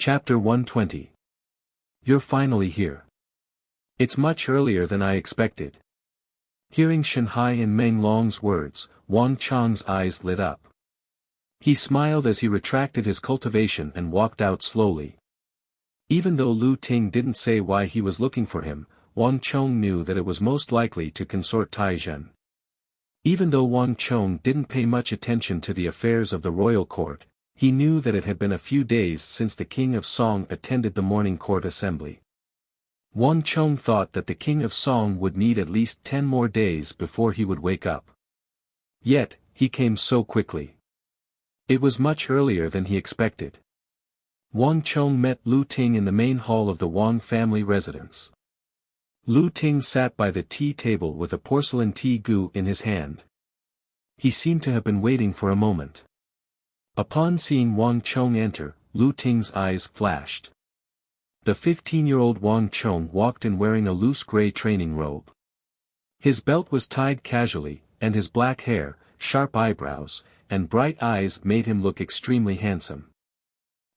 Chapter 120. You're finally here. It's much earlier than I expected. Hearing Shanhai and Meng Long's words, Wang Chang's eyes lit up. He smiled as he retracted his cultivation and walked out slowly. Even though Lu Ting didn't say why he was looking for him, Wang Chong knew that it was most likely to consort Tai Zhen. Even though Wang Chong didn't pay much attention to the affairs of the royal court, he knew that it had been a few days since the King of Song attended the morning court assembly. Wang Chong thought that the King of Song would need at least 10 more days before he would wake up. Yet, he came so quickly. It was much earlier than he expected. Wang Chong met Lu Ting in the main hall of the Wang family residence. Lu Ting sat by the tea table with a porcelain tea gu in his hand. He seemed to have been waiting for a moment. Upon seeing Wang Chong enter, Lu Ting's eyes flashed. The 15-year-old Wang Chong walked in wearing a loose gray training robe. His belt was tied casually, and his black hair, sharp eyebrows, and bright eyes made him look extremely handsome.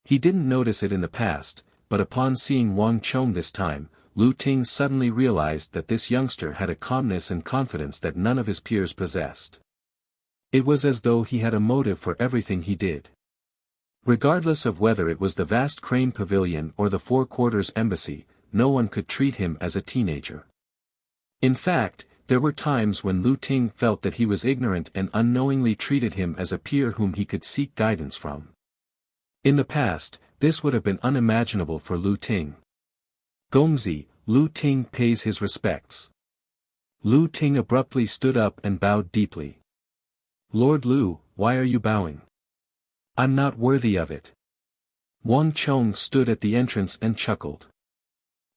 He didn't notice it in the past, but upon seeing Wang Chong this time, Lu Ting suddenly realized that this youngster had a calmness and confidence that none of his peers possessed. It was as though he had a motive for everything he did. Regardless of whether it was the vast Crane Pavilion or the Four Quarters Embassy, no one could treat him as a teenager. In fact, there were times when Lu Ting felt that he was ignorant and unknowingly treated him as a peer whom he could seek guidance from. In the past, this would have been unimaginable for Lu Ting. Gongzi, Lu Ting pays his respects. Lu Ting abruptly stood up and bowed deeply. Lord Lu, why are you bowing? I'm not worthy of it. Wang Chong stood at the entrance and chuckled.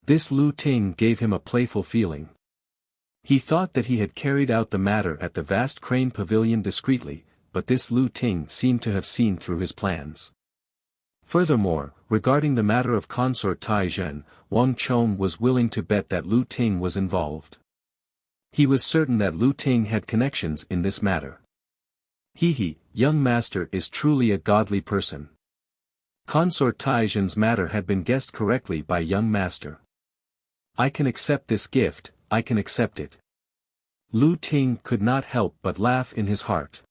This Lu Ting gave him a playful feeling. He thought that he had carried out the matter at the vast Crane Pavilion discreetly, but this Lu Ting seemed to have seen through his plans. Furthermore, regarding the matter of consort Tai Zhen, Wang Chong was willing to bet that Lu Ting was involved. He was certain that Lu Ting had connections in this matter. Young master is truly a godly person. Consort Tai Zhen's matter had been guessed correctly by young master. I can accept this gift, I can accept it. Lu Ting could not help but laugh in his heart.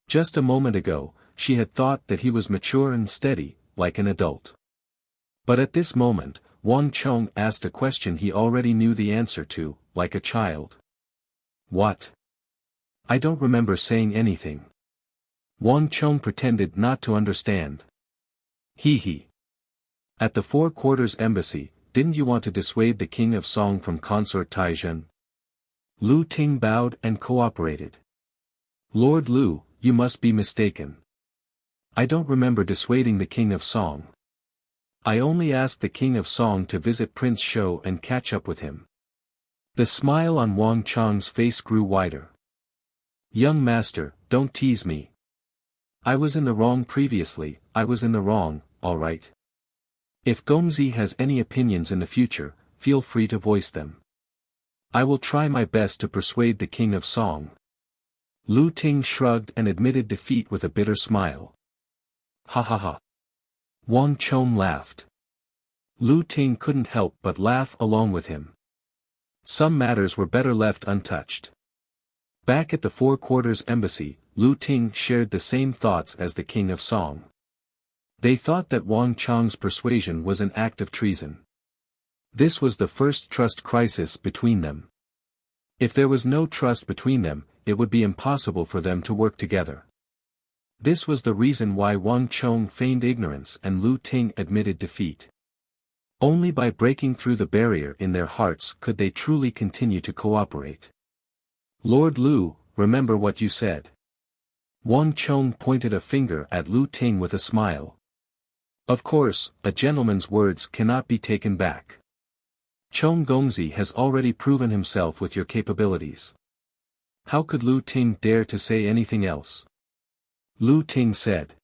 Just a moment ago, she had thought that he was mature and steady, like an adult. But at this moment, Wang Chong asked a question he already knew the answer to, like a child. What? I don't remember saying anything. Wang Chong pretended not to understand. At the Four Quarters Embassy, didn't you want to dissuade the King of Song from consort Tai Zhen? Lu Ting bowed and cooperated. Lord Lu, you must be mistaken. I don't remember dissuading the King of Song. I only asked the King of Song to visit Prince Shou and catch up with him. The smile on Wang Chong's face grew wider. Young master, don't tease me. I was in the wrong previously, I was in the wrong, all right. If Gongzi has any opinions in the future, feel free to voice them. I will try my best to persuade the King of Song. Lu Ting shrugged and admitted defeat with a bitter smile. Ha. Wang Chong laughed. Lu Ting couldn't help but laugh along with him. Some matters were better left untouched. Back at the Four Quarters Embassy, Lu Ting shared the same thoughts as the King of Song. They thought that Wang Chong's persuasion was an act of treason. This was the first trust crisis between them. If there was no trust between them, it would be impossible for them to work together. This was the reason why Wang Chong feigned ignorance and Lu Ting admitted defeat. Only by breaking through the barrier in their hearts could they truly continue to cooperate. Lord Lu, remember what you said. Wang Chong pointed a finger at Lu Ting with a smile. Of course, a gentleman's words cannot be taken back. Chong Gongzi has already proven himself with your capabilities. How could Lu Ting dare to say anything else? Lu Ting said.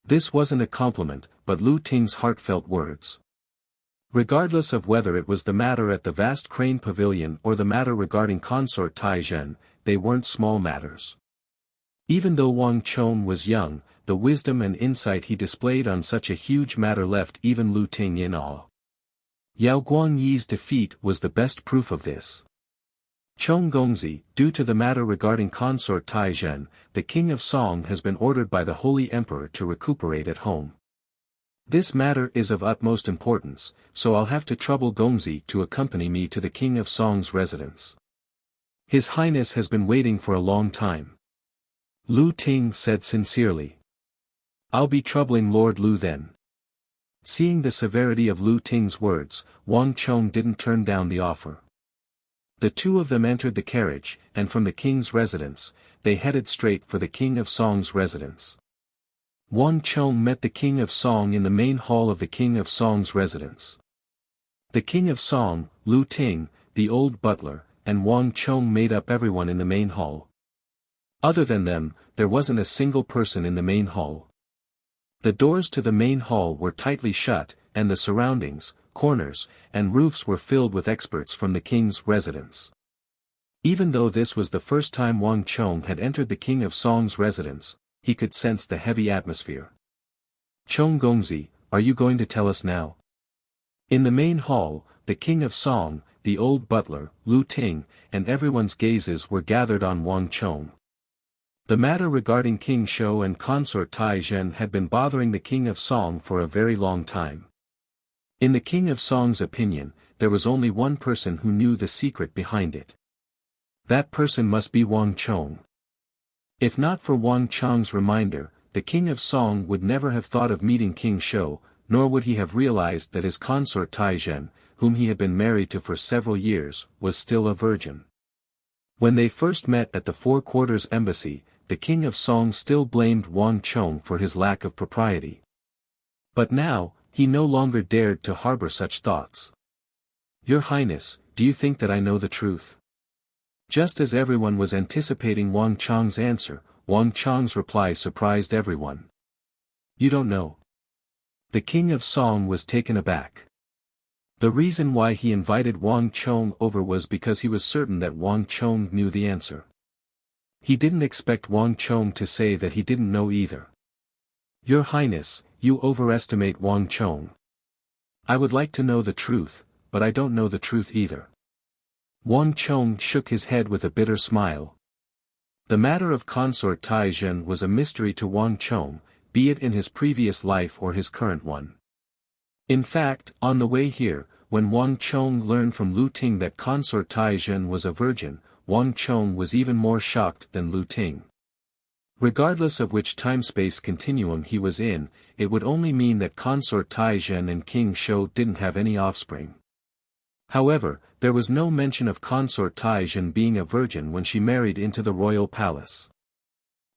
This wasn't a compliment, but Lu Ting's heartfelt words. Regardless of whether it was the matter at the vast Crane Pavilion or the matter regarding consort Tai Zhen, they weren't small matters. Even though Wang Chong was young, the wisdom and insight he displayed on such a huge matter left even Lu Ting in awe. Yao Guangyi's defeat was the best proof of this. Chong Gongzi, due to the matter regarding consort Tai Zhen, the king of Song has been ordered by the Holy Emperor to recuperate at home. This matter is of utmost importance, so I'll have to trouble Gongzi to accompany me to the king of Song's residence. His Highness has been waiting for a long time. Lu Ting said sincerely. I'll be troubling Lord Lu then. Seeing the severity of Lu Ting's words, Wang Chong didn't turn down the offer. The two of them entered the carriage, and from the king's residence, they headed straight for the king of Song's residence. Wang Chong met the king of Song in the main hall of the king of Song's residence. The king of Song, Lu Ting, the old butler, and Wang Chong made up everyone in the main hall. Other than them, there wasn't a single person in the main hall. The doors to the main hall were tightly shut, and the surroundings, corners, and roofs were filled with experts from the king's residence. Even though this was the first time Wang Chong had entered the king of Song's residence, he could sense the heavy atmosphere. Chong Gongzi, are you going to tell us now? In the main hall, the king of Song, the old butler, Lu Ting, and everyone's gazes were gathered on Wang Chong. The matter regarding King Shou and consort Tai Zhen had been bothering the king of Song for a very long time. In the king of Song's opinion, there was only one person who knew the secret behind it. That person must be Wang Chong. If not for Wang Chong's reminder, the king of Song would never have thought of meeting King Shou, nor would he have realized that his consort Tai Zhen, whom he had been married to for several years, was still a virgin. When they first met at the Four Quarters Embassy, the king of Song still blamed Wang Chong for his lack of propriety. But now, he no longer dared to harbor such thoughts. Your Highness, do you think that I know the truth? Just as everyone was anticipating Wang Chong's answer, Wang Chong's reply surprised everyone. You don't know. The king of Song was taken aback. The reason why he invited Wang Chong over was because he was certain that Wang Chong knew the answer. He didn't expect Wang Chong to say that he didn't know either. Your Highness, you overestimate Wang Chong. I would like to know the truth, but I don't know the truth either. Wang Chong shook his head with a bitter smile. The matter of consort Tai Zhen was a mystery to Wang Chong, be it in his previous life or his current one. In fact, on the way here, when Wang Chong learned from Lu Ting that consort Tai Zhen was a virgin, Wang Chong was even more shocked than Lu Ting. Regardless of which time-space continuum he was in, it would only mean that consort Tai Zhen and King Shou didn't have any offspring. However, there was no mention of consort Tai Zhen being a virgin when she married into the royal palace.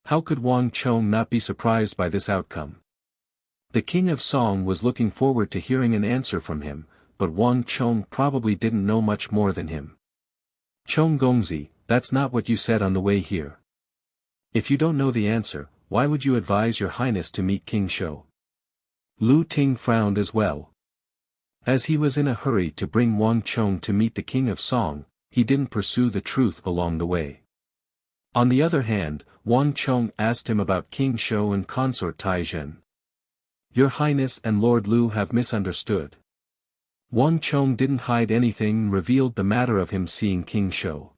How could Wang Chong not be surprised by this outcome? The king of Song was looking forward to hearing an answer from him, but Wang Chong probably didn't know much more than him. Chong Gongzi, that's not what you said on the way here. If you don't know the answer, why would you advise your Highness to meet King Shou? Lu Ting frowned as well. As he was in a hurry to bring Wang Chong to meet the king of Song, he didn't pursue the truth along the way. On the other hand, Wang Chong asked him about King Shou and consort Tai Zhen. Your Highness and Lord Lu have misunderstood. Wang Chong didn't hide anything and revealed the matter of him seeing King Shou.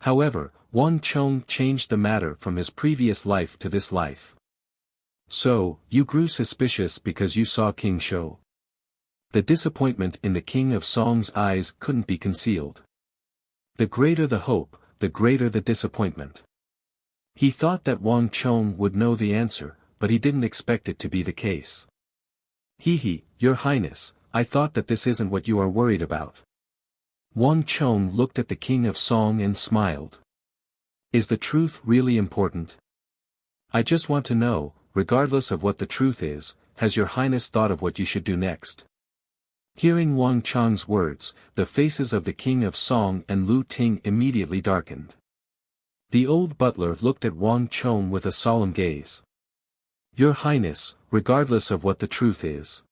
However, Wang Chong changed the matter from his previous life to this life. So, you grew suspicious because you saw King Shou. The disappointment in the king of Song's eyes couldn't be concealed. The greater the hope, the greater the disappointment. He thought that Wang Chong would know the answer, but he didn't expect it to be the case. Your Highness, I thought that this isn't what you are worried about. Wang Chong looked at the king of Song and smiled. Is the truth really important? I just want to know, regardless of what the truth is, has your Highness thought of what you should do next? Hearing Wang Chong's words, the faces of the king of Song and Lu Ting immediately darkened. The old butler looked at Wang Chong with a solemn gaze. Your Highness, regardless of what the truth is.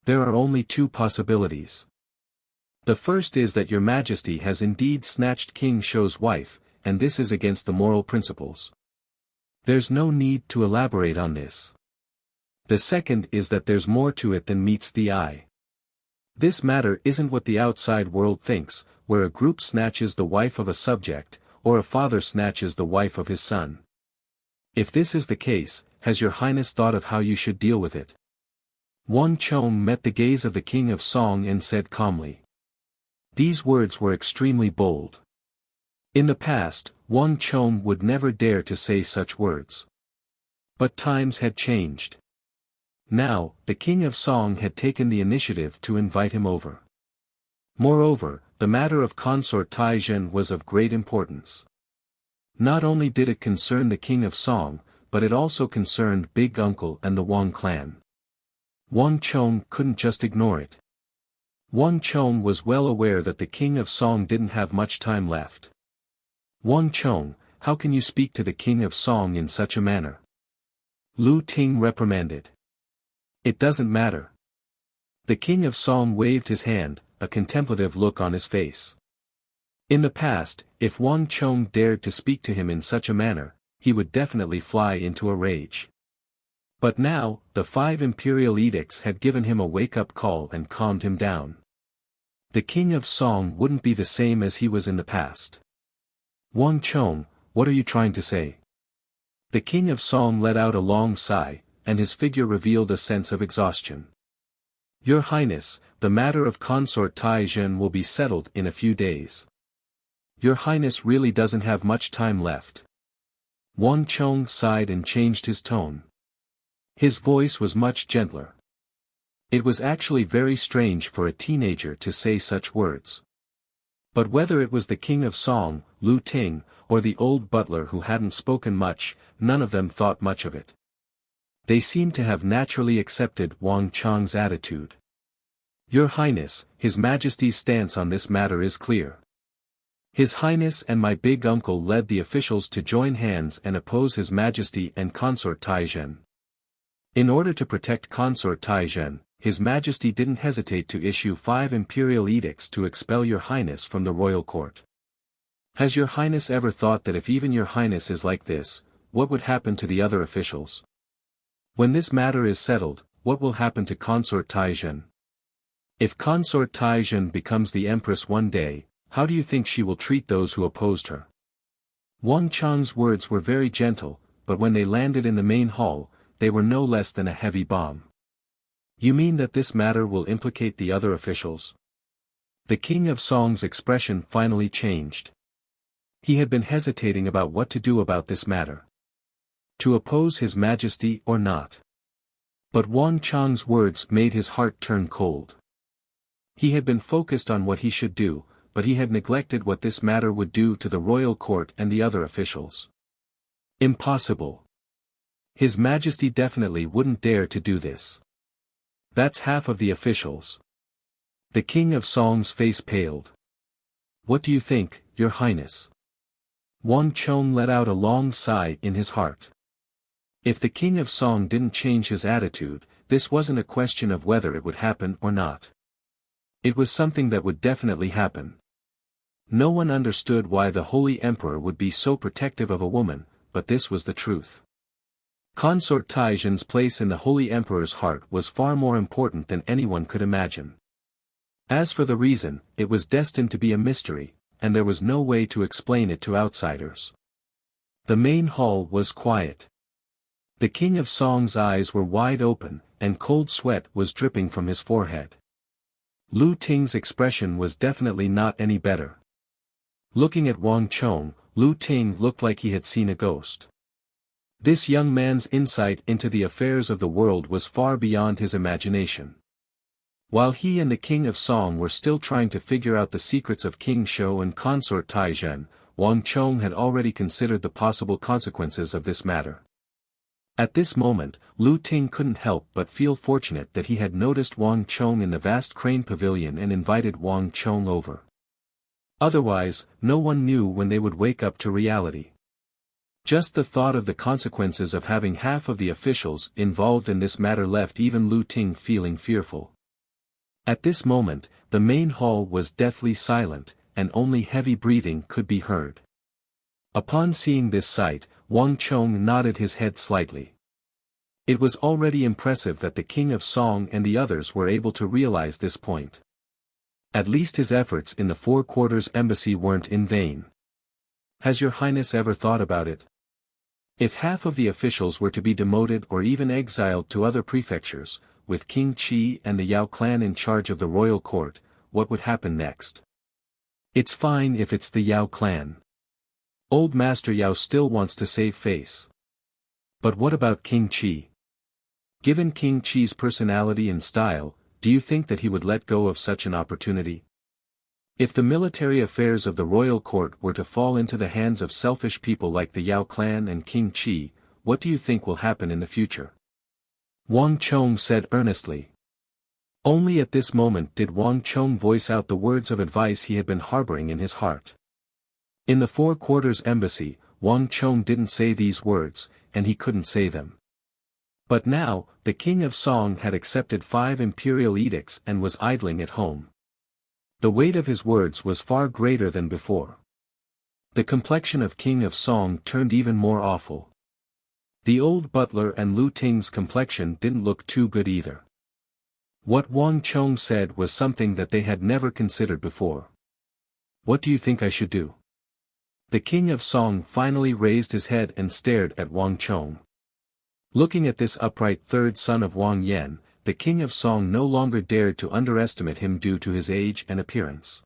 There are only two possibilities. The first is that your Majesty has indeed snatched King Shou's wife, and this is against the moral principles. There's no need to elaborate on this. The second is that there's more to it than meets the eye. This matter isn't what the outside world thinks, where a group snatches the wife of a subject, or a father snatches the wife of his son. If this is the case, has your highness thought of how you should deal with it? Wang Chong met the gaze of the king of Song and said calmly. These words were extremely bold. In the past, Wang Chong would never dare to say such words. But times had changed. Now, the king of Song had taken the initiative to invite him over. Moreover, the matter of consort Taizhen was of great importance. Not only did it concern the king of Song, but it also concerned Big Uncle and the Wang clan. Wang Chong couldn't just ignore it. Wang Chong was well aware that the king of Song didn't have much time left. Wang Chong, how can you speak to the king of Song in such a manner? Lu Ting reprimanded. It doesn't matter. The king of Song waved his hand, a contemplative look on his face. In the past, if Wang Chong dared to speak to him in such a manner, he would definitely fly into a rage. But now, the 5 imperial edicts had given him a wake-up call and calmed him down. The king of Song wouldn't be the same as he was in the past. Wang Chong, what are you trying to say? The king of Song let out a long sigh, and his figure revealed a sense of exhaustion. Your Highness, the matter of consort Taizhen will be settled in a few days. Your Highness really doesn't have much time left. Wang Chong sighed and changed his tone. His voice was much gentler. It was actually very strange for a teenager to say such words. But whether it was the king of Song, Lu Ting, or the old butler who hadn't spoken much, none of them thought much of it. They seemed to have naturally accepted Wang Chong's attitude. Your Highness, His Majesty's stance on this matter is clear. His Highness and my big uncle led the officials to join hands and oppose His Majesty and Consort Taizhen. In order to protect Consort Taizhen, His Majesty didn't hesitate to issue 5 imperial edicts to expel Your Highness from the royal court. Has Your Highness ever thought that if even Your Highness is like this, what would happen to the other officials? When this matter is settled, what will happen to Consort Taizhen? If Consort Taizhen becomes the empress one day, how do you think she will treat those who opposed her? Wang Chong's words were very gentle, but when they landed in the main hall, they were no less than a heavy bomb. You mean that this matter will implicate the other officials? The king of Song's expression finally changed. He had been hesitating about what to do about this matter. To oppose His Majesty or not. But Wang Chong's words made his heart turn cold. He had been focused on what he should do, but he had neglected what this matter would do to the royal court and the other officials. Impossible. His Majesty definitely wouldn't dare to do this. That's half of the officials. The king of Song's face paled. What do you think, Your Highness? Wang Chong let out a long sigh in his heart. If the king of Song didn't change his attitude, this wasn't a question of whether it would happen or not. It was something that would definitely happen. No one understood why the Holy Emperor would be so protective of a woman, but this was the truth. Consort Taizhen's place in the Holy Emperor's heart was far more important than anyone could imagine. As for the reason, it was destined to be a mystery, and there was no way to explain it to outsiders. The main hall was quiet. The king of Song's eyes were wide open, and cold sweat was dripping from his forehead. Lu Ting's expression was definitely not any better. Looking at Wang Chong, Lu Ting looked like he had seen a ghost. This young man's insight into the affairs of the world was far beyond his imagination. While he and the king of Song were still trying to figure out the secrets of King Shou and Consort Taizhen, Wang Chong had already considered the possible consequences of this matter. At this moment, Lu Ting couldn't help but feel fortunate that he had noticed Wang Chong in the vast crane pavilion and invited Wang Chong over. Otherwise, no one knew when they would wake up to reality. Just the thought of the consequences of having half of the officials involved in this matter left even Lu Ting feeling fearful. At this moment, the main hall was deathly silent, and only heavy breathing could be heard. Upon seeing this sight, Wang Chong nodded his head slightly. It was already impressive that the King of Song and the others were able to realize this point. At least his efforts in the Four Quarters Embassy weren't in vain. Has your Highness ever thought about it? If half of the officials were to be demoted or even exiled to other prefectures, with King Qi and the Yao clan in charge of the royal court, what would happen next? It's fine if it's the Yao clan. Old Master Yao still wants to save face. But what about King Qi? Given King Qi's personality and style, do you think that he would let go of such an opportunity? If the military affairs of the royal court were to fall into the hands of selfish people like the Yao clan and King Qi, what do you think will happen in the future? Wang Chong said earnestly. Only at this moment did Wang Chong voice out the words of advice he had been harboring in his heart. In the Four Quarters Embassy, Wang Chong didn't say these words, and he couldn't say them. But now, the King of Song had accepted 5 imperial edicts and was idling at home. The weight of his words was far greater than before. The complexion of King of Song turned even more awful. The old butler and Lu Ting's complexion didn't look too good either. What Wang Chong said was something that they had never considered before. What do you think I should do? The King of Song finally raised his head and stared at Wang Chong. Looking at this upright third son of Wang Yan, the King of Song no longer dared to underestimate him due to his age and appearance.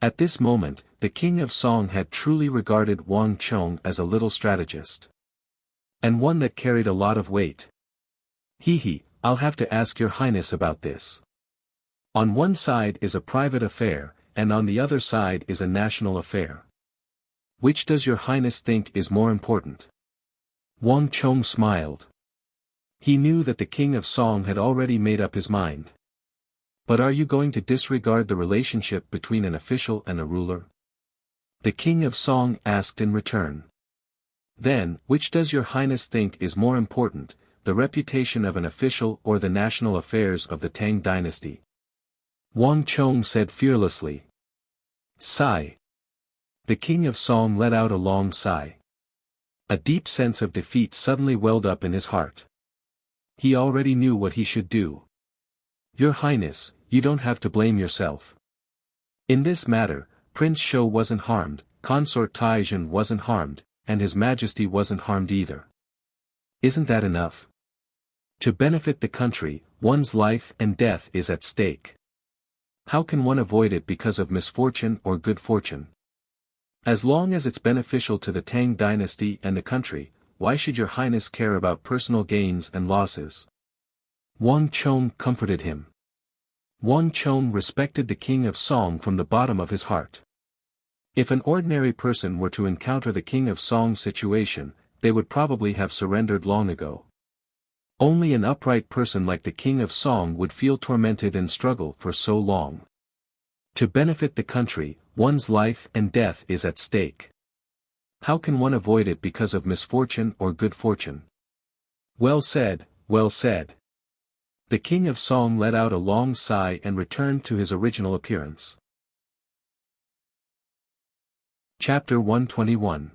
At this moment, the King of Song had truly regarded Wang Chong as a little strategist. And one that carried a lot of weight. I'll have to ask your Highness about this. On one side is a private affair, and on the other side is a national affair. Which does your Highness think is more important? Wang Chong smiled. He knew that the King of Song had already made up his mind. But are you going to disregard the relationship between an official and a ruler? The King of Song asked in return. Then, which does your Highness think is more important, the reputation of an official or the national affairs of the Tang dynasty? Wang Chong said fearlessly. Sigh. The King of Song let out a long sigh. A deep sense of defeat suddenly welled up in his heart. He already knew what he should do. Your Highness, you don't have to blame yourself. In this matter, Prince Shou wasn't harmed, Consort Taizhen wasn't harmed, and His Majesty wasn't harmed either. Isn't that enough? To benefit the country, one's life and death is at stake. How can one avoid it because of misfortune or good fortune? As long as it's beneficial to the Tang dynasty and the country, why should your Highness care about personal gains and losses? Wang Chong comforted him. Wang Chong respected the King of Song from the bottom of his heart. If an ordinary person were to encounter the King of Song's situation, they would probably have surrendered long ago. Only an upright person like the King of Song would feel tormented and struggle for so long. To benefit the country, one's life and death is at stake. How can one avoid it because of misfortune or good fortune? Well said, well said. The King of Song let out a long sigh and returned to his original appearance. Chapter 121.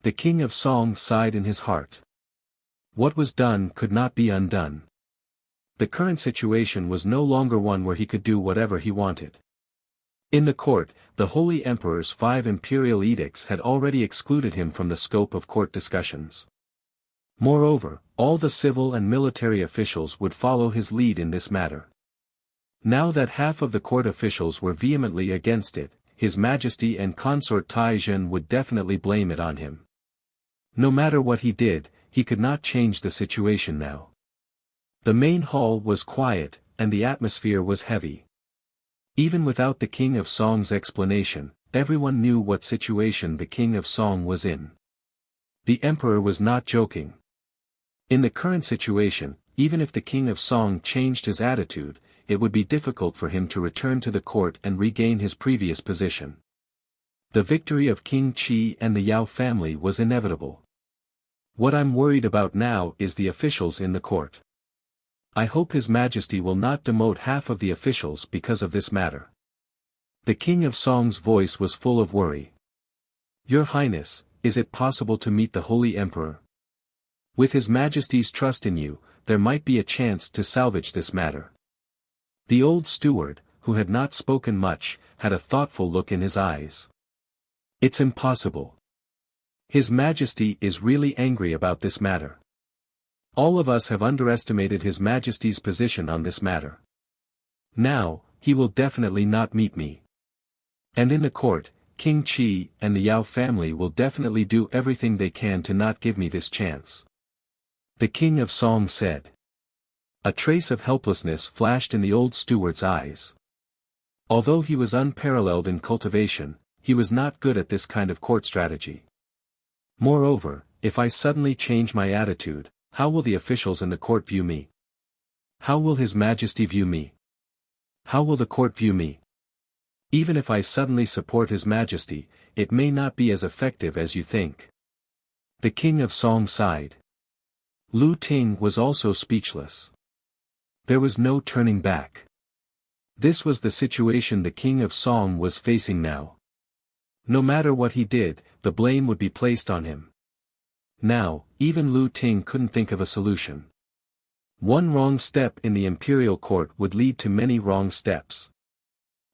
The King of Song sighed in his heart. What was done could not be undone. The current situation was no longer one where he could do whatever he wanted. In the court, the Holy Emperor's 5 imperial edicts had already excluded him from the scope of court discussions. Moreover, all the civil and military officials would follow his lead in this matter. Now that half of the court officials were vehemently against it, His Majesty and Consort Taizhen would definitely blame it on him. No matter what he did, he could not change the situation now. The main hall was quiet, and the atmosphere was heavy. Even without the King of Song's explanation, everyone knew what situation the King of Song was in. The Emperor was not joking. In the current situation, even if the King of Song changed his attitude, it would be difficult for him to return to the court and regain his previous position. The victory of King Qi and the Yao family was inevitable. What I'm worried about now is the officials in the court. I hope His Majesty will not demote half of the officials because of this matter. The King of Song's voice was full of worry. Your Highness, is it possible to meet the Holy Emperor? With His Majesty's trust in you, there might be a chance to salvage this matter. The old steward, who had not spoken much, had a thoughtful look in his eyes. It's impossible. His Majesty is really angry about this matter. All of us have underestimated His Majesty's position on this matter. Now, he will definitely not meet me. And in the court, King Qi and the Yao family will definitely do everything they can to not give me this chance. The King of Song said. A trace of helplessness flashed in the old steward's eyes. Although he was unparalleled in cultivation, he was not good at this kind of court strategy. Moreover, if I suddenly change my attitude, how will the officials in the court view me? How will His Majesty view me? How will the court view me? Even if I suddenly support His Majesty, it may not be as effective as you think. The King of Song sighed. Lu Ting was also speechless. There was no turning back. This was the situation the King of Song was facing now. No matter what he did, the blame would be placed on him. Now, even Lu Ting couldn't think of a solution. One wrong step in the imperial court would lead to many wrong steps.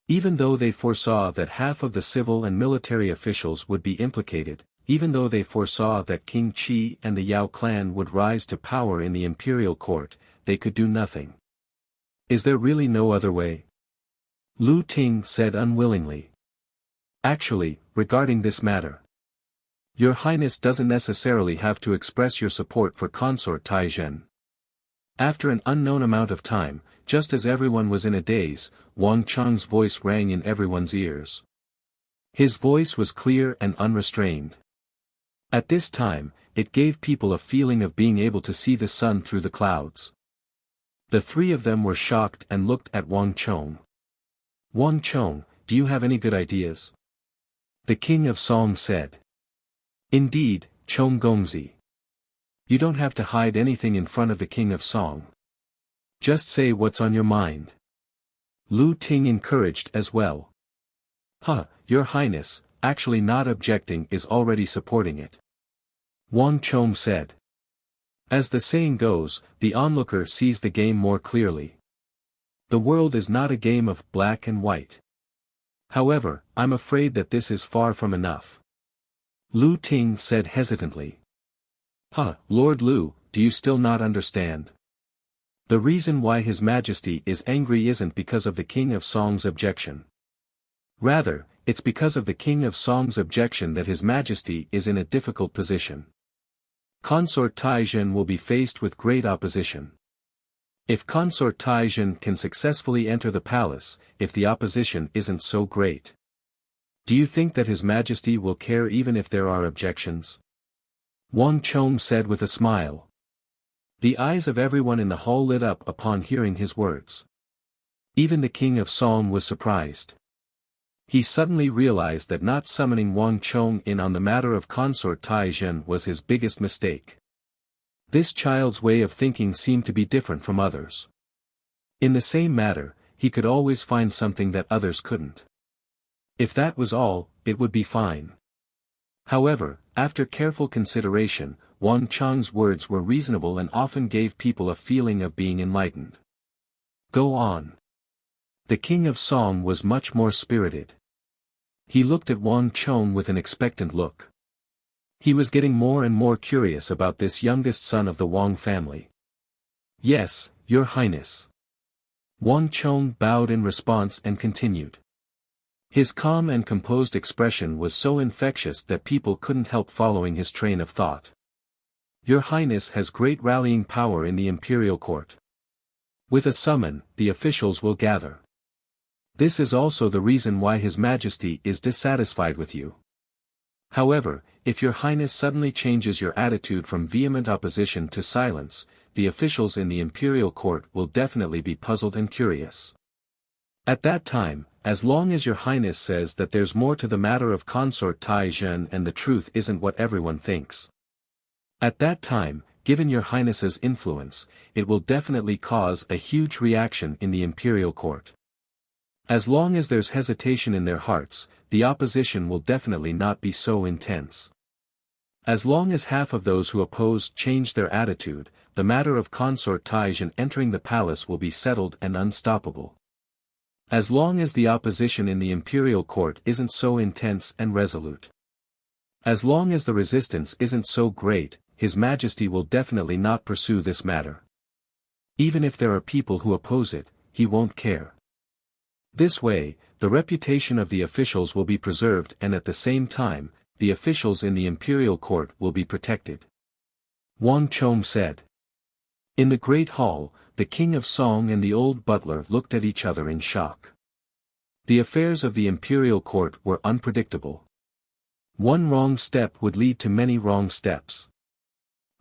Even though they foresaw that half of the civil and military officials would be implicated, even though they foresaw that King Qi and the Yao clan would rise to power in the imperial court, they could do nothing. Is there really no other way? Lu Ting said unwillingly. Actually, regarding this matter, Your Highness doesn't necessarily have to express your support for Consort Taizhen. After an unknown amount of time, just as everyone was in a daze, Wang Cheng's voice rang in everyone's ears. His voice was clear and unrestrained. At this time, it gave people a feeling of being able to see the sun through the clouds. The three of them were shocked and looked at Wang Cheng. Wang Cheng, do you have any good ideas? The King of Song said. Indeed, Cheng Gongzi. You don't have to hide anything in front of the King of Song. Just say what's on your mind. Lu Ting encouraged as well. Your Highness, actually not objecting is already supporting it. Wang Cheng said. As the saying goes, the onlooker sees the game more clearly. The world is not a game of black and white. However, I'm afraid that this is far from enough. Lu Ting said hesitantly. Lord Lu, do you still not understand? The reason why His Majesty is angry isn't because of the King of Song's objection. Rather, it's because of the King of Song's objection that His Majesty is in a difficult position. Consort Taizhen will be faced with great opposition. If Consort Taizhen can successfully enter the palace, if the opposition isn't so great. Do you think that His Majesty will care even if there are objections? Wang Cheng said with a smile. The eyes of everyone in the hall lit up upon hearing his words. Even the King of Song was surprised. He suddenly realized that not summoning Wang Cheng in on the matter of Consort Taizhen was his biggest mistake. This child's way of thinking seemed to be different from others. In the same matter, he could always find something that others couldn't. If that was all, it would be fine. However, after careful consideration, Wang Cheng's words were reasonable and often gave people a feeling of being enlightened. Go on. The King of Song was much more spirited. He looked at Wang Cheng with an expectant look. He was getting more and more curious about this youngest son of the Wang family. Yes, Your Highness. Wang Cheng bowed in response and continued. His calm and composed expression was so infectious that people couldn't help following his train of thought. Your Highness has great rallying power in the imperial court. With a summon, the officials will gather. This is also the reason why His Majesty is dissatisfied with you. However, if Your Highness suddenly changes your attitude from vehement opposition to silence, the officials in the imperial court will definitely be puzzled and curious. At that time, as long as Your Highness says that there's more to the matter of Consort Taizhen and the truth isn't what everyone thinks. At that time, given Your Highness's influence, it will definitely cause a huge reaction in the imperial court. As long as there's hesitation in their hearts, the opposition will definitely not be so intense. As long as half of those who opposed changed their attitude, the matter of consort Taizhen entering the palace will be settled and unstoppable. As long as the opposition in the imperial court isn't so intense and resolute. As long as the resistance isn't so great, His Majesty will definitely not pursue this matter. Even if there are people who oppose it, he won't care. This way, the reputation of the officials will be preserved and at the same time, the officials in the imperial court will be protected. Wang Chong said. In the great hall, the king of Song and the old butler looked at each other in shock. The affairs of the imperial court were unpredictable. One wrong step would lead to many wrong steps.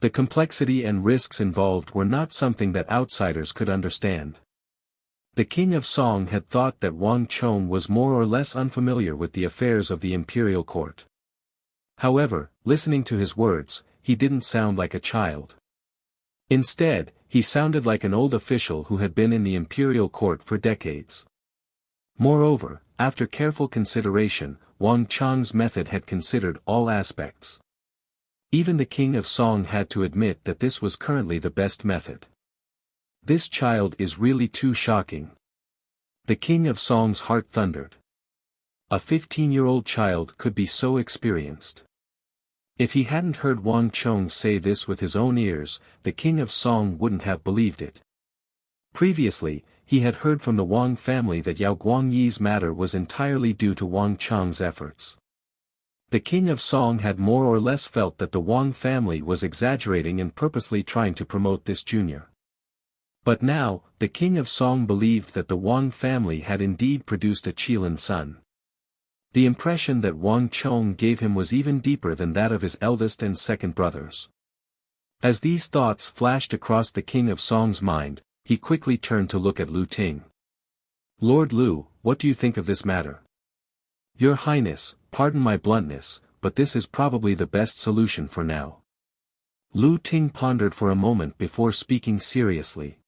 The complexity and risks involved were not something that outsiders could understand. The king of Song had thought that Wang Chong was more or less unfamiliar with the affairs of the imperial court. However, listening to his words, he didn't sound like a child. Instead, he sounded like an old official who had been in the imperial court for decades. Moreover, after careful consideration, Wang Chong's method had considered all aspects. Even the king of Song had to admit that this was currently the best method. This child is really too shocking. The king of Song's heart thundered. A 15-year-old child could be so experienced. If he hadn't heard Wang Chong say this with his own ears, the king of Song wouldn't have believed it. Previously, he had heard from the Wang family that Yao Guangyi's matter was entirely due to Wang Chong's efforts. The king of Song had more or less felt that the Wang family was exaggerating and purposely trying to promote this junior. But now, the king of Song believed that the Wang family had indeed produced a Qilin son. The impression that Wang Chong gave him was even deeper than that of his eldest and second brothers. As these thoughts flashed across the king of Song's mind, he quickly turned to look at Lu Ting. Lord Lu, what do you think of this matter? Your Highness, pardon my bluntness, but this is probably the best solution for now. Lu Ting pondered for a moment before speaking seriously.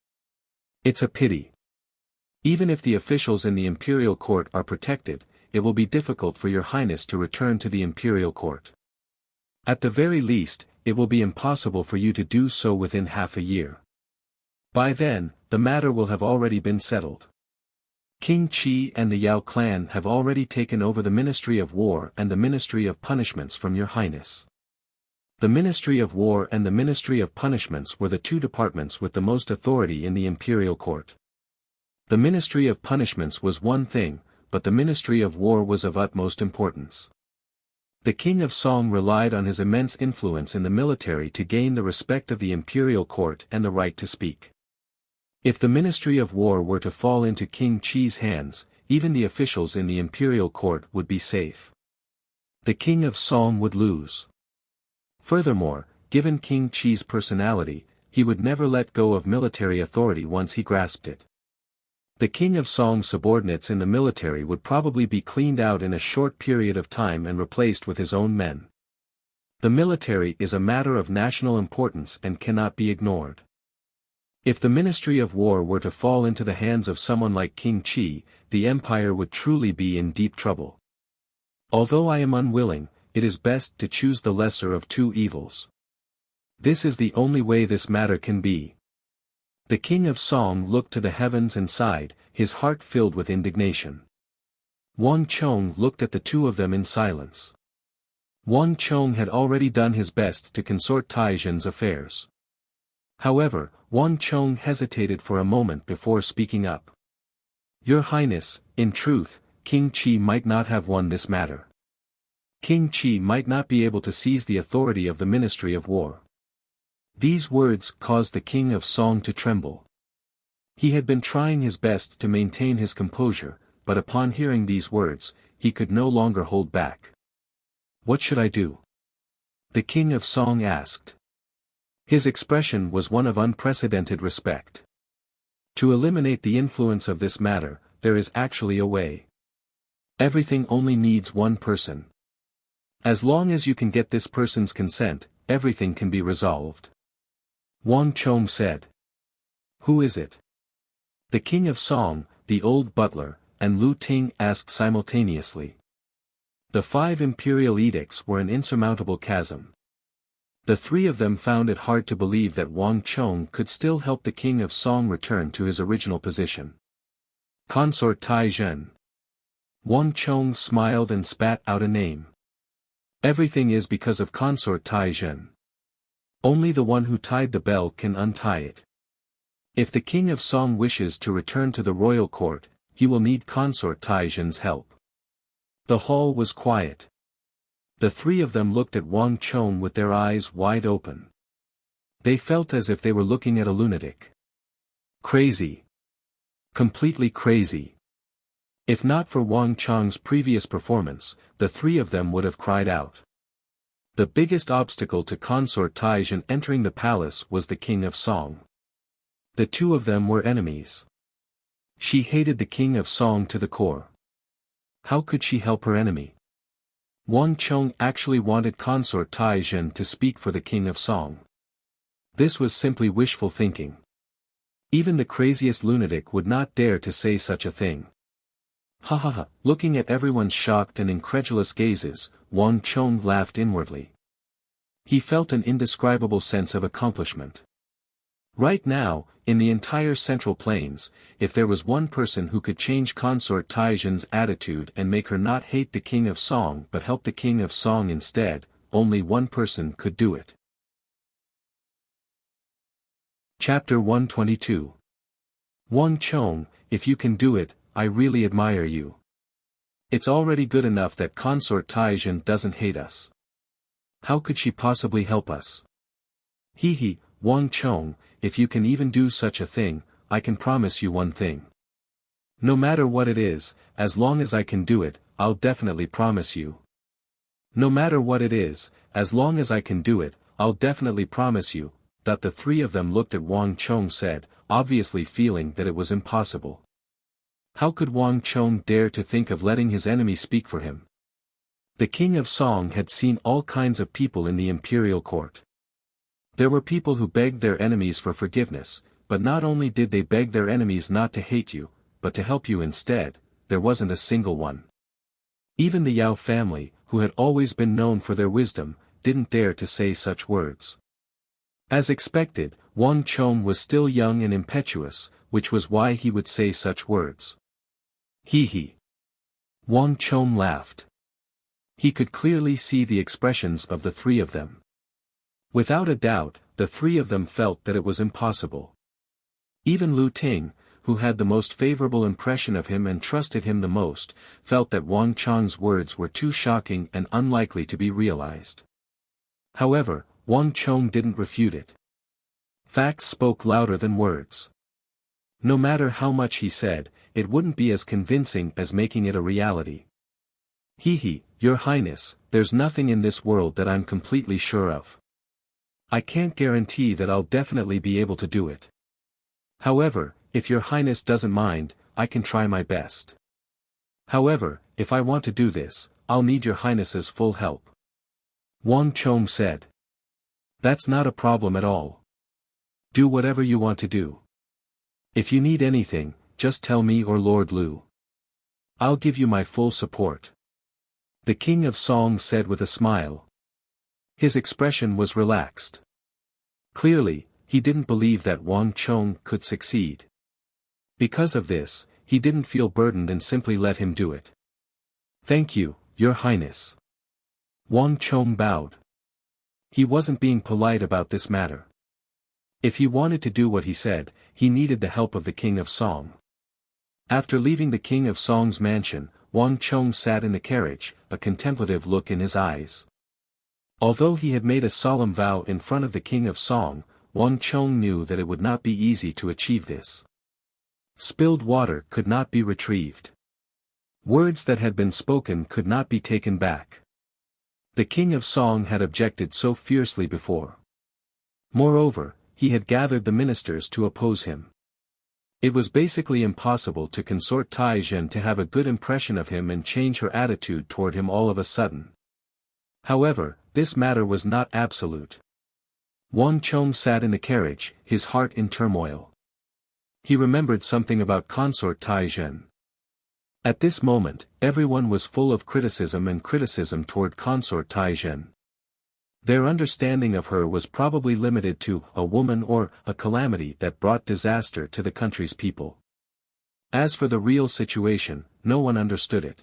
It's a pity. Even if the officials in the imperial court are protected, it will be difficult for your Highness to return to the imperial court. At the very least, it will be impossible for you to do so within half a year. By then, the matter will have already been settled. King Qi and the Yao clan have already taken over the Ministry of War and the Ministry of Punishments from your Highness. The Ministry of War and the Ministry of Punishments were the two departments with the most authority in the imperial court. The Ministry of Punishments was one thing, but the Ministry of War was of utmost importance. The King of Song relied on his immense influence in the military to gain the respect of the imperial court and the right to speak. If the Ministry of War were to fall into King Qi's hands, even the officials in the imperial court would be safe. The King of Song would lose. Furthermore, given King Qi's personality, he would never let go of military authority once he grasped it. The King of Song's subordinates in the military would probably be cleaned out in a short period of time and replaced with his own men. The military is a matter of national importance and cannot be ignored. If the Ministry of War were to fall into the hands of someone like King Qi, the empire would truly be in deep trouble. Although I am unwilling, it is best to choose the lesser of two evils. This is the only way this matter can be. The King of Song looked to the heavens and sighed, his heart filled with indignation. Wang Chong looked at the two of them in silence. Wang Chong had already done his best to consort Taizhen's affairs. However, Wang Chong hesitated for a moment before speaking up. Your Highness, in truth, King Qi might not have won this matter. King Qi might not be able to seize the authority of the Ministry of War. These words caused the King of Song to tremble. He had been trying his best to maintain his composure, but upon hearing these words, he could no longer hold back. What should I do? The King of Song asked. His expression was one of unprecedented respect. To eliminate the influence of this matter, there is actually a way. Everything only needs one person. As long as you can get this person's consent, everything can be resolved. Wang Chong said. Who is it? The King of Song, the old butler, and Lu Ting asked simultaneously. The 5 imperial edicts were an insurmountable chasm. The three of them found it hard to believe that Wang Chong could still help the king of Song return to his original position. Consort Tai Zhen. Wang Chong smiled and spat out a name. Everything is because of Consort Tai Zhen. Only the one who tied the bell can untie it. If the king of Song wishes to return to the royal court, he will need Consort Tai Zhen's help. The hall was quiet. The three of them looked at Wang Chong with their eyes wide open. They felt as if they were looking at a lunatic. Crazy. Completely crazy. If not for Wang Chong's previous performance, the three of them would have cried out. The biggest obstacle to Consort Tai Zhen entering the palace was the king of Song. The two of them were enemies. She hated the king of Song to the core. How could she help her enemy? Wang Chong actually wanted Consort Tai Zhen to speak for the king of Song. This was simply wishful thinking. Even the craziest lunatic would not dare to say such a thing. Ha ha ha. Looking at everyone's shocked and incredulous gazes, Wang Chong laughed inwardly. He felt an indescribable sense of accomplishment. Right now, in the entire Central Plains, if there was one person who could change Consort Tai Zhen's attitude and make her not hate the king of Song but help the king of Song instead, only one person could do it. Chapter 122. Wang Chong, if you can do it, I really admire you. It's already good enough that Consort Tai Zhen doesn't hate us. How could she possibly help us? He, Wang Chong, if you can even do such a thing, I can promise you one thing. No matter what it is, as long as I can do it, I'll definitely promise you. No matter what it is, as long as I can do it, I'll definitely promise you. That the three of them looked at Wang Chong said, obviously feeling that it was impossible. How could Wang Chong dare to think of letting his enemy speak for him? The king of Song had seen all kinds of people in the imperial court. There were people who begged their enemies for forgiveness, but not only did they beg their enemies not to hate you, but to help you instead, there wasn't a single one. Even the Yao family, who had always been known for their wisdom, didn't dare to say such words. As expected, Wang Chong was still young and impetuous, which was why he would say such words. He. Wang Chong laughed. He could clearly see the expressions of the three of them. Without a doubt, the three of them felt that it was impossible. Even Lu Ting, who had the most favorable impression of him and trusted him the most, felt that Wang Chong's words were too shocking and unlikely to be realized. However, Wang Chong didn't refute it. Facts spoke louder than words. No matter how much he said, it wouldn't be as convincing as making it a reality. Your Highness, there's nothing in this world that I'm completely sure of. I can't guarantee that I'll definitely be able to do it. However, if Your Highness doesn't mind, I can try my best. However, if I want to do this, I'll need Your Highness's full help. Wang Chong said. That's not a problem at all. Do whatever you want to do. If you need anything, just tell me or Lord Lu. I'll give you my full support. The king of Song said with a smile. His expression was relaxed. Clearly, he didn't believe that Wang Chong could succeed. Because of this, he didn't feel burdened and simply let him do it. Thank you, Your Highness. Wang Chong bowed. He wasn't being polite about this matter. If he wanted to do what he said, he needed the help of the king of Song. After leaving the king of Song's mansion, Wang Chong sat in the carriage, a contemplative look in his eyes. Although he had made a solemn vow in front of the king of Song, Wang Chong knew that it would not be easy to achieve this. Spilled water could not be retrieved. Words that had been spoken could not be taken back. The king of Song had objected so fiercely before. Moreover, he had gathered the ministers to oppose him. It was basically impossible to Consort Tai Zhen to have a good impression of him and change her attitude toward him all of a sudden. However, this matter was not absolute. Wang Chong sat in the carriage, his heart in turmoil. He remembered something about Consort Tai Zhen. At this moment, everyone was full of criticism toward Consort Tai Zhen. Their understanding of her was probably limited to a woman or a calamity that brought disaster to the country's people. As for the real situation, no one understood it.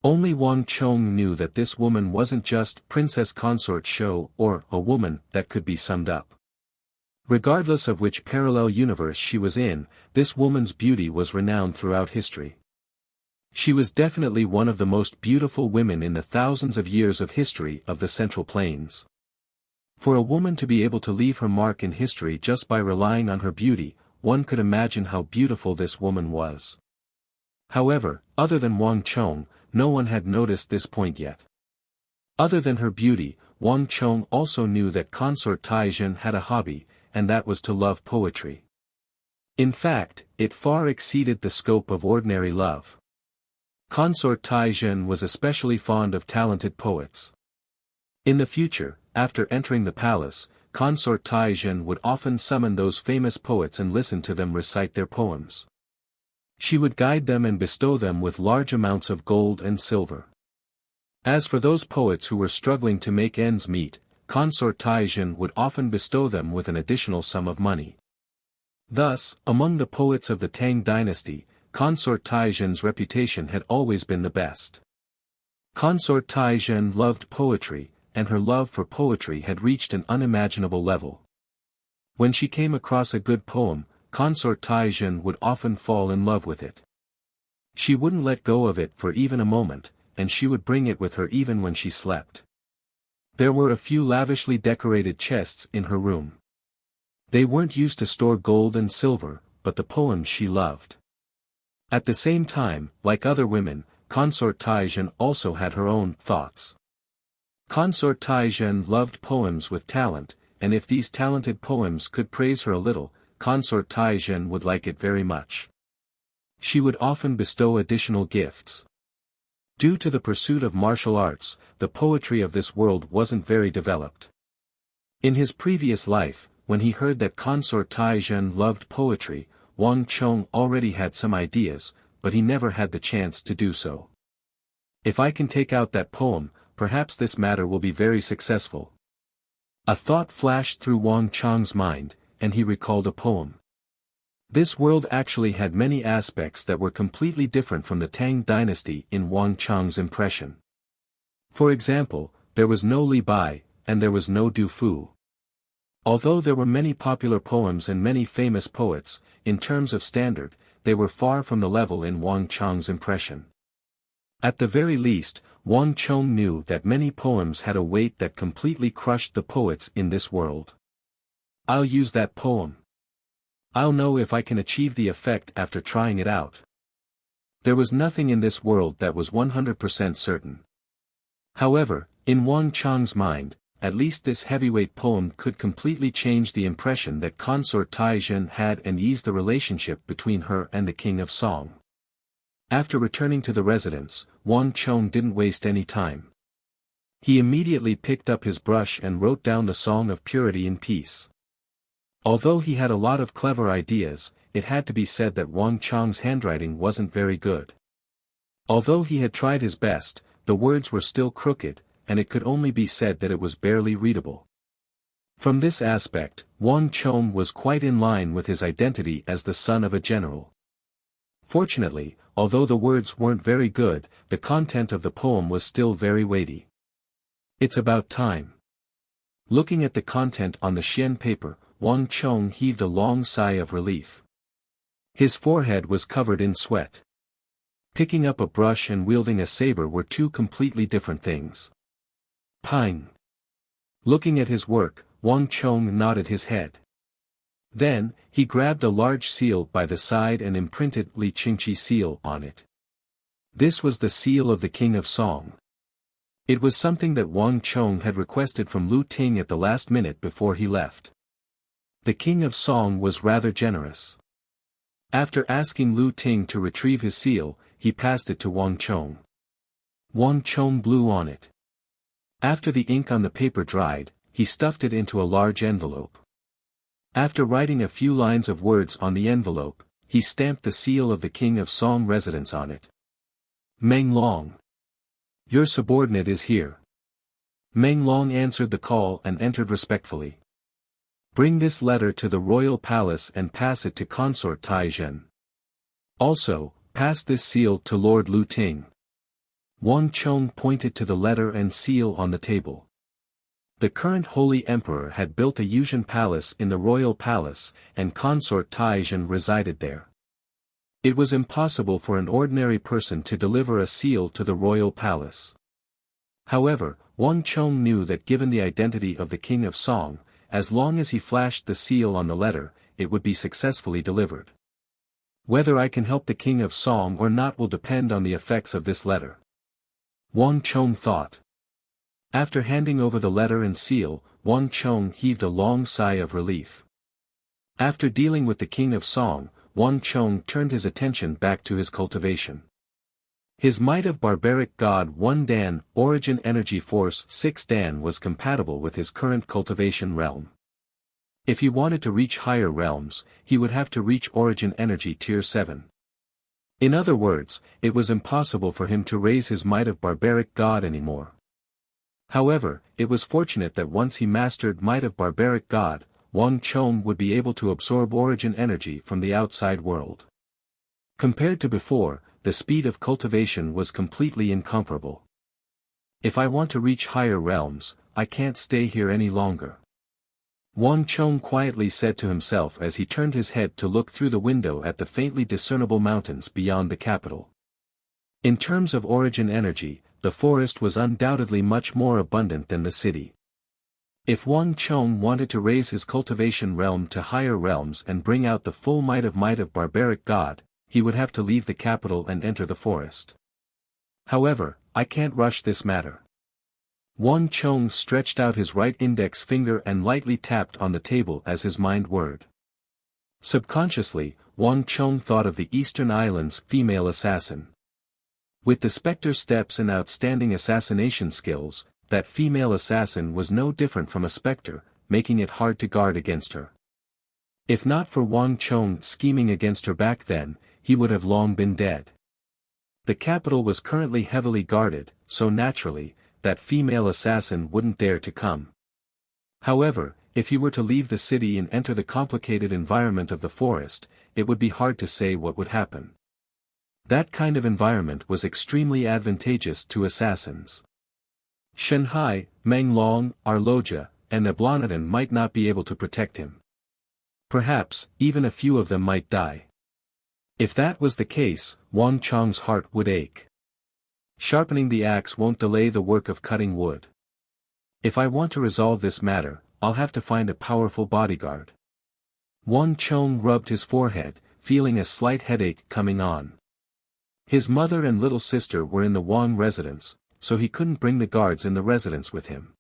Only Wang Chong knew that this woman wasn't just princess consort show or a woman that could be summed up. Regardless of which parallel universe she was in, this woman's beauty was renowned throughout history. She was definitely one of the most beautiful women in the thousands of years of history of the Central Plains. For a woman to be able to leave her mark in history just by relying on her beauty, one could imagine how beautiful this woman was. However, other than Wang Chong, no one had noticed this point yet. Other than her beauty, Wang Chong also knew that consort Taizhen had a hobby, and that was to love poetry. In fact, it far exceeded the scope of ordinary love. Consort Taizhen was especially fond of talented poets. In the future, after entering the palace, Consort Taizhen would often summon those famous poets and listen to them recite their poems. She would guide them and bestow them with large amounts of gold and silver. As for those poets who were struggling to make ends meet, Consort Taizhen would often bestow them with an additional sum of money. Thus, among the poets of the Tang dynasty, Consort Taizhen's reputation had always been the best. Consort Taizhen loved poetry, and her love for poetry had reached an unimaginable level. When she came across a good poem, Consort Taizhen would often fall in love with it. She wouldn't let go of it for even a moment, and she would bring it with her even when she slept. There were a few lavishly decorated chests in her room. They weren't used to store gold and silver, but the poems she loved. At the same time, like other women, Consort Taizhen also had her own thoughts. Consort Taizhen loved poems with talent, and if these talented poems could praise her a little, Consort Taizhen would like it very much. She would often bestow additional gifts. Due to the pursuit of martial arts, the poetry of this world wasn't very developed. In his previous life, when he heard that Consort Taizhen loved poetry, Wang Chong already had some ideas, but he never had the chance to do so. If I can take out that poem, perhaps this matter will be very successful. A thought flashed through Wang Chong's mind, and he recalled a poem. This world actually had many aspects that were completely different from the Tang dynasty in Wang Chong's impression. For example, there was no Li Bai, and there was no Du Fu. Although there were many popular poems and many famous poets, in terms of standard, they were far from the level in Wang Chong's impression. At the very least, Wang Chong knew that many poems had a weight that completely crushed the poets in this world. I'll use that poem. I'll know if I can achieve the effect after trying it out. There was nothing in this world that was 100% certain. However, in Wang Chong's mind, at least this heavyweight poem could completely change the impression that Consort Taizhen had and ease the relationship between her and the King of Song. After returning to the residence, Wang Chong didn't waste any time. He immediately picked up his brush and wrote down the Song of Purity and Peace. Although he had a lot of clever ideas, it had to be said that Wang Chong's handwriting wasn't very good. Although he had tried his best, the words were still crooked, and it could only be said that it was barely readable. From this aspect, Wang Chong was quite in line with his identity as the son of a general. Fortunately, although the words weren't very good, the content of the poem was still very weighty. It's about time. Looking at the content on the Xian paper, Wang Chong heaved a long sigh of relief. His forehead was covered in sweat. Picking up a brush and wielding a saber were two completely different things. Pine. Looking at his work, Wang Chong nodded his head. Then, he grabbed a large seal by the side and imprinted Li Qingqi seal on it. This was the seal of the King of Song. It was something that Wang Chong had requested from Lu Ting at the last minute before he left. The King of Song was rather generous. After asking Lu Ting to retrieve his seal, he passed it to Wang Chong. Wang Chong blew on it. After the ink on the paper dried, he stuffed it into a large envelope. After writing a few lines of words on the envelope, he stamped the seal of the King of Song residence on it. Meng Long. Your subordinate is here. Meng Long answered the call and entered respectfully. Bring this letter to the royal palace and pass it to Consort Tai Zhen. Also, pass this seal to Lord Lu Ting. Wang Chong pointed to the letter and seal on the table. The current Holy Emperor had built a Yuzhen palace in the royal palace, and Consort Tai Zhen resided there. It was impossible for an ordinary person to deliver a seal to the royal palace. However, Wang Chong knew that given the identity of the King of Song, as long as he flashed the seal on the letter, it would be successfully delivered. Whether I can help the King of Song or not will depend on the effects of this letter. Wang Chong thought. After handing over the letter and seal, Wang Chong heaved a long sigh of relief. After dealing with the King of Song, Wang Chong turned his attention back to his cultivation. His Might of Barbaric God 1 Dan, Origin Energy Force 6 Dan was compatible with his current cultivation realm. If he wanted to reach higher realms, he would have to reach Origin Energy Tier 7. In other words, it was impossible for him to raise his Might of Barbaric God anymore. However, it was fortunate that once he mastered Might of Barbaric God, Wang Chong would be able to absorb origin energy from the outside world. Compared to before, the speed of cultivation was completely incomparable. If I want to reach higher realms, I can't stay here any longer. Wang Chong quietly said to himself as he turned his head to look through the window at the faintly discernible mountains beyond the capital. In terms of origin energy, the forest was undoubtedly much more abundant than the city. If Wang Chong wanted to raise his cultivation realm to higher realms and bring out the full might of Barbaric God, he would have to leave the capital and enter the forest. However, I can't rush this matter. Wang Chong stretched out his right index finger and lightly tapped on the table as his mind whirred. Subconsciously, Wang Chong thought of the Eastern Islands' female assassin. With the specter steps and outstanding assassination skills, that female assassin was no different from a specter, making it hard to guard against her. If not for Wang Chong scheming against her back then, he would have long been dead. The capital was currently heavily guarded, so naturally, that female assassin wouldn't dare to come. However, if he were to leave the city and enter the complicated environment of the forest, it would be hard to say what would happen. That kind of environment was extremely advantageous to assassins. Shanghai, Meng Long, Arloja, and Ablanadan might not be able to protect him. Perhaps, even a few of them might die. If that was the case, Wang Chong's heart would ache. Sharpening the axe won't delay the work of cutting wood. If I want to resolve this matter, I'll have to find a powerful bodyguard. Wang Chong rubbed his forehead, feeling a slight headache coming on. His mother and little sister were in the Wang residence, so he couldn't bring the guards in the residence with him.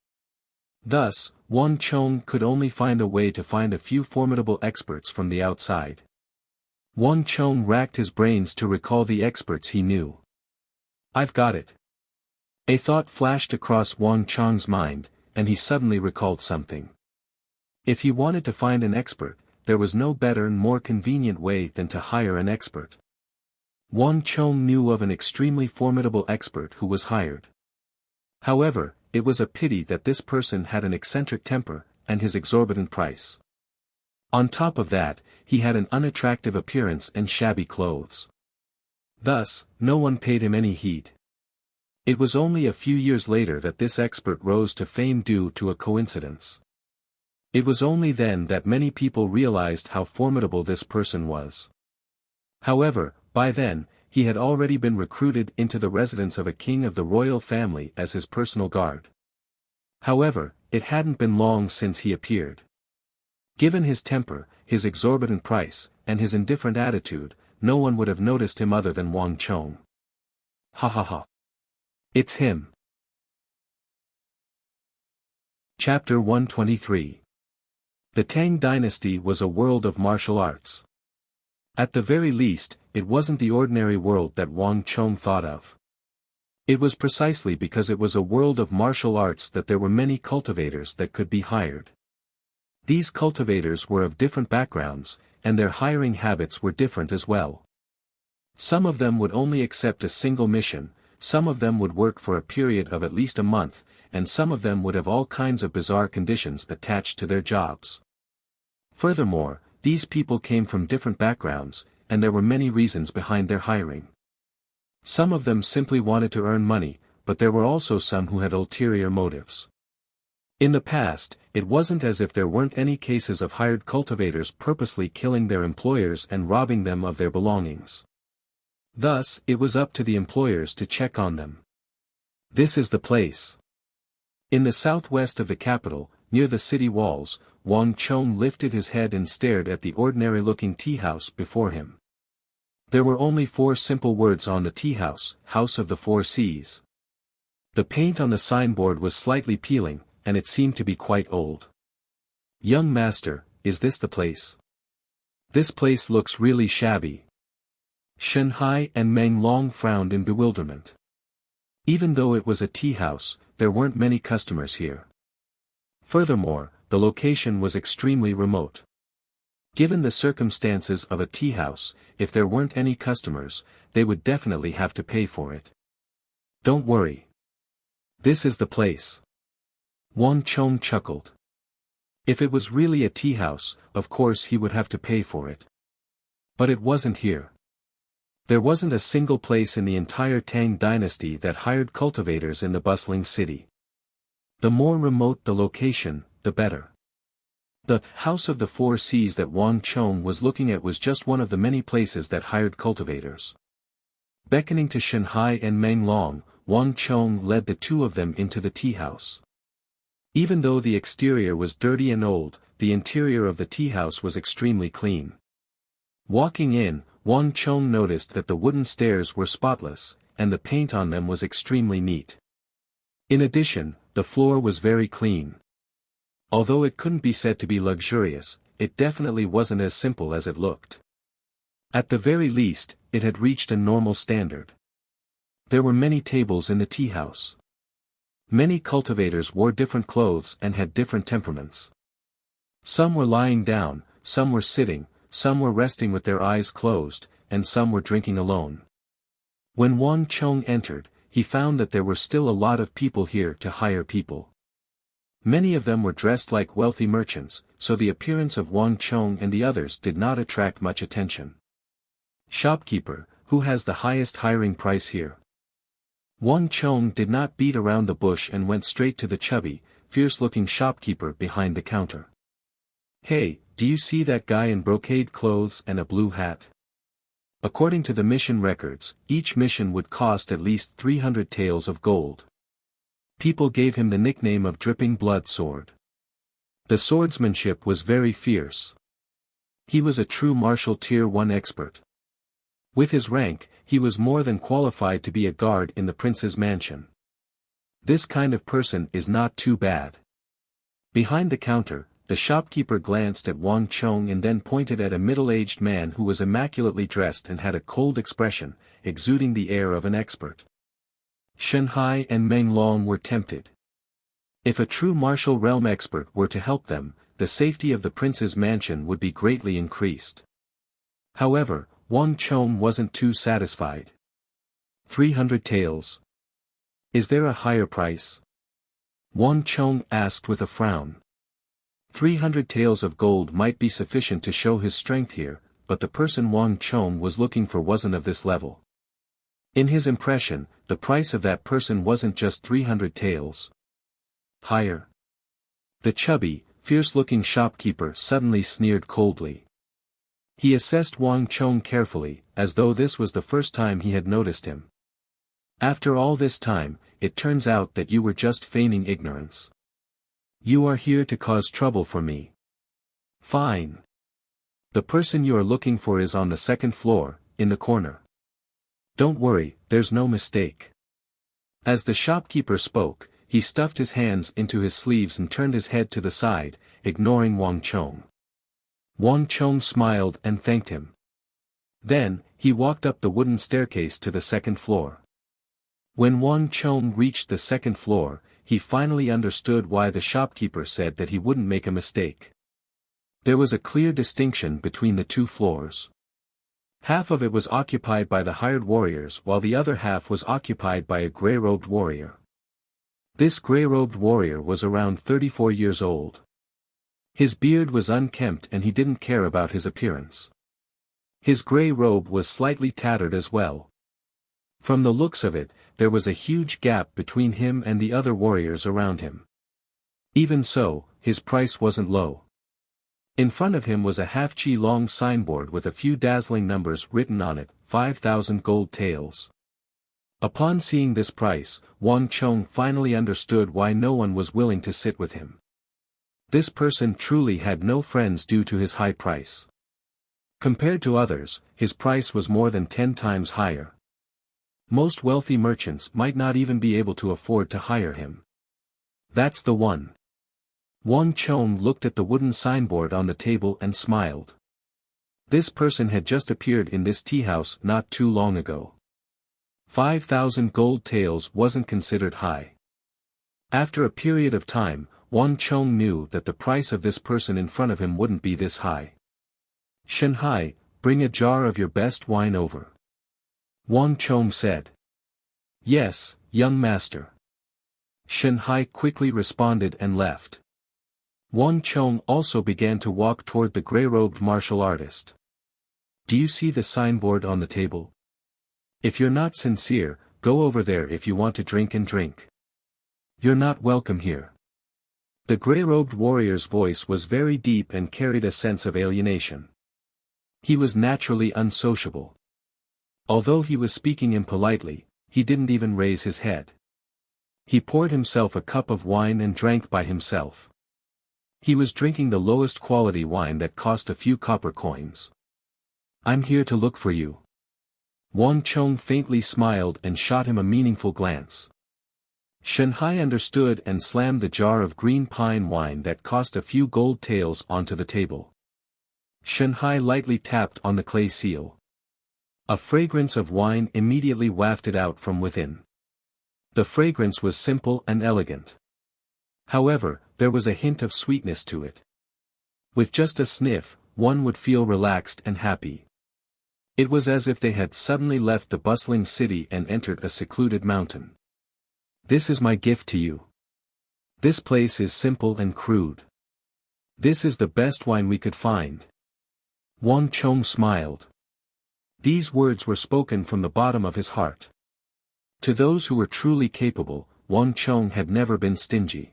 Thus, Wang Chong could only find a way to find a few formidable experts from the outside. Wang Chong racked his brains to recall the experts he knew. I've got it. A thought flashed across Wang Chong's mind, and he suddenly recalled something. If he wanted to find an expert, there was no better and more convenient way than to hire an expert. Wang Chong knew of an extremely formidable expert who was hired. However, it was a pity that this person had an eccentric temper, and his exorbitant price. On top of that, he had an unattractive appearance and shabby clothes. Thus, no one paid him any heed. It was only a few years later that this expert rose to fame due to a coincidence. It was only then that many people realized how formidable this person was. However, by then, he had already been recruited into the residence of a king of the royal family as his personal guard. However, it hadn't been long since he appeared. Given his temper, his exorbitant price, and his indifferent attitude, no one would have noticed him other than Wang Chong. Ha ha ha. It's him. Chapter 123. The Tang Dynasty was a world of martial arts. At the very least, it wasn't the ordinary world that Wang Chong thought of. It was precisely because it was a world of martial arts that there were many cultivators that could be hired. These cultivators were of different backgrounds, and their hiring habits were different as well. Some of them would only accept a single mission, some of them would work for a period of at least a month, and some of them would have all kinds of bizarre conditions attached to their jobs. Furthermore, these people came from different backgrounds, and there were many reasons behind their hiring. Some of them simply wanted to earn money, but there were also some who had ulterior motives. In the past, it wasn't as if there weren't any cases of hired cultivators purposely killing their employers and robbing them of their belongings. Thus, it was up to the employers to check on them. This is the place. In the southwest of the capital, near the city walls, Wang Chong lifted his head and stared at the ordinary-looking tea house before him. There were only 4 simple words on the tea house, House of the Four Seas. The paint on the signboard was slightly peeling, and it seemed to be quite old. "Young master, is this the place? This place looks really shabby." Shen Hai and Meng Long frowned in bewilderment. Even though it was a tea house, there weren't many customers here. Furthermore, the location was extremely remote. Given the circumstances of a tea house, if there weren't any customers, they would definitely have to pay for it. "Don't worry. This is the place." Wang Chong chuckled. If it was really a tea house, of course he would have to pay for it. But it wasn't here. There wasn't a single place in the entire Tang dynasty that hired cultivators in the bustling city. The more remote the location, the better. The House of the Four Seas that Wang Chong was looking at was just one of the many places that hired cultivators. Beckoning to Shen Hai and Meng Long, Wang Chong led the 2 of them into the tea house. Even though the exterior was dirty and old, the interior of the tea house was extremely clean. Walking in, Wang Chong noticed that the wooden stairs were spotless, and the paint on them was extremely neat. In addition, the floor was very clean. Although it couldn't be said to be luxurious, it definitely wasn't as simple as it looked. At the very least, it had reached a normal standard. There were many tables in the tea house. Many cultivators wore different clothes and had different temperaments. Some were lying down, some were sitting, some were resting with their eyes closed, and some were drinking alone. When Wang Chong entered, he found that there were still a lot of people here to hire people. Many of them were dressed like wealthy merchants, so the appearance of Wang Chong and the others did not attract much attention. "Shopkeeper, who has the highest hiring price here?" Wang Chong did not beat around the bush and went straight to the chubby, fierce-looking shopkeeper behind the counter. "Hey, do you see that guy in brocade clothes and a blue hat?" According to the mission records, each mission would cost at least 300 taels of gold. People gave him the nickname of Dripping Blood Sword. The swordsmanship was very fierce. He was a true martial Tier 1 expert. With his rank, he was more than qualified to be a guard in the prince's mansion. This kind of person is not too bad. Behind the counter, the shopkeeper glanced at Wang Chong and then pointed at a middle-aged man who was immaculately dressed and had a cold expression, exuding the air of an expert. Shen Hai and Meng Long were tempted. If a true martial realm expert were to help them, the safety of the prince's mansion would be greatly increased. However, Wang Chong wasn't too satisfied. 300 taels. Is there a higher price? Wang Chong asked with a frown. 300 taels of gold might be sufficient to show his strength here, but the person Wang Chong was looking for wasn't of this level. In his impression, the price of that person wasn't just 300 taels. Higher. The chubby, fierce-looking shopkeeper suddenly sneered coldly. He assessed Wang Chong carefully, as though this was the first time he had noticed him. "After all this time, it turns out that you were just feigning ignorance. You are here to cause trouble for me. Fine. The person you are looking for is on the 2nd floor, in the corner. Don't worry, there's no mistake." As the shopkeeper spoke, he stuffed his hands into his sleeves and turned his head to the side, ignoring Wang Chong. Wang Chong smiled and thanked him. Then, he walked up the wooden staircase to the 2nd floor. When Wang Chong reached the 2nd floor, he finally understood why the shopkeeper said that he wouldn't make a mistake. There was a clear distinction between the 2 floors. Half of it was occupied by the hired warriors while the other half was occupied by a gray-robed warrior. This gray-robed warrior was around 34 years old. His beard was unkempt and he didn't care about his appearance. His gray robe was slightly tattered as well. From the looks of it, there was a huge gap between him and the other warriors around him. Even so, his price wasn't low. In front of him was a half-chi long signboard with a few dazzling numbers written on it, 5,000 gold taels. Upon seeing this price, Wang Chong finally understood why no one was willing to sit with him. This person truly had no friends due to his high price. Compared to others, his price was more than 10 times higher. Most wealthy merchants might not even be able to afford to hire him. That's the one. Wang Chong looked at the wooden signboard on the table and smiled. This person had just appeared in this tea house not too long ago. 5,000 gold taels wasn't considered high. After a period of time, Wang Chong knew that the price of this person in front of him wouldn't be this high. "Shanhai, bring a jar of your best wine over," Wang Chong said. "Yes, young master." Shanhai quickly responded and left. Wang Chong also began to walk toward the gray-robed martial artist. "Do you see the signboard on the table? If you're not sincere, go over there if you want to drink and drink. You're not welcome here." The gray-robed warrior's voice was very deep and carried a sense of alienation. He was naturally unsociable. Although he was speaking impolitely, he didn't even raise his head. He poured himself a cup of wine and drank by himself. He was drinking the lowest quality wine that cost a few copper coins. "I'm here to look for you." Wang Chong faintly smiled and shot him a meaningful glance. Shanhai understood and slammed the jar of green pine wine that cost a few gold taels onto the table. Shanhai lightly tapped on the clay seal. A fragrance of wine immediately wafted out from within. The fragrance was simple and elegant. However, there was a hint of sweetness to it. With just a sniff, one would feel relaxed and happy. It was as if they had suddenly left the bustling city and entered a secluded mountain. "This is my gift to you. This place is simple and crude. This is the best wine we could find." Wang Chong smiled. These words were spoken from the bottom of his heart. To those who were truly capable, Wang Chong had never been stingy.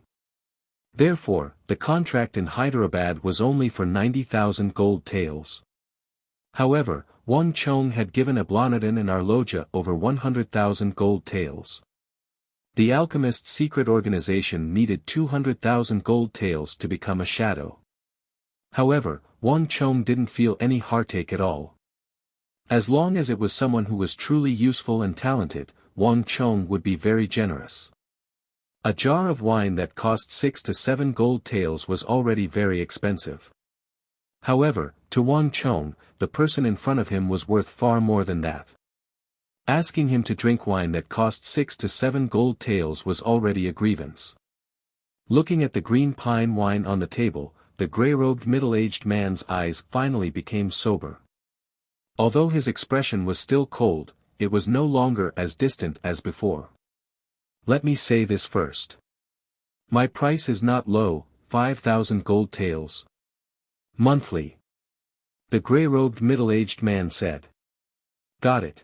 Therefore, the contract in Hyderabad was only for 90,000 gold taels. However, Wang Chong had given Ablanadin and Arloja over 100,000 gold taels. The alchemist's secret organization needed 200,000 gold taels to become a shadow. However, Wang Chong didn't feel any heartache at all. As long as it was someone who was truly useful and talented, Wang Chong would be very generous. A jar of wine that cost 6 to 7 gold taels was already very expensive. However, to Wang Chong, the person in front of him was worth far more than that. Asking him to drink wine that cost 6 to 7 gold taels was already a grievance. Looking at the green pine wine on the table, the gray-robed middle-aged man's eyes finally became sober. Although his expression was still cold, it was no longer as distant as before. "Let me say this first. My price is not low, 5,000 gold taels. Monthly." The gray-robed middle-aged man said. "Got it."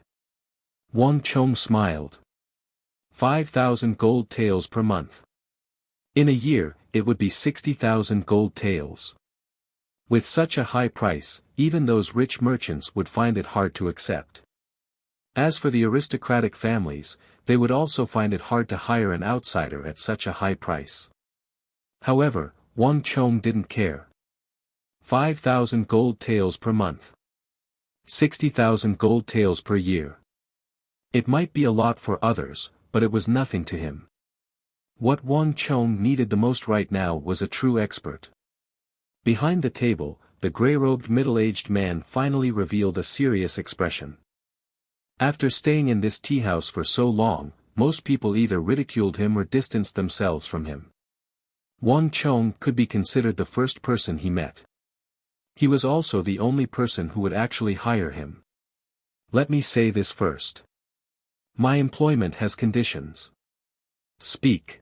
Wang Chong smiled. 5,000 gold taels per month. In a year, it would be 60,000 gold taels. With such a high price, even those rich merchants would find it hard to accept. As for the aristocratic families, they would also find it hard to hire an outsider at such a high price. However, Wang Chong didn't care. 5,000 gold taels per month. 60,000 gold taels per year. It might be a lot for others, but it was nothing to him. What Wang Chong needed the most right now was a true expert. Behind the table, the gray-robed middle-aged man finally revealed a serious expression. After staying in this tea house for so long, most people either ridiculed him or distanced themselves from him. Wang Chong could be considered the first person he met. He was also the only person who would actually hire him. "Let me say this first. My employment has conditions." "Speak."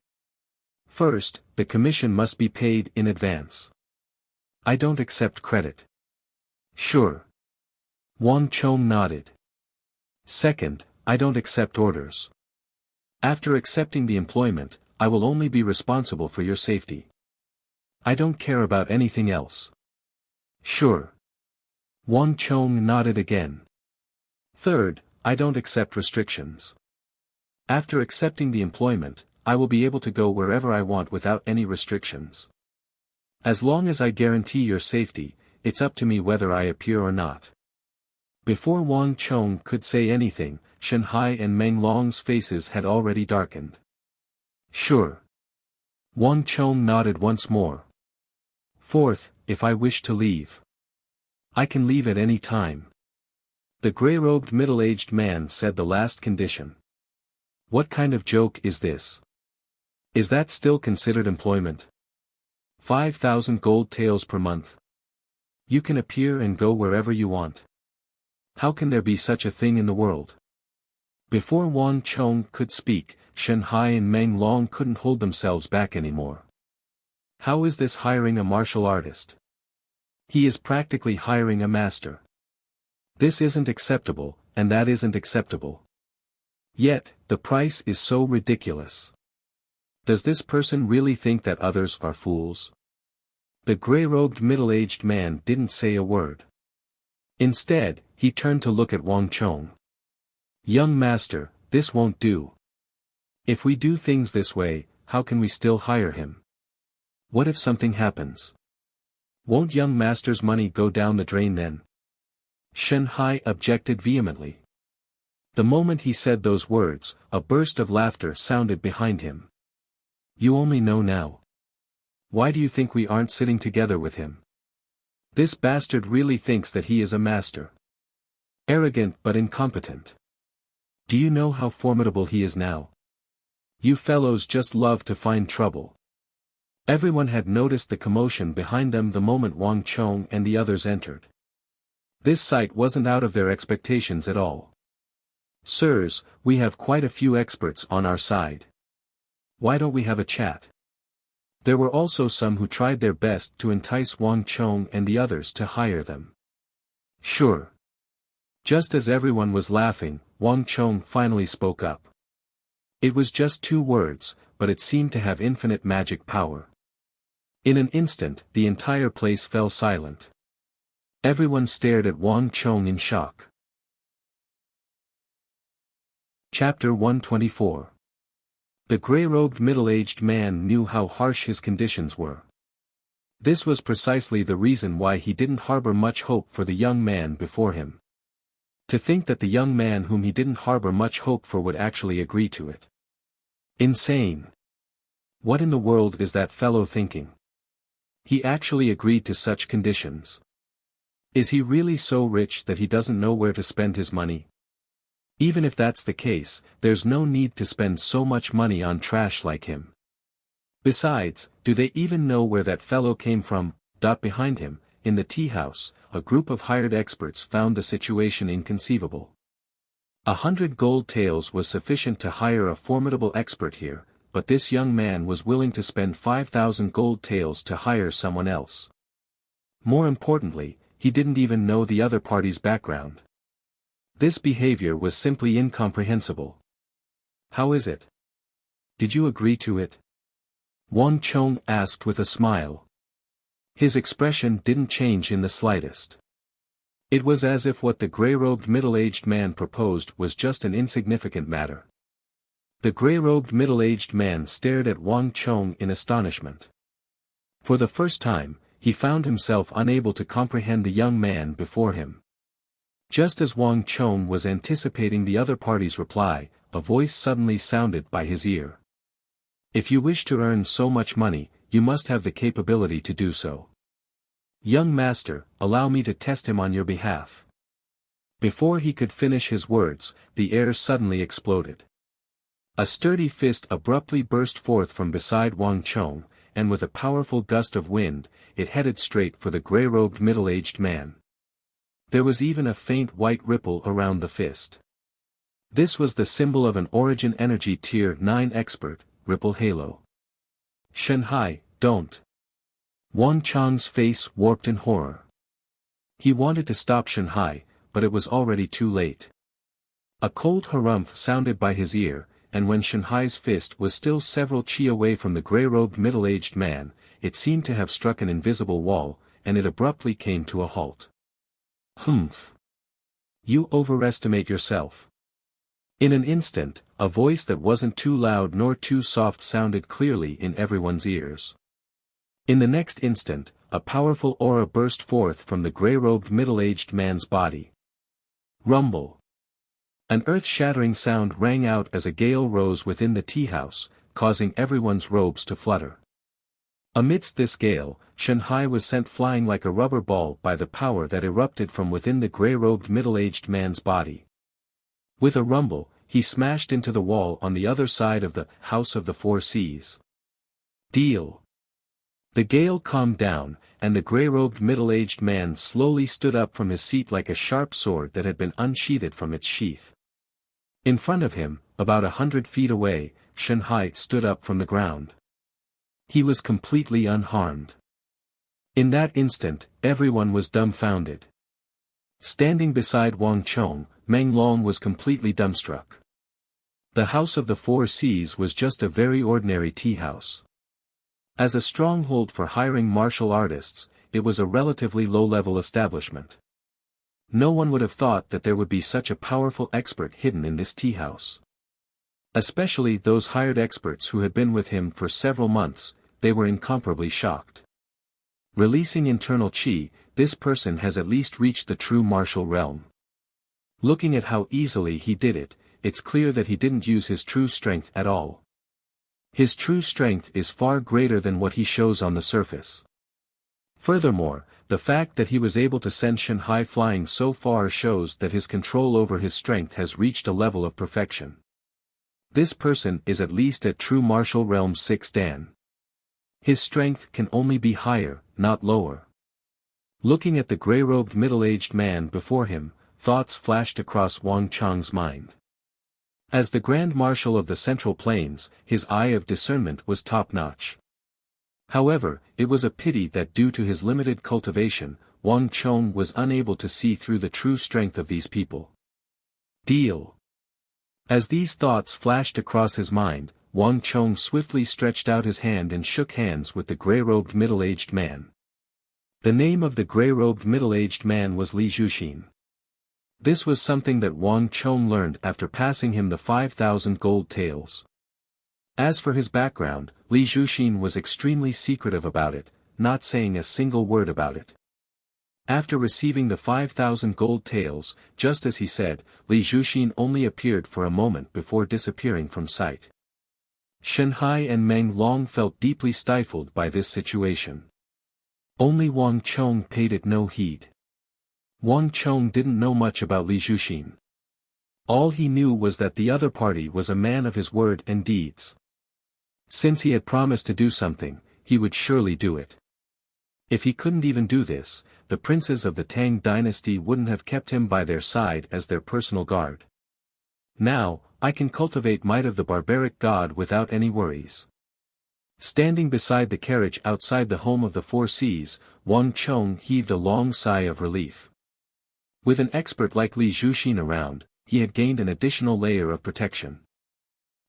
First, the commission must be paid in advance. I don't accept credit. Sure. Wang Chong nodded. Second, I don't accept orders. After accepting the employment, I will only be responsible for your safety. I don't care about anything else. Sure. Wang Chong nodded again. Third, I don't accept restrictions. After accepting the employment, I will be able to go wherever I want without any restrictions. As long as I guarantee your safety, it's up to me whether I appear or not. Before Wang Chong could say anything, Shanghai and Meng Long's faces had already darkened. Sure. Wang Chong nodded once more. Fourth, if I wish to leave. I can leave at any time. The gray-robed middle-aged man said the last condition. What kind of joke is this? Is that still considered employment? 5,000 gold taels per month. You can appear and go wherever you want. How can there be such a thing in the world? Before Wang Chong could speak, Shanghai and Meng Long couldn't hold themselves back anymore. How is this hiring a martial artist? He is practically hiring a master. This isn't acceptable, and that isn't acceptable. Yet, the price is so ridiculous. Does this person really think that others are fools? The gray-robed middle-aged man didn't say a word. Instead, he turned to look at Wang Chong. Young master, this won't do. If we do things this way, how can we still hire him? What if something happens? Won't young master's money go down the drain then? Shanghai objected vehemently. The moment he said those words, a burst of laughter sounded behind him. You only know now. Why do you think we aren't sitting together with him? This bastard really thinks that he is a master. Arrogant but incompetent. Do you know how formidable he is now? You fellows just love to find trouble. Everyone had noticed the commotion behind them the moment Wang Chong and the others entered. This sight wasn't out of their expectations at all. Sirs, we have quite a few experts on our side. Why don't we have a chat? There were also some who tried their best to entice Wang Chong and the others to hire them. Sure. Just as everyone was laughing, Wang Chong finally spoke up. It was just 2 words, but it seemed to have infinite magic power. In an instant, the entire place fell silent. Everyone stared at Wang Chong in shock. Chapter 124. The gray-robed middle-aged man knew how harsh his conditions were. This was precisely the reason why he didn't harbor much hope for the young man before him. To think that the young man whom he didn't harbor much hope for would actually agree to it. Insane. What in the world is that fellow thinking? He actually agreed to such conditions. Is he really so rich that he doesn't know where to spend his money? Even if that's the case, there's no need to spend so much money on trash like him. Besides, do they even know where that fellow came from? Behind him, in the tea house, a group of hired experts found the situation inconceivable. 100 gold taels was sufficient to hire a formidable expert here, but this young man was willing to spend 5,000 gold taels to hire someone else. More importantly, he didn't even know the other party's background. This behavior was simply incomprehensible. How is it? Did you agree to it? Wang Chong asked with a smile. His expression didn't change in the slightest. It was as if what the gray-robed middle-aged man proposed was just an insignificant matter. The gray-robed middle-aged man stared at Wang Chong in astonishment. For the first time, he found himself unable to comprehend the young man before him. Just as Wang Chong was anticipating the other party's reply, a voice suddenly sounded by his ear. If you wish to earn so much money, you must have the capability to do so. Young master, allow me to test him on your behalf. Before he could finish his words, the air suddenly exploded. A sturdy fist abruptly burst forth from beside Wang Chong, and with a powerful gust of wind, it headed straight for the gray-robed middle-aged man. There was even a faint white ripple around the fist. This was the symbol of an Origin Energy Tier 9 expert, Ripple Halo. Shanhai, don't. Wang Chang's face warped in horror. He wanted to stop Shanhai, but it was already too late. A cold harumph sounded by his ear, and when Shanhai's fist was still several chi away from the grey-robed middle-aged man, it seemed to have struck an invisible wall, and it abruptly came to a halt. Humph. You overestimate yourself. In an instant, a voice that wasn't too loud nor too soft sounded clearly in everyone's ears. In the next instant, a powerful aura burst forth from the grey-robed middle-aged man's body. Rumble. An earth-shattering sound rang out as a gale rose within the tea-house, causing everyone's robes to flutter. Amidst this gale, Shanhai was sent flying like a rubber ball by the power that erupted from within the grey-robed middle-aged man's body. With a rumble, he smashed into the wall on the other side of the House of the Four Seas. Deal. The gale calmed down, and the grey-robed middle-aged man slowly stood up from his seat like a sharp sword that had been unsheathed from its sheath. In front of him, about 100 feet away, Shanhai stood up from the ground. He was completely unharmed. In that instant, everyone was dumbfounded. Standing beside Wang Chong, Meng Long was completely dumbstruck. The House of the Four Seas was just a very ordinary tea house. As a stronghold for hiring martial artists, it was a relatively low-level establishment. No one would have thought that there would be such a powerful expert hidden in this tea house. Especially those hired experts who had been with him for several months, they were incomparably shocked. Releasing internal chi, this person has at least reached the true martial realm. Looking at how easily he did it, it's clear that he didn't use his true strength at all. His true strength is far greater than what he shows on the surface. Furthermore, the fact that he was able to send Shanhai flying so far shows that his control over his strength has reached a level of perfection. This person is at least at true martial realm 6 Dan. His strength can only be higher, not lower. Looking at the grey-robed middle-aged man before him, thoughts flashed across Wang Chang's mind. As the Grand Marshal of the Central Plains, his eye of discernment was top-notch. However, it was a pity that due to his limited cultivation, Wang Chong was unable to see through the true strength of these people. Deal. As these thoughts flashed across his mind, Wang Chong swiftly stretched out his hand and shook hands with the grey-robed middle-aged man. The name of the grey-robed middle-aged man was Li Zhuxin. This was something that Wang Chong learned after passing him the 5,000 gold taels. As for his background, Li Zhuxin was extremely secretive about it, not saying a single word about it. After receiving the 5,000 gold taels, just as he said, Li Zhuxin only appeared for a moment before disappearing from sight. Shanhai and Meng Long felt deeply stifled by this situation. Only Wang Chong paid it no heed. Wang Chong didn't know much about Li Zhuxin. All he knew was that the other party was a man of his word and deeds. Since he had promised to do something, he would surely do it. If he couldn't even do this, the princes of the Tang dynasty wouldn't have kept him by their side as their personal guard. Now, I can cultivate might of the barbaric god without any worries. Standing beside the carriage outside the home of the Four Seas, Wang Chong heaved a long sigh of relief. With an expert like Li Zhuxin around, he had gained an additional layer of protection.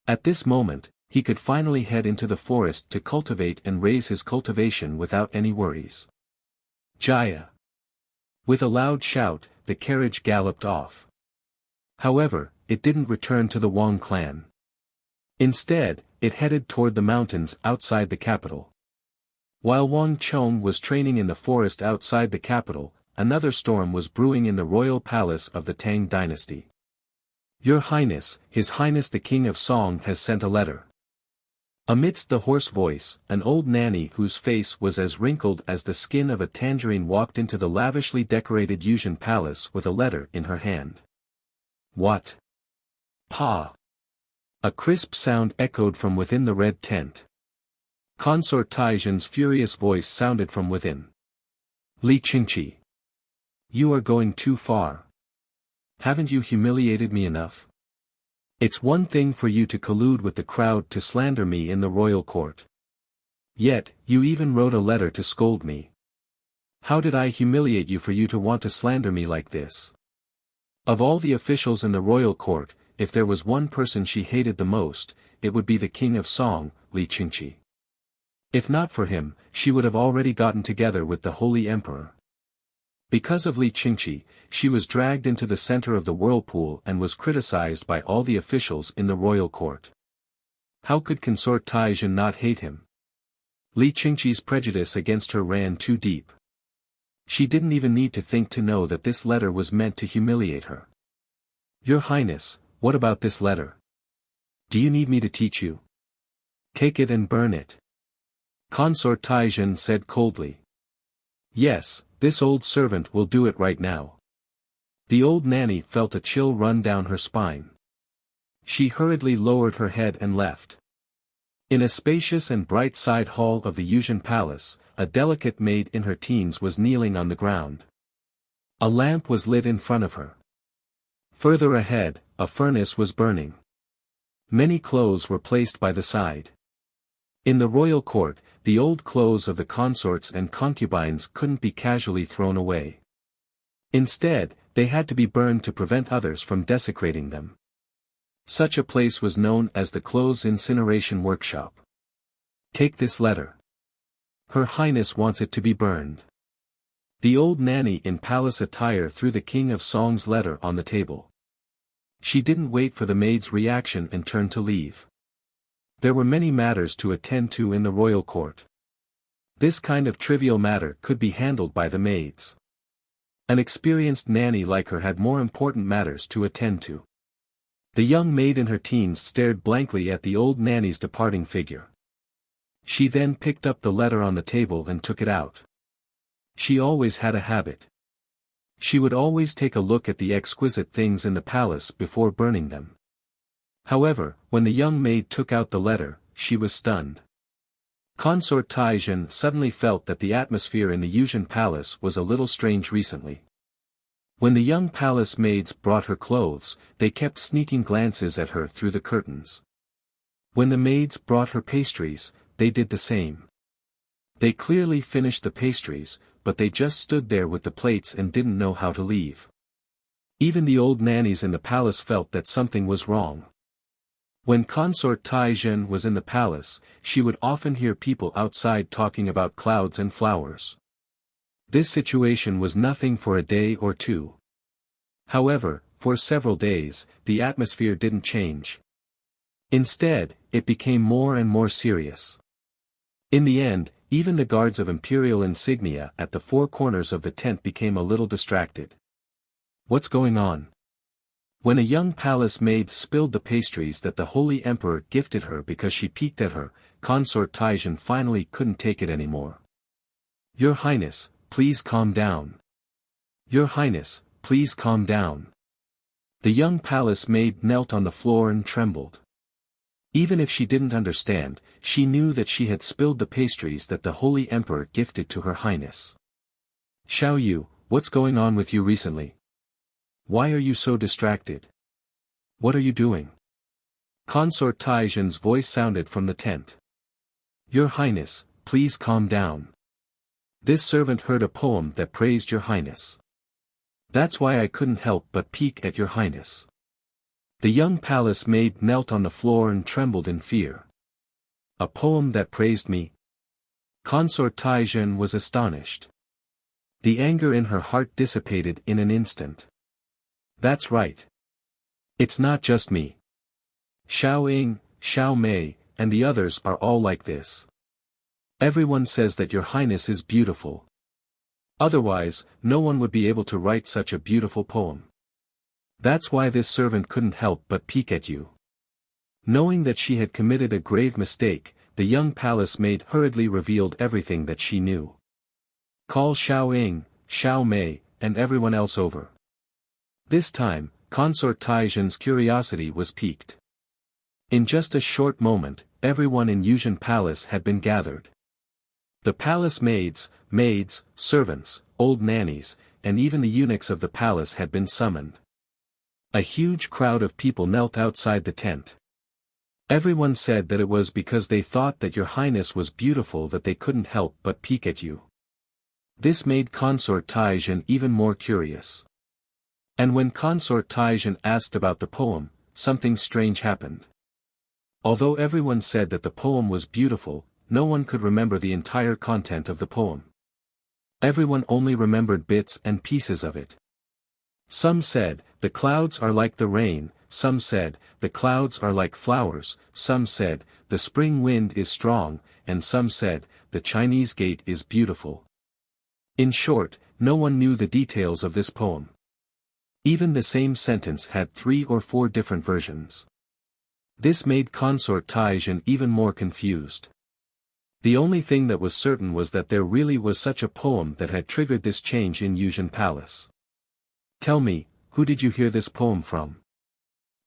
At this moment, he could finally head into the forest to cultivate and raise his cultivation without any worries. Jaya! With a loud shout, the carriage galloped off. However, it didn't return to the Wang clan. Instead, it headed toward the mountains outside the capital. While Wang Chong was training in the forest outside the capital, another storm was brewing in the royal palace of the Tang dynasty. Your Highness, His Highness the King of Song has sent a letter. Amidst the hoarse voice, an old nanny whose face was as wrinkled as the skin of a tangerine walked into the lavishly decorated Yuzhen palace with a letter in her hand. What? Pa! A crisp sound echoed from within the red tent. Consort Taizhen's furious voice sounded from within. Li Qingqi. You are going too far. Haven't you humiliated me enough? It's one thing for you to collude with the crowd to slander me in the royal court. Yet, you even wrote a letter to scold me. How did I humiliate you for you to want to slander me like this? Of all the officials in the royal court, if there was one person she hated the most, it would be the king of Song, Li Qingqi. If not for him, she would have already gotten together with the holy emperor. Because of Li Qingqi, she was dragged into the center of the whirlpool and was criticized by all the officials in the royal court. How could Consort Taizhen not hate him? Li Qingqi's prejudice against her ran too deep. She didn't even need to think to know that this letter was meant to humiliate her. Your Highness, what about this letter? Do you need me to teach you? Take it and burn it. Consort Taizhen said coldly. Yes, this old servant will do it right now. The old nanny felt a chill run down her spine. She hurriedly lowered her head and left. In a spacious and bright side hall of the Yuzhen Palace, a delicate maid in her teens was kneeling on the ground. A lamp was lit in front of her. Further ahead, a furnace was burning. Many clothes were placed by the side. In the royal court, the old clothes of the consorts and concubines couldn't be casually thrown away. Instead, they had to be burned to prevent others from desecrating them. Such a place was known as the Clothes Incineration Workshop. Take this letter. Her Highness wants it to be burned. The old nanny in palace attire threw the King of Song's letter on the table. She didn't wait for the maid's reaction and turned to leave. There were many matters to attend to in the royal court. This kind of trivial matter could be handled by the maids. An experienced nanny like her had more important matters to attend to. The young maid in her teens stared blankly at the old nanny's departing figure. She then picked up the letter on the table and took it out. She always had a habit. She would always take a look at the exquisite things in the palace before burning them. However, when the young maid took out the letter, she was stunned. Consort Taizhen suddenly felt that the atmosphere in the Yuzhen Palace was a little strange recently. When the young palace maids brought her clothes, they kept sneaking glances at her through the curtains. When the maids brought her pastries, they did the same. They clearly finished the pastries, but they just stood there with the plates and didn't know how to leave. Even the old nannies in the palace felt that something was wrong. When Consort Taizhen was in the palace, she would often hear people outside talking about clouds and flowers. This situation was nothing for a day or two. However, for several days, the atmosphere didn't change. Instead, it became more and more serious. In the end, even the guards of imperial insignia at the four corners of the tent became a little distracted. What's going on? When a young palace maid spilled the pastries that the holy emperor gifted her because she peeked at her, Consort Taizhen finally couldn't take it anymore. Your Highness, please calm down. Your Highness, please calm down. The young palace maid knelt on the floor and trembled. Even if she didn't understand, she knew that she had spilled the pastries that the holy emperor gifted to her Highness. Xiao Yu, what's going on with you recently? Why are you so distracted? What are you doing? Consort Taizhen's voice sounded from the tent. Your Highness, please calm down. This servant heard a poem that praised your Highness. That's why I couldn't help but peek at your Highness. The young palace maid knelt on the floor and trembled in fear. A poem that praised me? Consort Taizhen was astonished. The anger in her heart dissipated in an instant. That's right. It's not just me. Xiao Ying, Xiao Mei, and the others are all like this. Everyone says that your Highness is beautiful. Otherwise, no one would be able to write such a beautiful poem. That's why this servant couldn't help but peek at you. Knowing that she had committed a grave mistake, the young palace maid hurriedly revealed everything that she knew. Call Xiao Ying, Xiao Mei, and everyone else over. This time, Consort Taizhen's curiosity was piqued. In just a short moment, everyone in Yuzhen Palace had been gathered. The palace maids, servants, old nannies, and even the eunuchs of the palace had been summoned. A huge crowd of people knelt outside the tent. Everyone said that it was because they thought that your highness was beautiful that they couldn't help but peek at you. This made Consort Taizhen even more curious. And when Consort Taizhen asked about the poem, something strange happened. Although everyone said that the poem was beautiful, no one could remember the entire content of the poem. Everyone only remembered bits and pieces of it. Some said, the clouds are like the rain, some said, the clouds are like flowers, some said, the spring wind is strong, and some said, the Chinese gate is beautiful. In short, no one knew the details of this poem. Even the same sentence had 3 or 4 different versions. This made Consort Taizhen even more confused. The only thing that was certain was that there really was such a poem that had triggered this change in Yuzhen Palace. Tell me, who did you hear this poem from?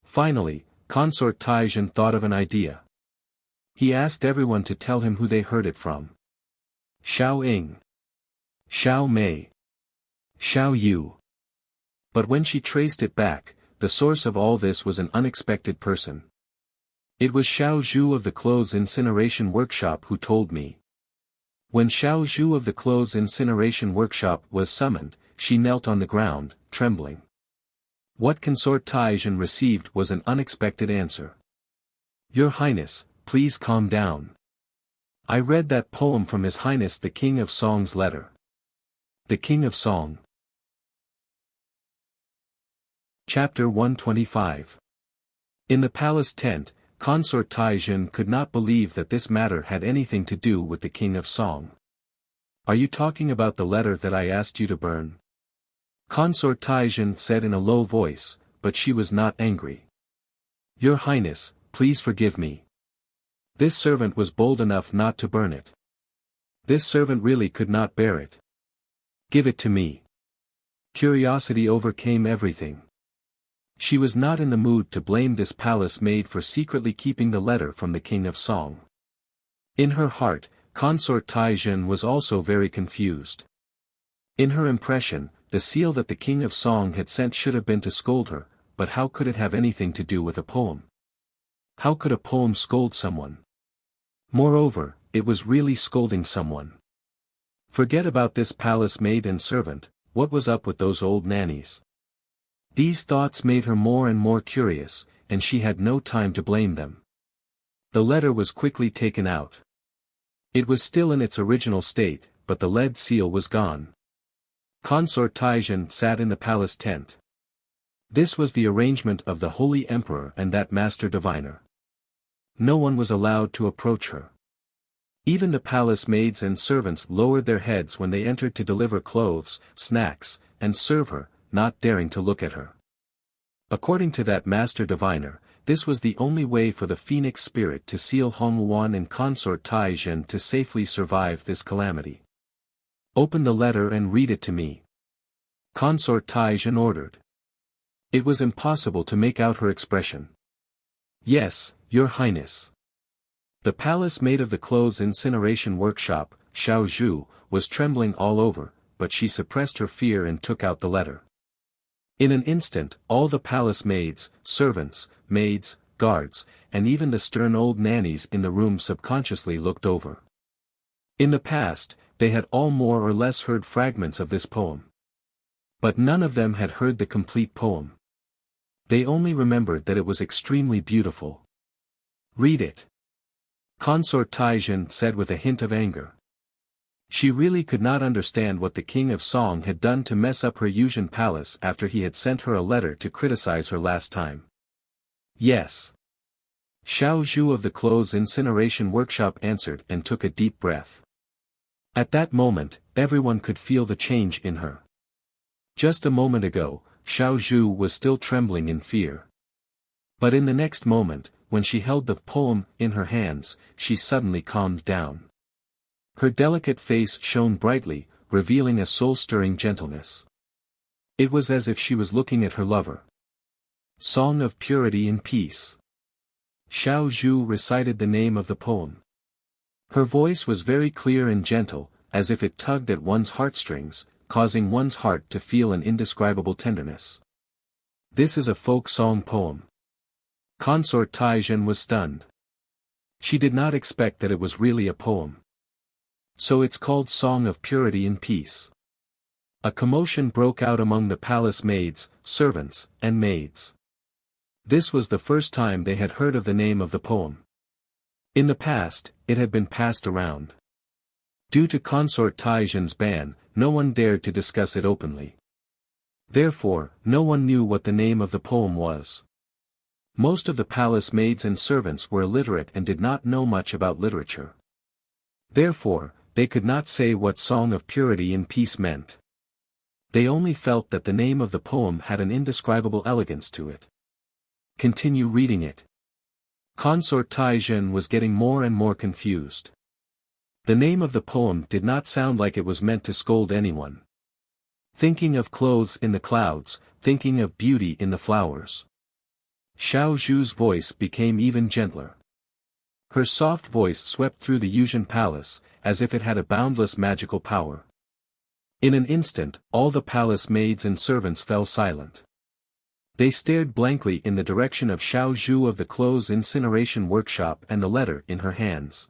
Finally, Consort Taizhen thought of an idea. He asked everyone to tell him who they heard it from. Xiao Ying, Xiao Mei, Xiao Yu. But when she traced it back, the source of all this was an unexpected person. It was Xiao Zhu of the Clothes Incineration Workshop who told me. When Xiao Zhu of the Clothes Incineration Workshop was summoned, she knelt on the ground, trembling. What Consort Taizhen received was an unexpected answer. Your Highness, please calm down. I read that poem from His Highness the King of Song's letter. The King of Song. Chapter 125. In the palace tent, Consort Taizhen could not believe that this matter had anything to do with the King of Song. Are you talking about the letter that I asked you to burn? Consort Taizhen said in a low voice, but she was not angry. Your Highness, please forgive me. This servant was bold enough not to burn it. This servant really could not bear it. Give it to me. Curiosity overcame everything. She was not in the mood to blame this palace maid for secretly keeping the letter from the King of Song. In her heart, Consort Taizhen was also very confused. In her impression, the seal that the King of Song had sent should have been to scold her, but how could it have anything to do with a poem? How could a poem scold someone? Moreover, it was really scolding someone. Forget about this palace maid and servant, what was up with those old nannies? These thoughts made her more and more curious, and she had no time to blame them. The letter was quickly taken out. It was still in its original state, but the lead seal was gone. Consort Taizhen sat in the palace tent. This was the arrangement of the Holy Emperor and that Master Diviner. No one was allowed to approach her. Even the palace maids and servants lowered their heads when they entered to deliver clothes, snacks, and serve her, not daring to look at her. According to that Master Diviner, this was the only way for the Phoenix Spirit to seal Hongwuan and Consort Taizhen to safely survive this calamity. Open the letter and read it to me. Consort Taizhen ordered. It was impossible to make out her expression. Yes, Your Highness. The palace maid of the Clothes Incineration Workshop, Xiao Zhu, was trembling all over, but she suppressed her fear and took out the letter. In an instant, all the palace maids, servants, maids, guards, and even the stern old nannies in the room subconsciously looked over. In the past, they had all more or less heard fragments of this poem. But none of them had heard the complete poem. They only remembered that it was extremely beautiful. Read it. Consort Taizhen said with a hint of anger. She really could not understand what the King of Song had done to mess up her Yuzhen Palace after he had sent her a letter to criticize her last time. Yes. Xiao Zhu of the Clothes Incineration Workshop answered and took a deep breath. At that moment, everyone could feel the change in her. Just a moment ago, Xiao Zhu was still trembling in fear. But in the next moment, when she held the poem in her hands, she suddenly calmed down. Her delicate face shone brightly, revealing a soul-stirring gentleness. It was as if she was looking at her lover. Song of Purity and Peace. Xiao Zhu recited the name of the poem. Her voice was very clear and gentle, as if it tugged at one's heartstrings, causing one's heart to feel an indescribable tenderness. This is a folk song poem. Consort Taizhen was stunned. She did not expect that it was really a poem. So it's called Song of Purity and Peace. A commotion broke out among the palace maids, servants, and maids. This was the first time they had heard of the name of the poem. In the past, it had been passed around. Due to Consort Taizhen's ban, no one dared to discuss it openly. Therefore, no one knew what the name of the poem was. Most of the palace maids and servants were illiterate and did not know much about literature. Therefore, they could not say what Song of Purity and Peace meant. They only felt that the name of the poem had an indescribable elegance to it. Continue reading it. Consort Taizhen was getting more and more confused. The name of the poem did not sound like it was meant to scold anyone. Thinking of clothes in the clouds, thinking of beauty in the flowers. Xiao Zhu's voice became even gentler. Her soft voice swept through the Yuzhen palace, as if it had a boundless magical power. In an instant, all the palace maids and servants fell silent. They stared blankly in the direction of Xiao Zhu of the clothes incineration workshop and the letter in her hands.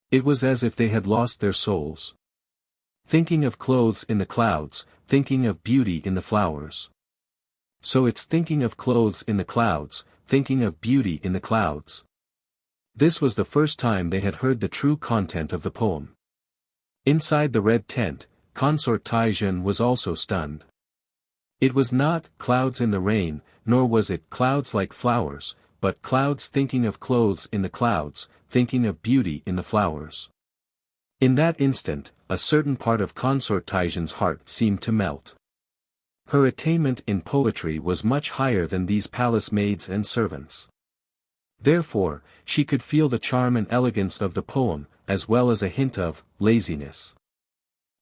It was as if they had lost their souls. Thinking of clothes in the clouds, thinking of beauty in the flowers. So it's thinking of clothes in the clouds, thinking of beauty in the clouds. This was the first time they had heard the true content of the poem. Inside the red tent, Consort Taizhen was also stunned. It was not clouds in the rain, nor was it clouds like flowers, but clouds thinking of clothes in the clouds, thinking of beauty in the flowers. In that instant, a certain part of Consort Taizhen's heart seemed to melt. Her attainment in poetry was much higher than these palace maids and servants. Therefore, she could feel the charm and elegance of the poem, as well as a hint of laziness.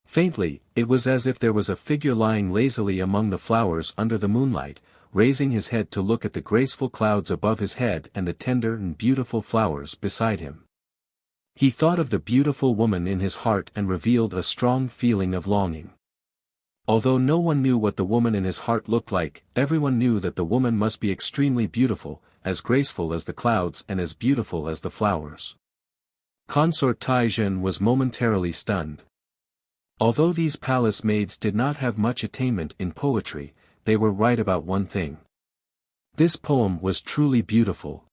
Faintly, it was as if there was a figure lying lazily among the flowers under the moonlight, raising his head to look at the graceful clouds above his head and the tender and beautiful flowers beside him. He thought of the beautiful woman in his heart and revealed a strong feeling of longing. Although no one knew what the woman in his heart looked like, everyone knew that the woman must be extremely beautiful, as graceful as the clouds and as beautiful as the flowers. Consort Taizhen was momentarily stunned. Although these palace maids did not have much attainment in poetry, they were right about one thing. This poem was truly beautiful.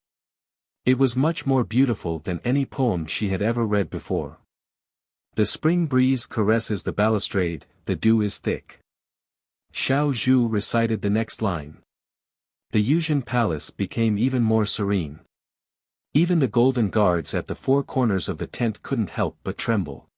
It was much more beautiful than any poem she had ever read before. The spring breeze caresses the balustrade, the dew is thick. Xiao Zhu recited the next line. The Yuzhen palace became even more serene. Even the golden guards at the four corners of the tent couldn't help but tremble.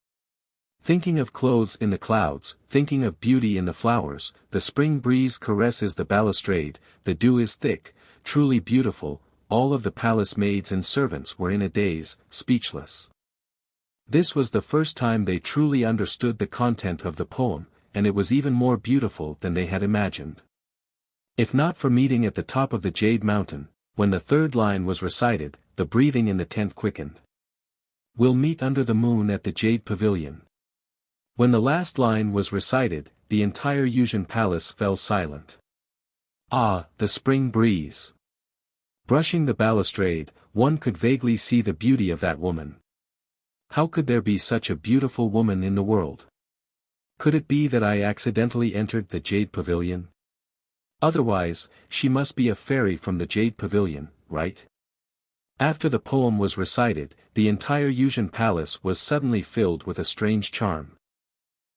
Thinking of clothes in the clouds, thinking of beauty in the flowers, the spring breeze caresses the balustrade, the dew is thick, truly beautiful, all of the palace maids and servants were in a daze, speechless. This was the first time they truly understood the content of the poem, and it was even more beautiful than they had imagined. If not for meeting at the top of the Jade Mountain, when the third line was recited, the breathing in the tent quickened. We'll meet under the moon at the Jade Pavilion. When the last line was recited, the entire Yuzhen palace fell silent. Ah, the spring breeze! Brushing the balustrade, one could vaguely see the beauty of that woman. How could there be such a beautiful woman in the world? Could it be that I accidentally entered the Jade Pavilion? Otherwise, she must be a fairy from the Jade Pavilion, right? After the poem was recited, the entire Yuzhen palace was suddenly filled with a strange charm.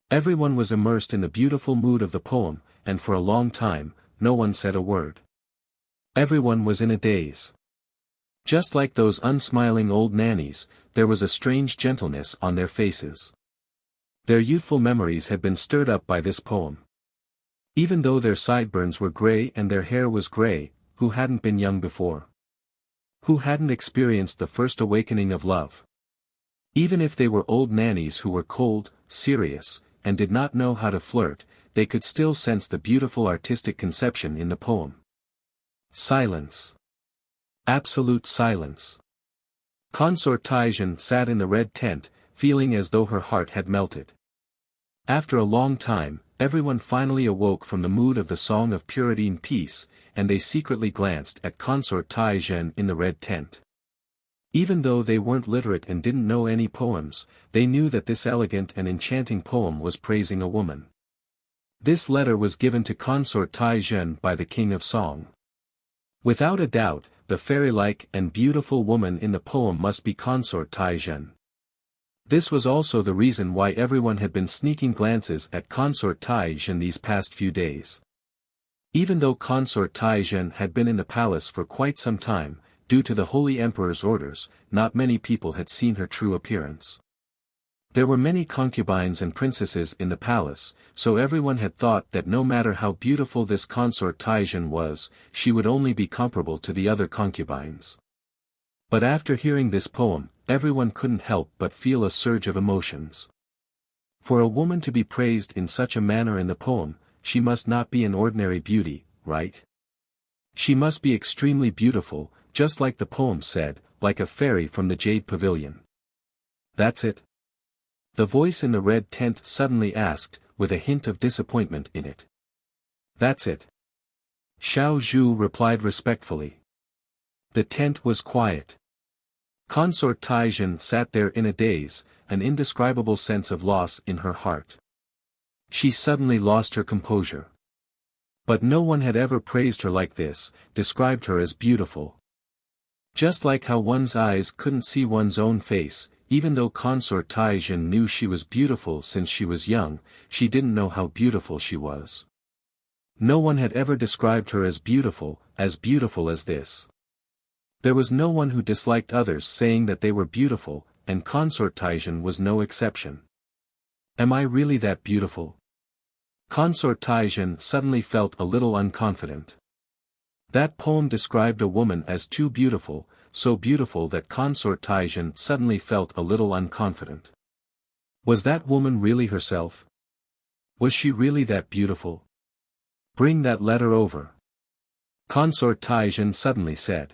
Everyone was immersed in the beautiful mood of the poem, and for a long time, no one said a word. Everyone was in a daze. Just like those unsmiling old nannies, there was a strange gentleness on their faces. Their youthful memories had been stirred up by this poem. Even though their sideburns were gray and their hair was gray, who hadn't been young before? Who hadn't experienced the first awakening of love? Even if they were old nannies who were cold, serious, and did not know how to flirt, they could still sense the beautiful artistic conception in the poem. Silence. Absolute silence. Consort Taizhen sat in the red tent, feeling as though her heart had melted. After a long time, everyone finally awoke from the mood of the Song of Purity and Peace, and they secretly glanced at Consort Tai Zhen in the red tent. Even though they weren't literate and didn't know any poems, they knew that this elegant and enchanting poem was praising a woman. This letter was given to Consort Tai Zhen by the King of Song. Without a doubt, the fairy-like and beautiful woman in the poem must be Consort Tai Zhen. This was also the reason why everyone had been sneaking glances at Consort Tai Zhen these past few days. Even though Consort Tai Zhen had been in the palace for quite some time, due to the Holy Emperor's orders, not many people had seen her true appearance. There were many concubines and princesses in the palace, so everyone had thought that no matter how beautiful this Consort Tai Zhen was, she would only be comparable to the other concubines. But after hearing this poem, everyone couldn't help but feel a surge of emotions. For a woman to be praised in such a manner in the poem, she must not be an ordinary beauty, right? She must be extremely beautiful, just like the poem said, like a fairy from the Jade Pavilion. That's it? The voice in the red tent suddenly asked, with a hint of disappointment in it. That's it. Xiao Zhu replied respectfully. The tent was quiet. Consort Tai Zhen sat there in a daze, an indescribable sense of loss in her heart. She suddenly lost her composure. But no one had ever praised her like this, described her as beautiful. Just like how one's eyes couldn't see one's own face, even though Consort Tai Zhen knew she was beautiful since she was young, she didn't know how beautiful she was. No one had ever described her as beautiful as this. There was no one who disliked others saying that they were beautiful, and Consort Tai Zhen was no exception. Am I really that beautiful? Consort Tai Zhen suddenly felt a little unconfident. That poem described a woman as too beautiful, so beautiful that Consort Tai Zhen suddenly felt a little unconfident. Was that woman really herself? Was she really that beautiful? Bring that letter over. Consort Tai Zhen suddenly said.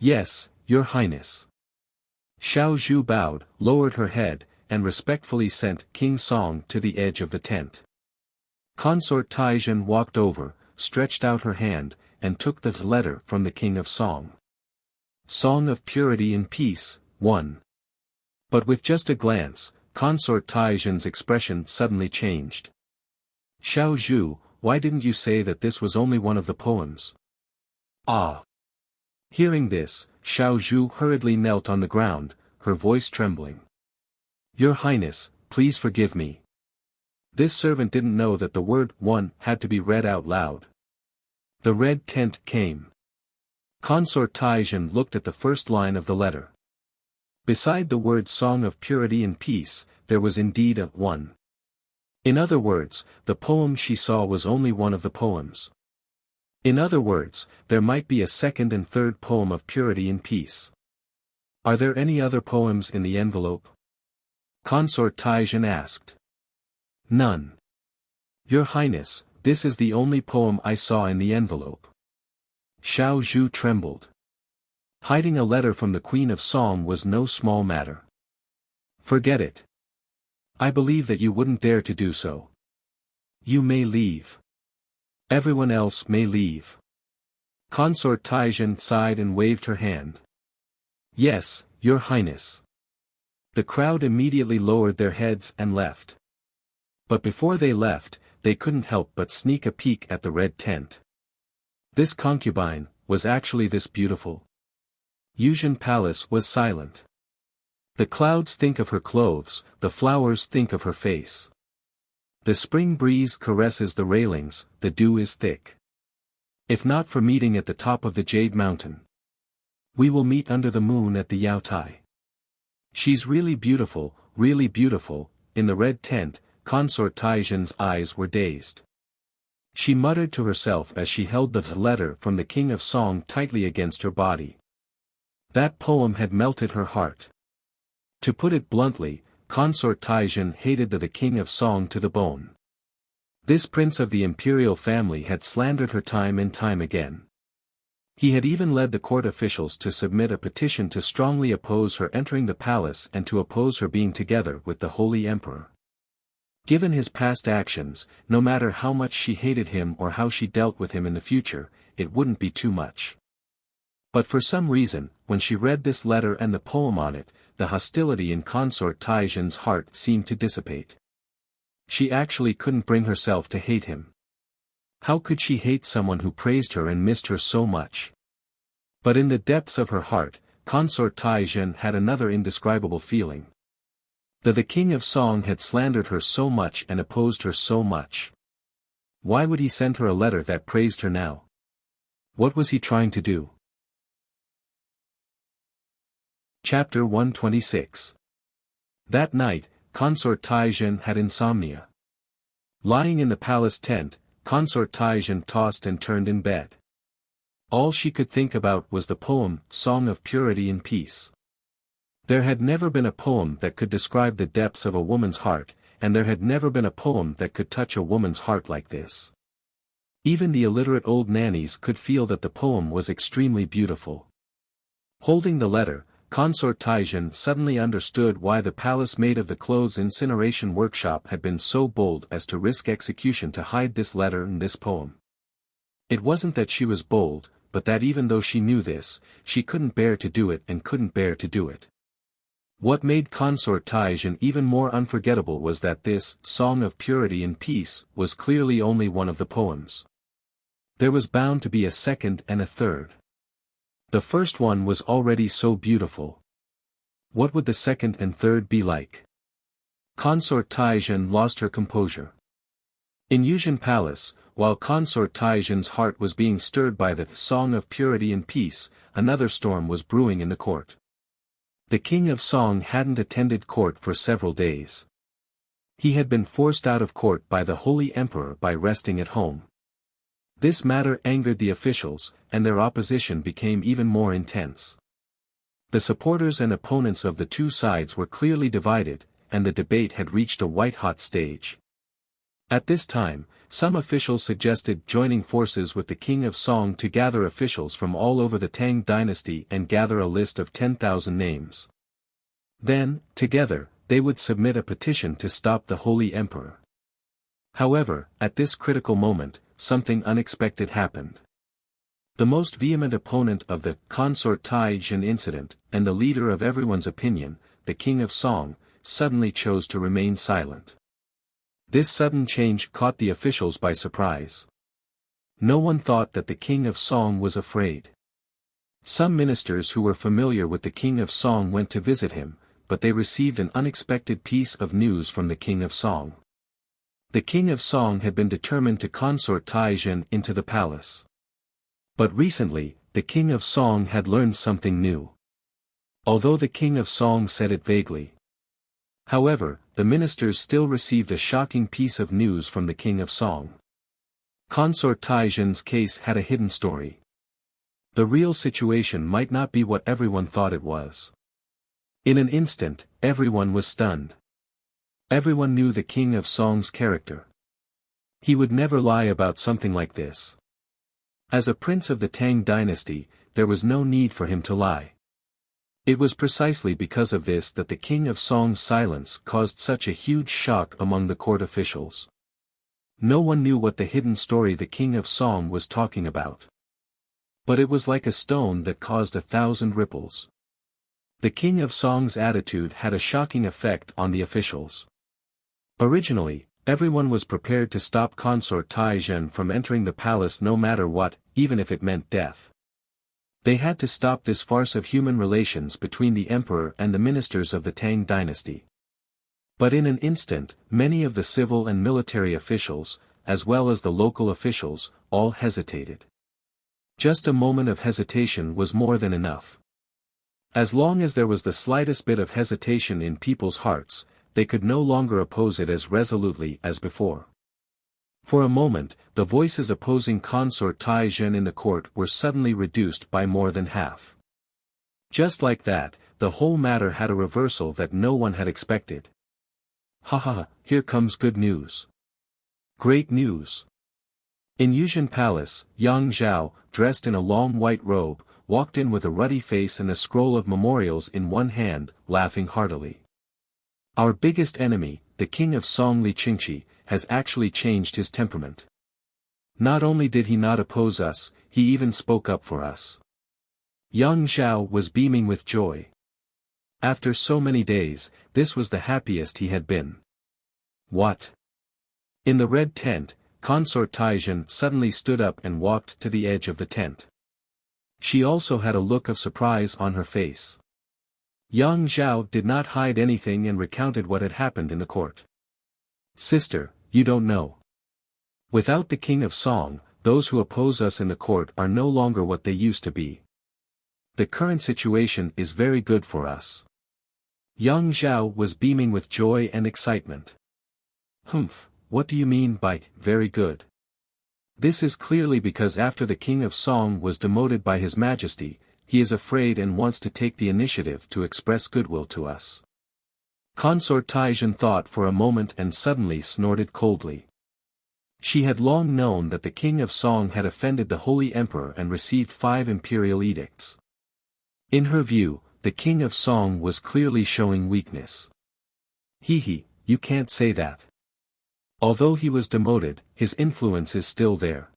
Yes, Your Highness. Xiao Zhu bowed, lowered her head, and respectfully sent King Song to the edge of the tent. Consort Tai Zhen walked over, stretched out her hand, and took the letter from the King of Song. Song of Purity and Peace, 1. But with just a glance, Consort Tai Zhen's expression suddenly changed. Xiao Zhu, why didn't you say that this was only one of the poems? Ah! Hearing this, Xiao Zhu hurriedly knelt on the ground, her voice trembling. Your Highness, please forgive me. This servant didn't know that the word one had to be read out loud. The red tent came. Consort Tai Zhen looked at the first line of the letter. Beside the word Song of Purity and Peace, there was indeed a one. In other words, the poem she saw was only one of the poems. In other words, there might be a second and third poem of purity and peace. Are there any other poems in the envelope? Consort Tai Zhen asked. None. Your Highness, this is the only poem I saw in the envelope. Xiao Zhu trembled. Hiding a letter from the Queen of Song was no small matter. Forget it. I believe that you wouldn't dare to do so. You may leave. Everyone else may leave. Consort Tai Zhen sighed and waved her hand. Yes, Your Highness. The crowd immediately lowered their heads and left. But before they left, they couldn't help but sneak a peek at the red tent. This concubine was actually this beautiful. Yuzhen Palace was silent. The clouds think of her clothes, the flowers think of her face. The spring breeze caresses the railings, the dew is thick. If not for meeting at the top of the Jade Mountain, we will meet under the moon at the Yaotai. She's really beautiful, in the red tent. Consort Tai Zhen's eyes were dazed. She muttered to herself as she held the letter from the King of Song tightly against her body. That poem had melted her heart. To put it bluntly, Consort Tai Zhen hated the King of Song to the bone. This prince of the imperial family had slandered her time and time again. He had even led the court officials to submit a petition to strongly oppose her entering the palace and to oppose her being together with the Holy Emperor. Given his past actions, no matter how much she hated him or how she dealt with him in the future, it wouldn't be too much. But for some reason, when she read this letter and the poem on it, the hostility in Consort Taizhen's heart seemed to dissipate. She actually couldn't bring herself to hate him. How could she hate someone who praised her and missed her so much? But in the depths of her heart, Consort Taizhen had another indescribable feeling. The king of Song had slandered her so much and opposed her so much. Why would he send her a letter that praised her now? What was he trying to do? Chapter 126. That night, Consort Taizhen had insomnia. Lying in the palace tent, Consort Taizhen tossed and turned in bed. All she could think about was the poem, Song of Purity and Peace. There had never been a poem that could describe the depths of a woman's heart, and there had never been a poem that could touch a woman's heart like this. Even the illiterate old nannies could feel that the poem was extremely beautiful. Holding the letter, Consort Taizhen suddenly understood why the palace maid of the clothes incineration workshop had been so bold as to risk execution to hide this letter and this poem. It wasn't that she was bold, but that even though she knew this, she couldn't bear to do it and couldn't bear to do it. What made Consort Taizhen even more unforgettable was that this Song of Purity and Peace was clearly only one of the poems. There was bound to be a second and a third. The first one was already so beautiful. What would the second and third be like? Consort Taizhen lost her composure. In Yuzhen Palace, while Consort Taizhen's heart was being stirred by the Song of Purity and Peace, another storm was brewing in the court. The king of Song hadn't attended court for several days. He had been forced out of court by the Holy Emperor by resting at home. This matter angered the officials, and their opposition became even more intense. The supporters and opponents of the two sides were clearly divided, and the debate had reached a white-hot stage. At this time, some officials suggested joining forces with the king of Song to gather officials from all over the Tang dynasty and gather a list of 10,000 names. Then, together, they would submit a petition to stop the Holy Emperor. However, at this critical moment, something unexpected happened. The most vehement opponent of the Consort Taizhen incident, and the leader of everyone's opinion, the king of Song, suddenly chose to remain silent. This sudden change caught the officials by surprise. No one thought that the king of Song was afraid. Some ministers who were familiar with the king of Song went to visit him, but they received an unexpected piece of news from the king of Song. The king of Song had been determined to consort Taizhen into the palace. But recently, the king of Song had learned something new. Although the king of Song said it vaguely. However, the ministers still received a shocking piece of news from the king of Song. Consort Taizhen's case had a hidden story. The real situation might not be what everyone thought it was. In an instant, everyone was stunned. Everyone knew the king of Song's character. He would never lie about something like this. As a prince of the Tang dynasty, there was no need for him to lie. It was precisely because of this that the king of Song's silence caused such a huge shock among the court officials. No one knew what the hidden story the king of Song was talking about. But it was like a stone that caused 1,000 ripples. The king of Song's attitude had a shocking effect on the officials. Originally, everyone was prepared to stop consort Taizhen from entering the palace no matter what, even if it meant death. They had to stop this farce of human relations between the emperor and the ministers of the Tang dynasty. But in an instant, many of the civil and military officials, as well as the local officials, all hesitated. Just a moment of hesitation was more than enough. As long as there was the slightest bit of hesitation in people's hearts, they could no longer oppose it as resolutely as before. For a moment, the voices opposing consort Taizhen in the court were suddenly reduced by more than half. Just like that, the whole matter had a reversal that no one had expected. Ha ha, here comes good news. Great news. In Yuzhen Palace, Yang Zhao, dressed in a long white robe, walked in with a ruddy face and a scroll of memorials in one hand, laughing heartily. Our biggest enemy, the king of Song Li Qingqi, has actually changed his temperament. Not only did he not oppose us, he even spoke up for us. Yang Zhao was beaming with joy. After so many days, this was the happiest he had been. What? In the red tent, Consort Taizhen suddenly stood up and walked to the edge of the tent. She also had a look of surprise on her face. Yang Zhao did not hide anything and recounted what had happened in the court. Sister, you don't know. Without the king of Song, those who oppose us in the court are no longer what they used to be. The current situation is very good for us. Yang Zhao was beaming with joy and excitement. Humph, what do you mean by, very good? This is clearly because after the king of Song was demoted by his majesty, he is afraid and wants to take the initiative to express goodwill to us. Consort Taizhen thought for a moment and suddenly snorted coldly. She had long known that the king of Song had offended the holy emperor and received 5 imperial edicts. In her view, the king of Song was clearly showing weakness. He, you can't say that. Although he was demoted, his influence is still there.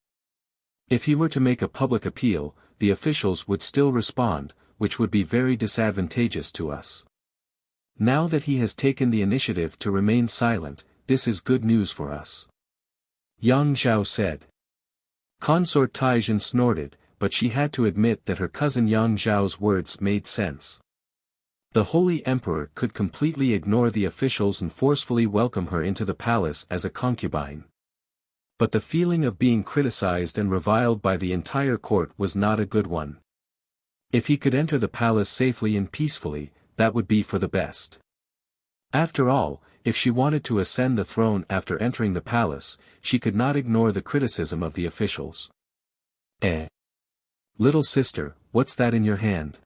If he were to make a public appeal, the officials would still respond, which would be very disadvantageous to us. Now that he has taken the initiative to remain silent, this is good news for us. Yang Zhao said. Consort Taizhen snorted, but she had to admit that her cousin Yang Zhao's words made sense. The holy emperor could completely ignore the officials and forcefully welcome her into the palace as a concubine. But the feeling of being criticized and reviled by the entire court was not a good one. If he could enter the palace safely and peacefully, that would be for the best. After all, if she wanted to ascend the throne after entering the palace, she could not ignore the criticism of the officials. Little sister, what's that in your hand?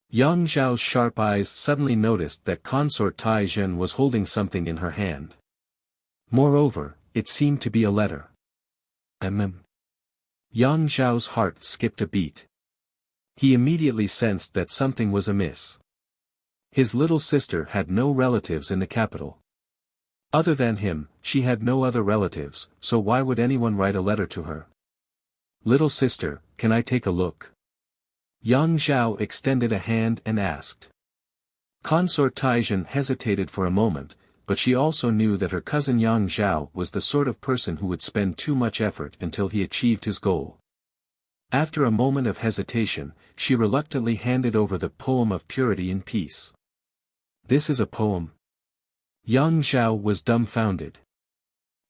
Yang Zhao's sharp eyes suddenly noticed that Consort Taizhen was holding something in her hand. Moreover, it seemed to be a letter. Yang Zhao's heart skipped a beat. He immediately sensed that something was amiss. His little sister had no relatives in the capital. Other than him, she had no other relatives, so why would anyone write a letter to her? Little sister, can I take a look? Yang Zhao extended a hand and asked. Consort Taizhen hesitated for a moment, but she also knew that her cousin Yang Zhao was the sort of person who would spend too much effort until he achieved his goal. After a moment of hesitation, she reluctantly handed over the poem of purity and peace. This is a poem? Yang Zhao was dumbfounded.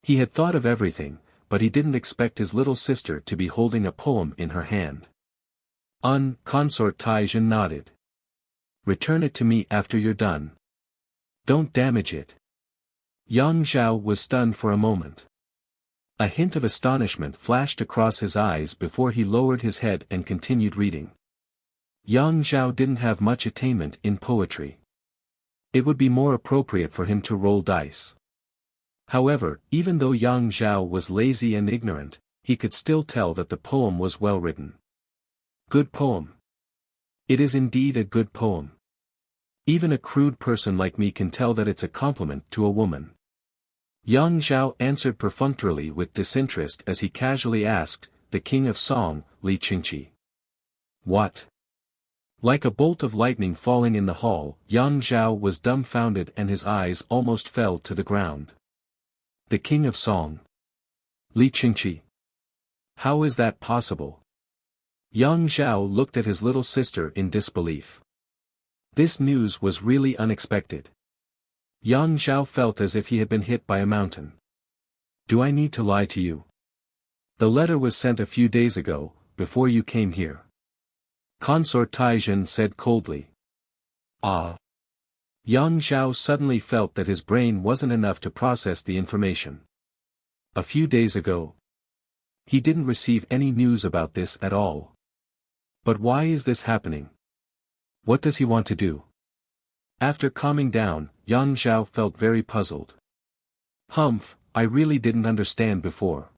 He had thought of everything, but he didn't expect his little sister to be holding a poem in her hand. Consort Taizhen nodded. Return it to me after you're done. Don't damage it. Yang Zhao was stunned for a moment. A hint of astonishment flashed across his eyes before he lowered his head and continued reading. Yang Zhao didn't have much attainment in poetry. It would be more appropriate for him to roll dice. However, even though Yang Zhao was lazy and ignorant, he could still tell that the poem was well written. Good poem. It is indeed a good poem. Even a crude person like me can tell that it's a compliment to a woman. Yang Zhao answered perfunctorily with disinterest as he casually asked, the king of Song, Li Qingqi. What? Like a bolt of lightning falling in the hall, Yang Zhao was dumbfounded and his eyes almost fell to the ground. The king of Song. Li Qingqi. How is that possible? Yang Zhao looked at his little sister in disbelief. This news was really unexpected. Yang Zhao felt as if he had been hit by a mountain. Do I need to lie to you? The letter was sent a few days ago, before you came here. Consort Taizhen said coldly. Ah. Yang Zhao suddenly felt that his brain wasn't enough to process the information. A few days ago. He didn't receive any news about this at all. But why is this happening? What does he want to do? After calming down, Yang Zhao felt very puzzled. Humph, I really didn't understand before.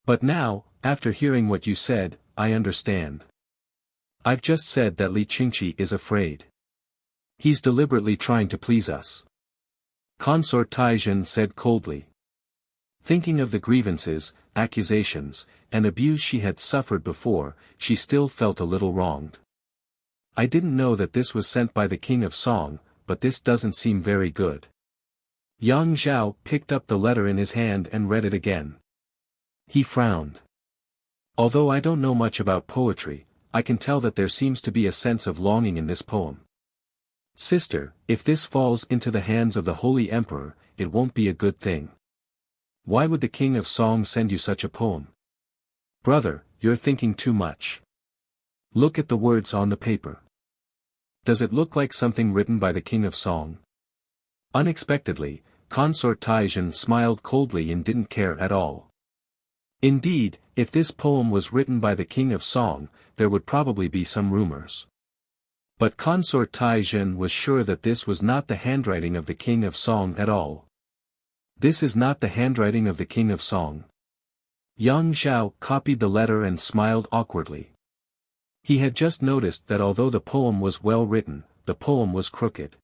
But now, after hearing what you said, I understand. I've just said that Li Qingqi is afraid. He's deliberately trying to please us. Consort Taizhen said coldly. Thinking of the grievances, accusations, and abuse she had suffered before, she still felt a little wronged. I didn't know that this was sent by the King of Song, but this doesn't seem very good. Yang Zhao picked up the letter in his hand and read it again. He frowned. Although I don't know much about poetry, I can tell that there seems to be a sense of longing in this poem. Sister, if this falls into the hands of the Holy Emperor, it won't be a good thing. Why would the King of Song send you such a poem? Brother, you're thinking too much. Look at the words on the paper. Does it look like something written by the King of Song? Unexpectedly, Consort Taizhen smiled coldly and didn't care at all. Indeed, if this poem was written by the King of Song, there would probably be some rumors. But Consort Taizhen was sure that this was not the handwriting of the King of Song at all. This is not the handwriting of the King of Song. Yang Zhao copied the letter and smiled awkwardly. He had just noticed that although the poem was well written, the poem was crooked.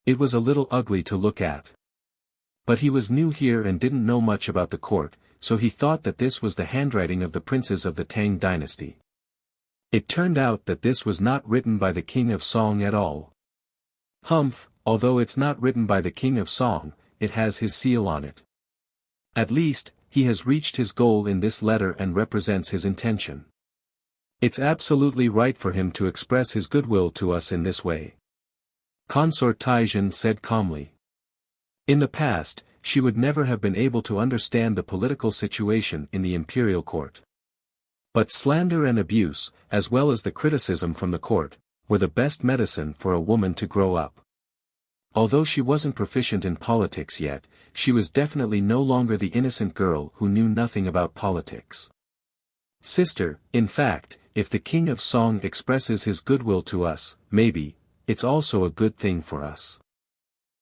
It was a little ugly to look at. But he was new here and didn't know much about the court, so he thought that this was the handwriting of the princes of the Tang dynasty. It turned out that this was not written by the King of Song at all. Humph, although it's not written by the King of Song, it has his seal on it. At least, he has reached his goal in this letter and represents his intention. It's absolutely right for him to express his goodwill to us in this way. Consort Taizhen said calmly. In the past, she would never have been able to understand the political situation in the imperial court. But slander and abuse, as well as the criticism from the court, were the best medicine for a woman to grow up. Although she wasn't proficient in politics yet, she was definitely no longer the innocent girl who knew nothing about politics. Sister, in fact, if the King of Song expresses his goodwill to us, maybe, it's also a good thing for us.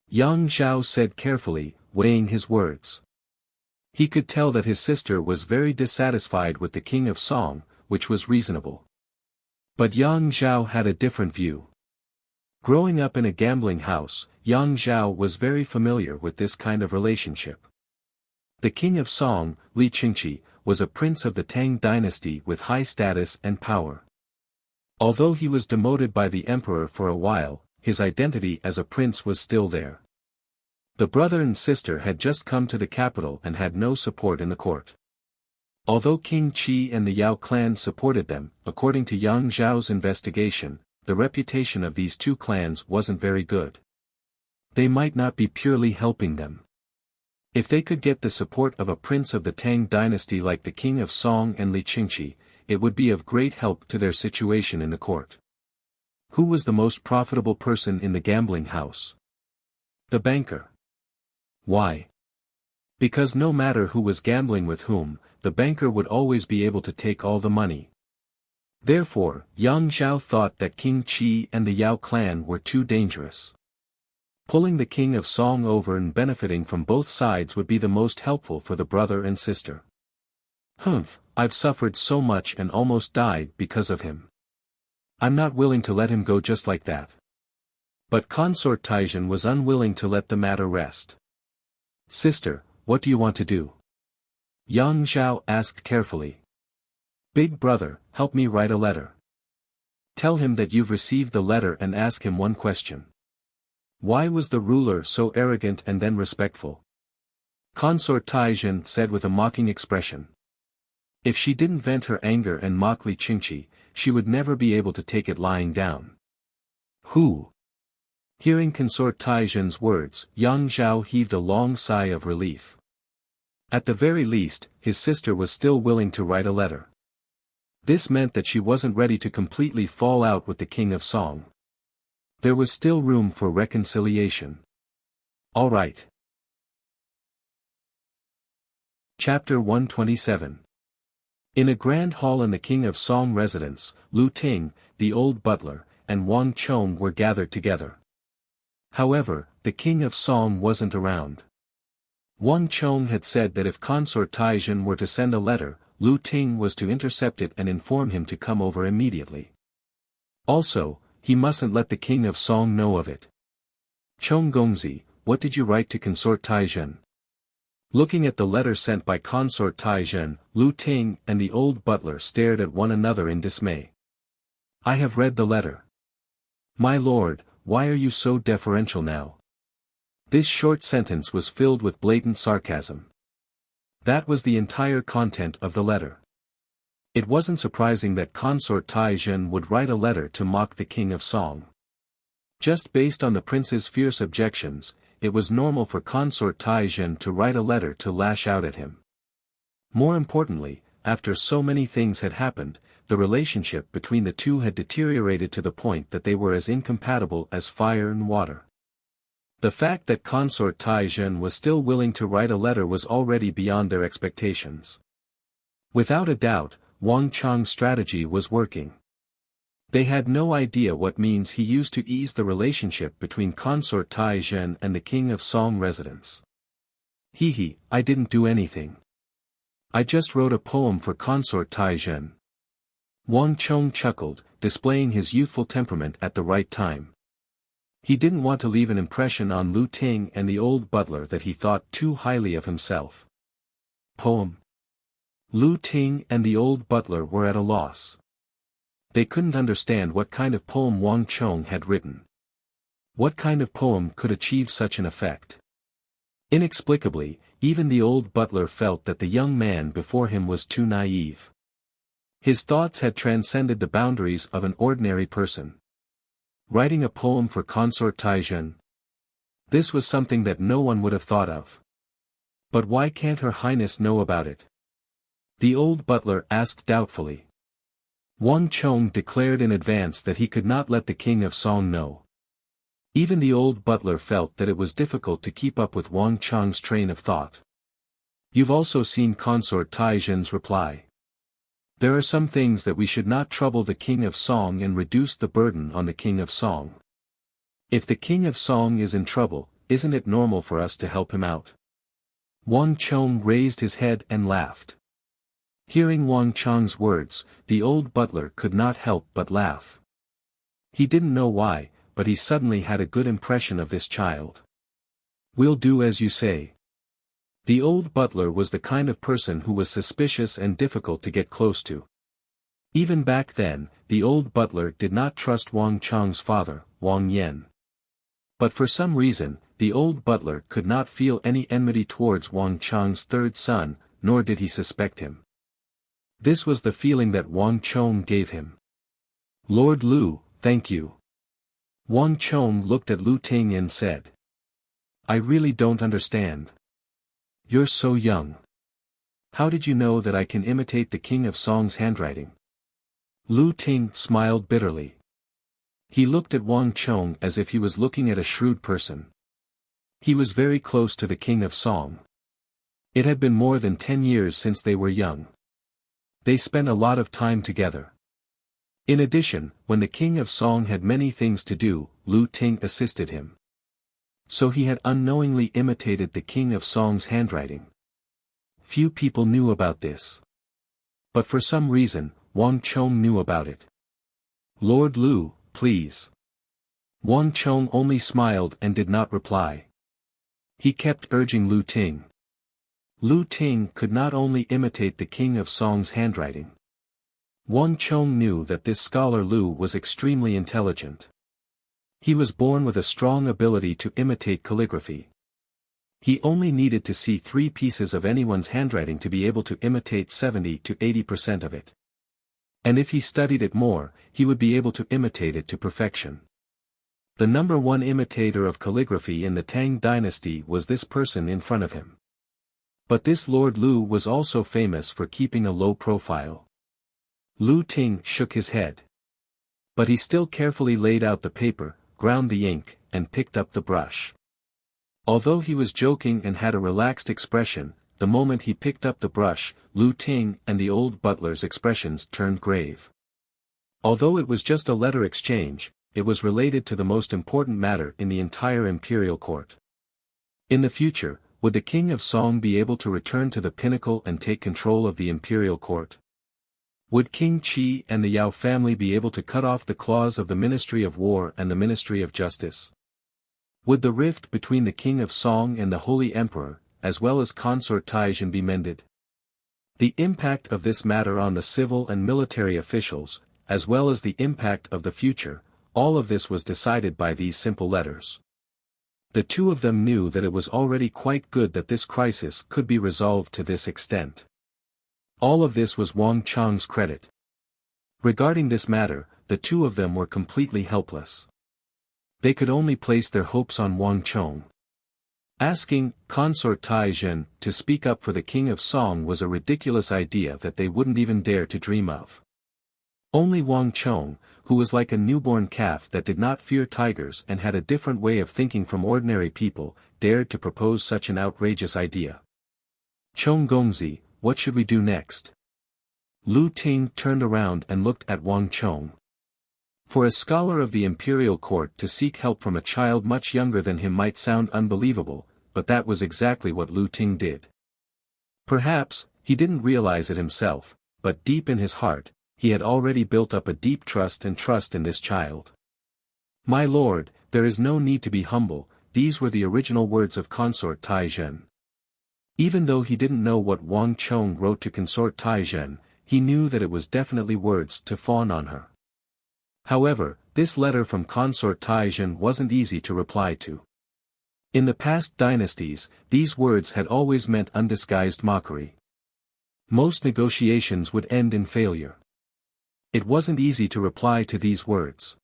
Yang Zhao said carefully, weighing his words. He could tell that his sister was very dissatisfied with the King of Song, which was reasonable. But Yang Zhao had a different view. Growing up in a gambling house, Yang Zhao was very familiar with this kind of relationship. The King of Song, Li Qingqi, was a prince of the Tang dynasty with high status and power. Although he was demoted by the emperor for a while, his identity as a prince was still there. The brother and sister had just come to the capital and had no support in the court. Although King Qi and the Yao clan supported them, according to Yang Zhao's investigation, the reputation of these two clans wasn't very good. They might not be purely helping them. If they could get the support of a prince of the Tang dynasty like the King of Song and Li Qingqi, it would be of great help to their situation in the court. Who was the most profitable person in the gambling house? The banker. Why? Because no matter who was gambling with whom, the banker would always be able to take all the money. Therefore, Yang Zhao thought that King Qi and the Yao clan were too dangerous. Pulling the King of Song over and benefiting from both sides would be the most helpful for the brother and sister. Humph, I've suffered so much and almost died because of him. I'm not willing to let him go just like that. But Consort Taizhen was unwilling to let the matter rest. Sister, what do you want to do? Yang Zhao asked carefully. Big brother, help me write a letter. Tell him that you've received the letter and ask him one question. Why was the ruler so arrogant and then respectful? Consort Taizhen said with a mocking expression. If she didn't vent her anger and mock Li Qingqi, she would never be able to take it lying down. Who? Hearing Consort Taizhen's words, Yang Zhao heaved a long sigh of relief. At the very least, his sister was still willing to write a letter. This meant that she wasn't ready to completely fall out with the King of Song. There was still room for reconciliation. All right. Chapter 127. In a grand hall in the King of Song residence, Lu Ting, the old butler, and Wang Chong were gathered together. However, the King of Song wasn't around. Wang Chong had said that if Consort Taizhen were to send a letter, Lu Ting was to intercept it and inform him to come over immediately. Also, he mustn't let the King of Song know of it. Chong Gongzi, what did you write to Consort Taizhen? Looking at the letter sent by Consort Taizhen, Lu Ting and the old butler stared at one another in dismay. I have read the letter. My lord, why are you so deferential now? This short sentence was filled with blatant sarcasm. That was the entire content of the letter. It wasn't surprising that Consort Taizhen would write a letter to mock the king of Song. Just based on the prince's fierce objections, it was normal for Consort Taizhen to write a letter to lash out at him. More importantly, after so many things had happened, the relationship between the two had deteriorated to the point that they were as incompatible as fire and water. The fact that Consort Taizhen was still willing to write a letter was already beyond their expectations. Without a doubt, Wang Chang's strategy was working. They had no idea what means he used to ease the relationship between Consort Taizhen and the king of Song residents. I didn't do anything. I just wrote a poem for Consort Taizhen. Wang Chong chuckled, displaying his youthful temperament at the right time. He didn't want to leave an impression on Lu Ting and the old butler that he thought too highly of himself. Poem. Lu Ting and the old butler were at a loss. They couldn't understand what kind of poem Wang Chong had written. What kind of poem could achieve such an effect? Inexplicably, even the old butler felt that the young man before him was too naive. His thoughts had transcended the boundaries of an ordinary person. Writing a poem for Consort Taizhen? This was something that no one would have thought of. But why can't Her Highness know about it? The old butler asked doubtfully. Wang Chong declared in advance that he could not let the king of Song know. Even the old butler felt that it was difficult to keep up with Wang Chong's train of thought. You've also seen Consort Taizhen's reply. There are some things that we should not trouble the king of Song and reduce the burden on the king of Song. If the king of Song is in trouble, isn't it normal for us to help him out? Wang Chong raised his head and laughed. Hearing Wang Chong's words, the old butler could not help but laugh. He didn't know why, but he suddenly had a good impression of this child. We'll do as you say. The old butler was the kind of person who was suspicious and difficult to get close to. Even back then, the old butler did not trust Wang Chong's father, Wang Yan. But for some reason, the old butler could not feel any enmity towards Wang Chong's third son, nor did he suspect him. This was the feeling that Wang Chong gave him. Lord Lu, thank you. Wang Chong looked at Lu Ting and said. I really don't understand. You're so young. How did you know that I can imitate the king of Song's handwriting? Lu Ting smiled bitterly. He looked at Wang Chong as if he was looking at a shrewd person. He was very close to the king of Song. It had been more than 10 years since they were young. They spent a lot of time together. In addition, when the king of Song had many things to do, Lu Ting assisted him. So he had unknowingly imitated the king of Song's handwriting. Few people knew about this. But for some reason, Wang Chong knew about it. Lord Lu, please. Wang Chong only smiled and did not reply. He kept urging Lu Ting. Lu Ting could not only imitate the king of Song's handwriting. Wang Chong knew that this scholar Lu was extremely intelligent. He was born with a strong ability to imitate calligraphy. He only needed to see 3 pieces of anyone's handwriting to be able to imitate 70 to 80% of it. And if he studied it more, he would be able to imitate it to perfection. The number 1 imitator of calligraphy in the Tang dynasty was this person in front of him. But this Lord Lu was also famous for keeping a low profile. Lu Ting shook his head. But he still carefully laid out the paper, ground the ink, and picked up the brush. Although he was joking and had a relaxed expression, the moment he picked up the brush, Lu Ting and the old butler's expressions turned grave. Although it was just a letter exchange, it was related to the most important matter in the entire imperial court. In the future, would the king of Song be able to return to the pinnacle and take control of the imperial court? Would King Qi and the Yao family be able to cut off the claws of the Ministry of War and the Ministry of Justice? Would the rift between the King of Song and the Holy Emperor, as well as Consort Taizhen, be mended? The impact of this matter on the civil and military officials, as well as the impact of the future, all of this was decided by these simple letters. The two of them knew that it was already quite good that this crisis could be resolved to this extent. All of this was Wang Chang's credit. Regarding this matter, the two of them were completely helpless. They could only place their hopes on Wang Chong. Asking Consort Taizhen to speak up for the King of Song was a ridiculous idea that they wouldn't even dare to dream of. Only Wang Chong, who was like a newborn calf that did not fear tigers and had a different way of thinking from ordinary people, dared to propose such an outrageous idea. Chong Gongzi, what should we do next? Lu Ting turned around and looked at Wang Chong. For a scholar of the imperial court to seek help from a child much younger than him might sound unbelievable, but that was exactly what Lu Ting did. Perhaps, he didn't realize it himself, but deep in his heart, he had already built up a deep trust in this child. My lord, there is no need to be humble, these were the original words of Consort Taizhen. Even though he didn't know what Wang Chong wrote to Consort Taizhen, he knew that it was definitely words to fawn on her. However, this letter from Consort Taizhen wasn't easy to reply to. In the past dynasties, these words had always meant undisguised mockery. Most negotiations would end in failure. It wasn't easy to reply to these words.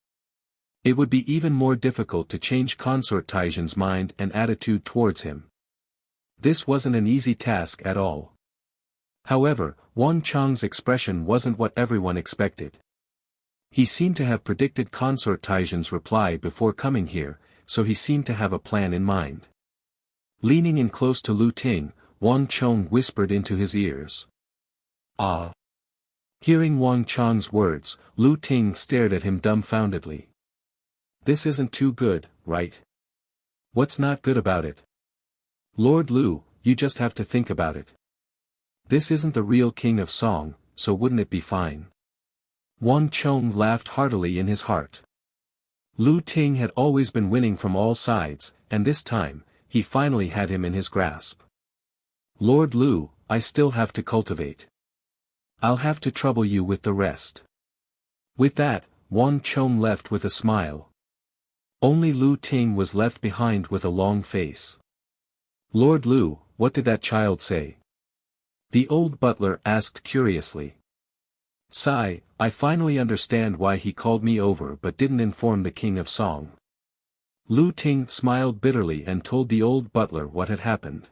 It would be even more difficult to change Consort Taizhen's mind and attitude towards him. This wasn't an easy task at all. However, Wang Chang's expression wasn't what everyone expected. He seemed to have predicted Consort Taizhen's reply before coming here, so he seemed to have a plan in mind. Leaning in close to Lu Ting, Wang Chong whispered into his ears. Ah! Hearing Wang Chang's words, Lu Ting stared at him dumbfoundedly. This isn't too good, right? What's not good about it? Lord Lu, you just have to think about it. This isn't the real King of Song, so wouldn't it be fine? Wang Chong laughed heartily in his heart. Lu Ting had always been winning from all sides, and this time, he finally had him in his grasp. Lord Lu, I still have to cultivate. I'll have to trouble you with the rest. With that, Wang Chong left with a smile. Only Lu Ting was left behind with a long face. Lord Lu, what did that child say? The old butler asked curiously. Sigh, I finally understand why he called me over but didn't inform the King of Song. Lu Ting smiled bitterly and told the old butler what had happened.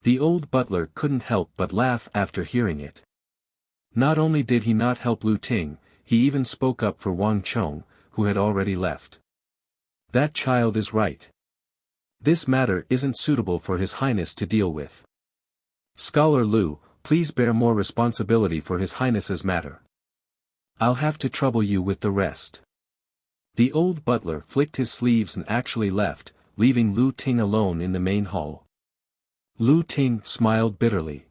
The old butler couldn't help but laugh after hearing it. Not only did he not help Lu Ting, he even spoke up for Wang Chong, who had already left. That child is right. This matter isn't suitable for His Highness to deal with. Scholar Lu, please bear more responsibility for His Highness's matter. I'll have to trouble you with the rest. The old butler flicked his sleeves and actually left, leaving Lu Ting alone in the main hall. Lu Ting smiled bitterly.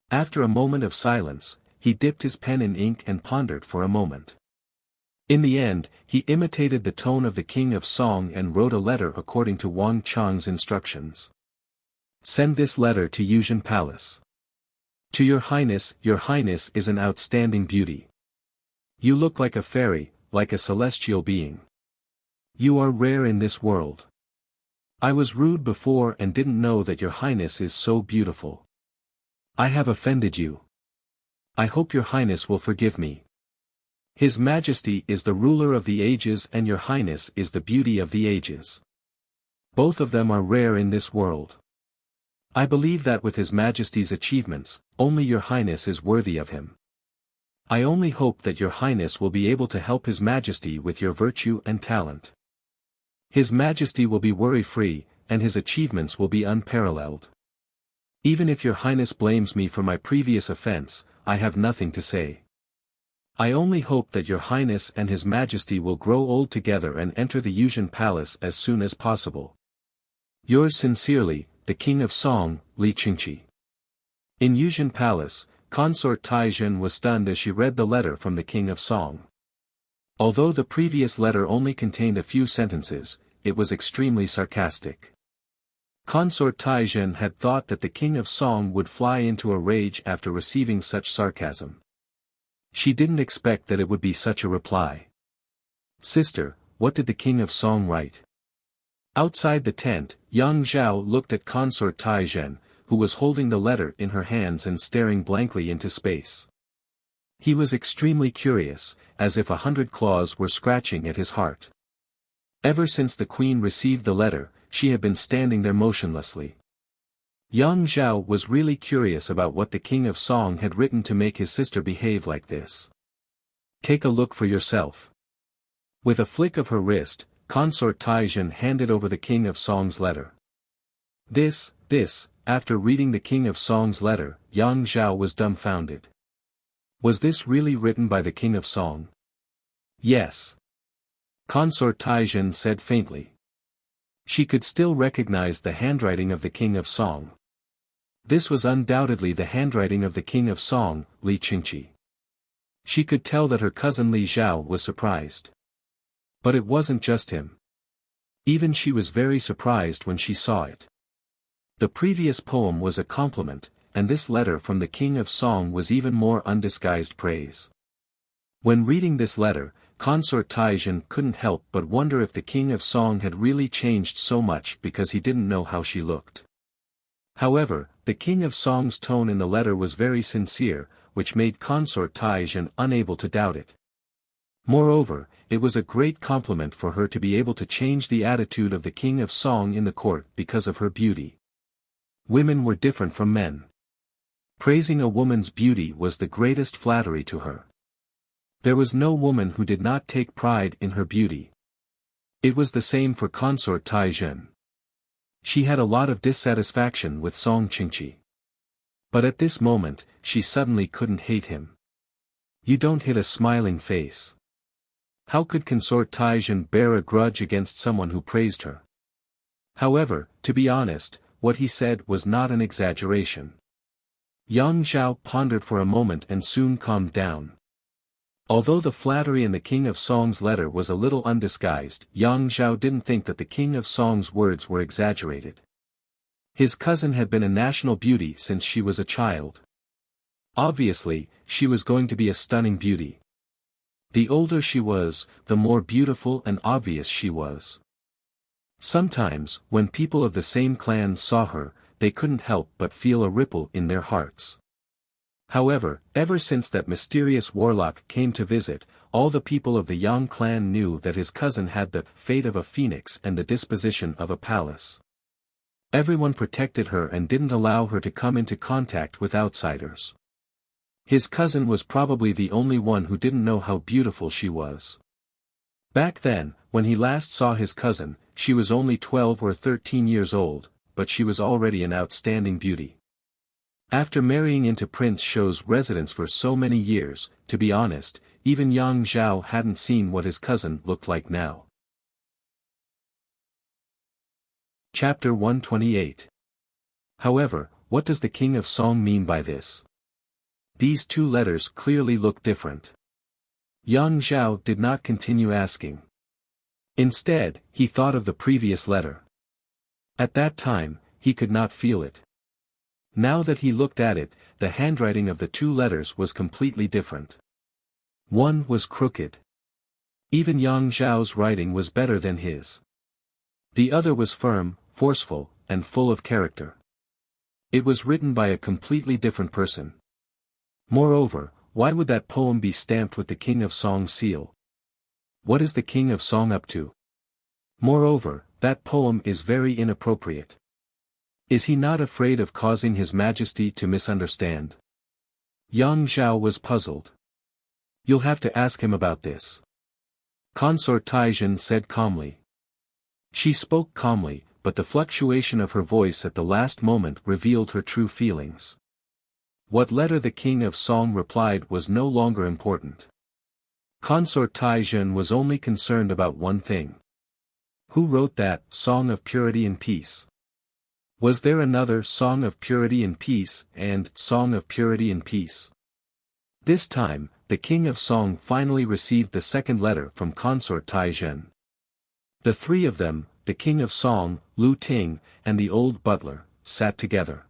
After a moment of silence, he dipped his pen in ink and pondered for a moment. In the end, he imitated the tone of the King of Song and wrote a letter according to Wang Chang's instructions. Send this letter to Yuzhen Palace. To Your Highness is an outstanding beauty. You look like a fairy, like a celestial being. You are rare in this world. I was rude before and didn't know that Your Highness is so beautiful. I have offended you. I hope Your Highness will forgive me. His Majesty is the ruler of the ages and Your Highness is the beauty of the ages. Both of them are rare in this world. I believe that with His Majesty's achievements, only Your Highness is worthy of him. I only hope that Your Highness will be able to help His Majesty with your virtue and talent. His Majesty will be worry-free, and his achievements will be unparalleled. Even if Your Highness blames me for my previous offense, I have nothing to say. I only hope that Your Highness and His Majesty will grow old together and enter the Yuzhen Palace as soon as possible. Yours sincerely, the King of Song, Li Qingqi. In Yuzhen Palace, Consort Taizhen was stunned as she read the letter from the King of Song. Although the previous letter only contained a few sentences, it was extremely sarcastic. Consort Taizhen had thought that the King of Song would fly into a rage after receiving such sarcasm. She didn't expect that it would be such a reply. "Sister, what did the King of Song write?" Outside the tent, Yang Zhao looked at Consort Taizhen, who was holding the letter in her hands and staring blankly into space. He was extremely curious, as if 100 claws were scratching at his heart. Ever since the queen received the letter, she had been standing there motionlessly. Yang Zhao was really curious about what the King of Song had written to make his sister behave like this. "Take a look for yourself." With a flick of her wrist, Consort Taizhen handed over the King of Song's letter. This, after reading the King of Song's letter, Yang Zhao was dumbfounded. Was this really written by the King of Song? Yes. Consort Taizhen said faintly. She could still recognize the handwriting of the King of Song. This was undoubtedly the handwriting of the King of Song, Li Qingqi. She could tell that her cousin Li Zhao was surprised. But it wasn't just him. Even she was very surprised when she saw it. The previous poem was a compliment, and this letter from the King of Song was even more undisguised praise. When reading this letter, Consort Taizhen couldn't help but wonder if the King of Song had really changed so much because he didn't know how she looked. However, the King of Song's tone in the letter was very sincere, which made Consort Taizhen unable to doubt it. Moreover, it was a great compliment for her to be able to change the attitude of the King of Song in the court because of her beauty. Women were different from men. Praising a woman's beauty was the greatest flattery to her. There was no woman who did not take pride in her beauty. It was the same for Consort Taizhen. She had a lot of dissatisfaction with Song Qingqi. But at this moment, she suddenly couldn't hate him. You don't hit a smiling face. How could Consort Taizhen bear a grudge against someone who praised her? However, to be honest, what he said was not an exaggeration. Yang Zhao pondered for a moment and soon calmed down. Although the flattery in the King of Song's letter was a little undisguised, Yang Zhao didn't think that the King of Song's words were exaggerated. His cousin had been a national beauty since she was a child. Obviously, she was going to be a stunning beauty. The older she was, the more beautiful and obvious she was. Sometimes, when people of the same clan saw her, they couldn't help but feel a ripple in their hearts. However, ever since that mysterious warlock came to visit, all the people of the Yang clan knew that his cousin had the fate of a phoenix and the disposition of a palace. Everyone protected her and didn't allow her to come into contact with outsiders. His cousin was probably the only one who didn't know how beautiful she was. Back then, when he last saw his cousin, she was only 12 or 13 years old, but she was already an outstanding beauty. After marrying into Prince Shou's residence for so many years, to be honest, even Yang Zhao hadn't seen what his cousin looked like now. Chapter 128. However, what does the King of Song mean by this? These two letters clearly look different. Yang Zhao did not continue asking. Instead, he thought of the previous letter. At that time, he could not feel it. Now that he looked at it, the handwriting of the two letters was completely different. One was crooked. Even Yang Zhao's writing was better than his. The other was firm, forceful, and full of character. It was written by a completely different person. Moreover, why would that poem be stamped with the King of Song seal? What is the King of Song up to? Moreover, that poem is very inappropriate. Is he not afraid of causing His Majesty to misunderstand? Yang Zhao was puzzled. You'll have to ask him about this. Consort Taizhen said calmly. She spoke calmly, but the fluctuation of her voice at the last moment revealed her true feelings. What letter the King of Song replied was no longer important. Consort Taizhen was only concerned about one thing. Who wrote that Song of Purity and Peace? Was there another Song of Purity and Peace and Song of Purity and Peace? This time, the King of Song finally received the second letter from Consort Taizhen. The three of them, the king of Song, Lu Ting, and the old butler, sat together.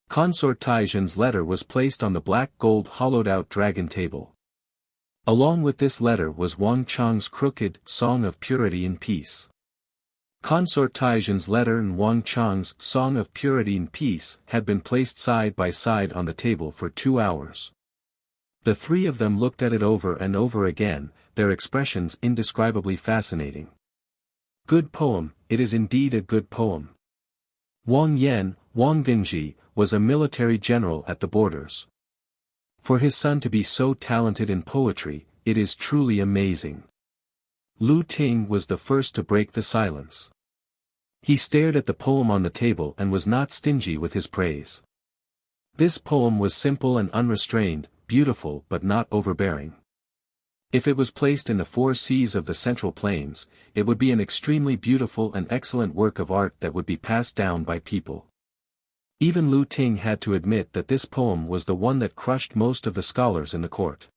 Consort Taizhen's letter was placed on the black gold hollowed-out dragon table. Along with this letter was Wang Chang's crooked Song of Purity and Peace. Consort Taizhen's letter and Wang Chang's Song of Purity and Peace had been placed side by side on the table for 2 hours. The three of them looked at it over and over again, their expressions indescribably fascinating. Good poem, it is indeed a good poem. Wang Yan, Wang Dingji, was a military general at the borders. For his son to be so talented in poetry, it is truly amazing. Lu Ting was the first to break the silence. He stared at the poem on the table and was not stingy with his praise. This poem was simple and unrestrained, beautiful but not overbearing. If it was placed in the 4 seas of the Central Plains, it would be an extremely beautiful and excellent work of art that would be passed down by people. Even Lu Ting had to admit that this poem was the one that crushed most of the scholars in the court.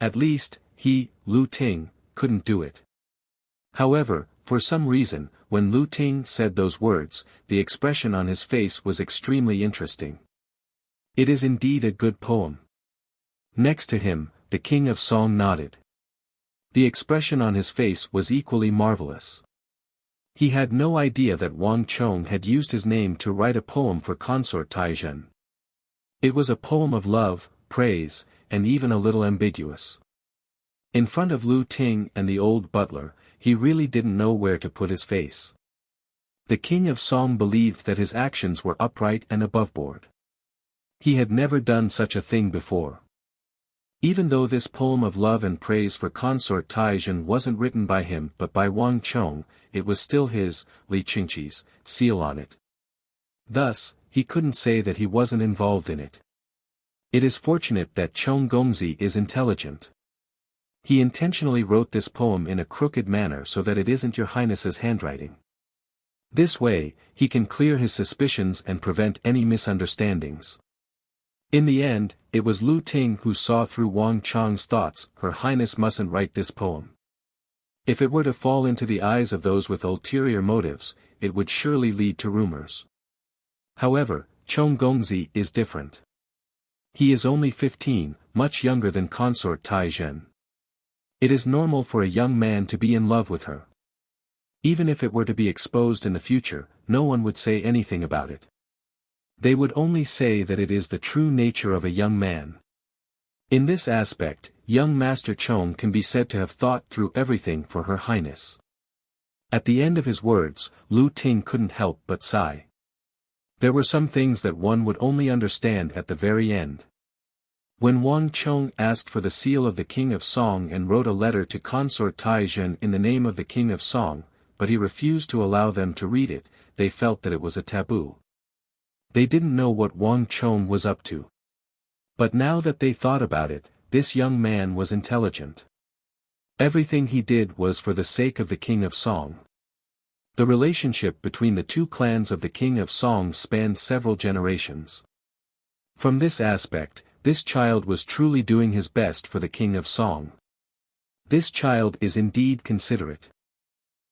At least, he, Lu Ting, couldn't do it. However, for some reason, when Lu Ting said those words, the expression on his face was extremely interesting. It is indeed a good poem. Next to him, the king of Song nodded. The expression on his face was equally marvelous. He had no idea that Wang Chong had used his name to write a poem for Consort Taizhen. It was a poem of love, praise, and even a little ambiguous. In front of Lu Ting and the old butler, he really didn't know where to put his face. The king of Song believed that his actions were upright and aboveboard. He had never done such a thing before. Even though this poem of love and praise for Consort Taizhen wasn't written by him but by Wang Chong, it was still his, Li Qingqi's, seal on it. Thus, he couldn't say that he wasn't involved in it. It is fortunate that Chong Gongzi is intelligent. He intentionally wrote this poem in a crooked manner so that it isn't your highness's handwriting. This way, he can clear his suspicions and prevent any misunderstandings. In the end, it was Lu Ting who saw through Wang Chang's thoughts. Her Highness mustn't write this poem. If it were to fall into the eyes of those with ulterior motives, it would surely lead to rumors. However, Chong Gongzi is different. He is only 15, much younger than Consort Taizhen. It is normal for a young man to be in love with her. Even if it were to be exposed in the future, no one would say anything about it. They would only say that it is the true nature of a young man. In this aspect, young Master Chong can be said to have thought through everything for Her Highness. At the end of his words, Lu Ting couldn't help but sigh. There were some things that one would only understand at the very end. When Wang Chong asked for the seal of the King of Song and wrote a letter to Consort Taizhen in the name of the King of Song, but he refused to allow them to read it, they felt that it was a taboo. They didn't know what Wang Chong was up to. But now that they thought about it, this young man was intelligent. Everything he did was for the sake of the King of Song. The relationship between the two clans of the King of Song spanned several generations. From this aspect, this child was truly doing his best for the King of Song. This child is indeed considerate.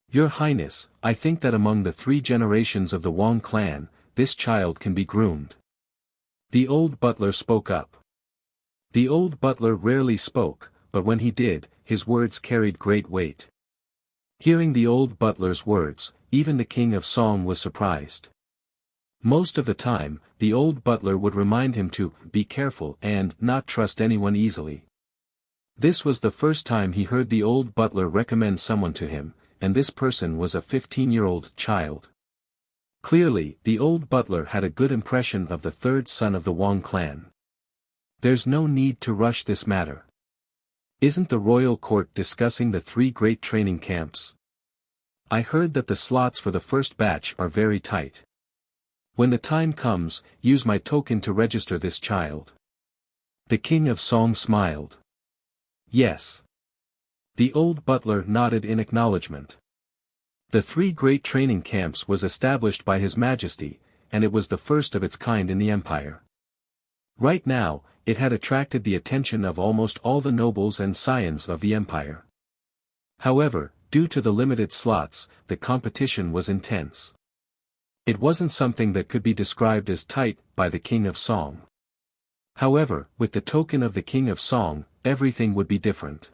Your Highness, I think that among the 3 generations of the Wang clan, this child can be groomed. The old butler spoke up. The old butler rarely spoke, but when he did, his words carried great weight. Hearing the old butler's words, even the King of Song was surprised. Most of the time, the old butler would remind him to be careful and not trust anyone easily. This was the first time he heard the old butler recommend someone to him, and this person was a 15-year-old child. Clearly, the old butler had a good impression of the 3rd son of the Wang clan. There's no need to rush this matter. Isn't the royal court discussing the 3 great training camps? I heard that the slots for the first batch are very tight. When the time comes, use my token to register this child. The King of Song smiled. Yes. The old butler nodded in acknowledgement. The 3 great training camps was established by His Majesty, and it was the first of its kind in the empire. Right now, it had attracted the attention of almost all the nobles and scions of the empire. However, due to the limited slots, the competition was intense. It wasn't something that could be described as tight by the King of Song. However, with the token of the King of Song, everything would be different.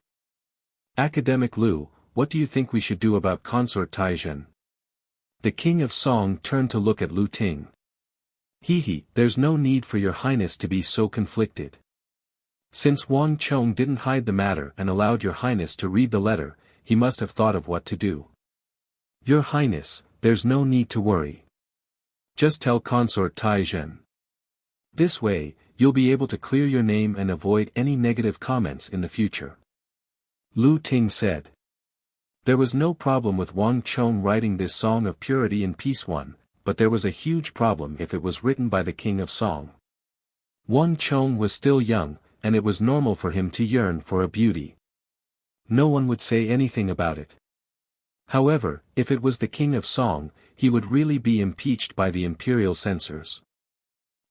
Academic Lu, what do you think we should do about Consort Taizhen? The King of Song turned to look at Lu Ting. There's no need for your highness to be so conflicted. Since Wang Chong didn't hide the matter and allowed your highness to read the letter, he must have thought of what to do. Your highness, there's no need to worry. Just tell Consort Taizhen. This way, you'll be able to clear your name and avoid any negative comments in the future. Lu Ting said. There was no problem with Wang Chong writing this Song of Purity and Peace one, but there was a huge problem if it was written by the King of Song. Wang Chong was still young, and it was normal for him to yearn for a beauty. No one would say anything about it. However, if it was the King of Song, he would really be impeached by the imperial censors.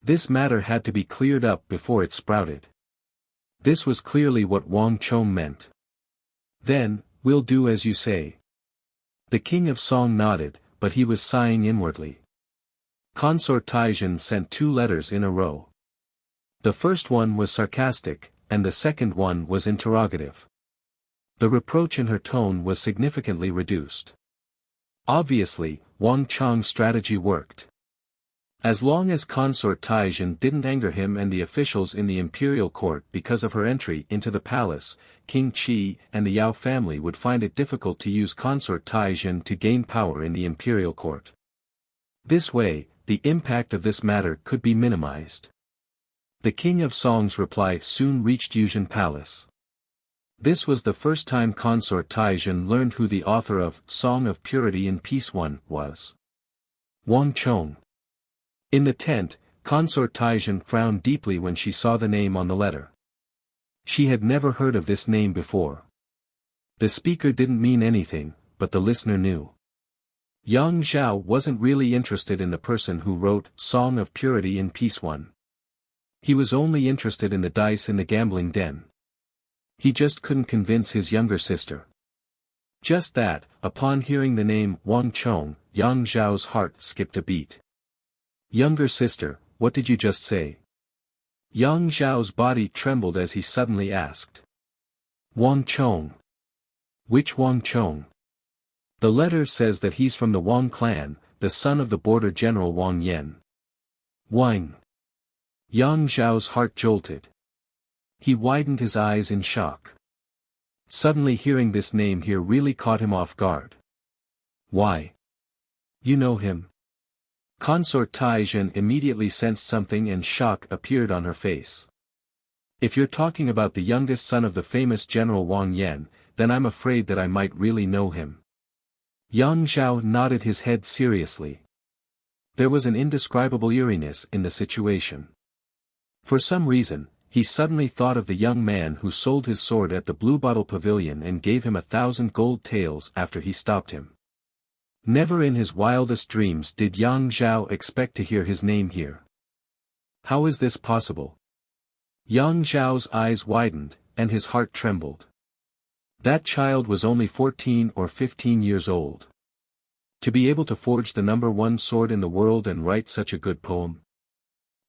This matter had to be cleared up before it sprouted. This was clearly what Wang Chong meant. Then, we'll do as you say. The King of Song nodded, but he was sighing inwardly. Consort Taizhen sent 2 letters in a row. The first one was sarcastic, and the second one was interrogative. The reproach in her tone was significantly reduced. Obviously, Wang Chong's strategy worked. As long as Consort Taizhen didn't anger him and the officials in the imperial court because of her entry into the palace, King Qi and the Yao family would find it difficult to use Consort Taizhen to gain power in the imperial court. This way, the impact of this matter could be minimized. The King of Song's reply soon reached Yuzhen Palace. This was the first time Consort Taizhen learned who the author of Song of Purity and Peace one was. Wang Chong. In the tent, Consort Taizhen frowned deeply when she saw the name on the letter. She had never heard of this name before. The speaker didn't mean anything, but the listener knew. Yang Zhao wasn't really interested in the person who wrote Song of Purity and Peace one. He was only interested in the dice in the gambling den. He just couldn't convince his younger sister. Just that, upon hearing the name Wang Chong, Yang Zhao's heart skipped a beat. Younger sister, what did you just say? Yang Zhao's body trembled as he suddenly asked. Wang Chong. Which Wang Chong? The letter says that he's from the Wang clan, the son of the border general Wang Yan. Wang. Yang Zhao's heart jolted. He widened his eyes in shock. Suddenly hearing this name here really caught him off guard. Why? You know him? Consort Taizhen immediately sensed something and shock appeared on her face. If you're talking about the youngest son of the famous General Wang Yan, then I'm afraid that I might really know him. Yang Zhao nodded his head seriously. There was an indescribable eeriness in the situation. For some reason, he suddenly thought of the young man who sold his sword at the Blue Bottle Pavilion and gave him 1,000 gold taels after he stopped him. Never in his wildest dreams did Yang Zhao expect to hear his name here. How is this possible? Yang Zhao's eyes widened, and his heart trembled. That child was only 14 or 15 years old. To be able to forge the #1 sword in the world and write such a good poem.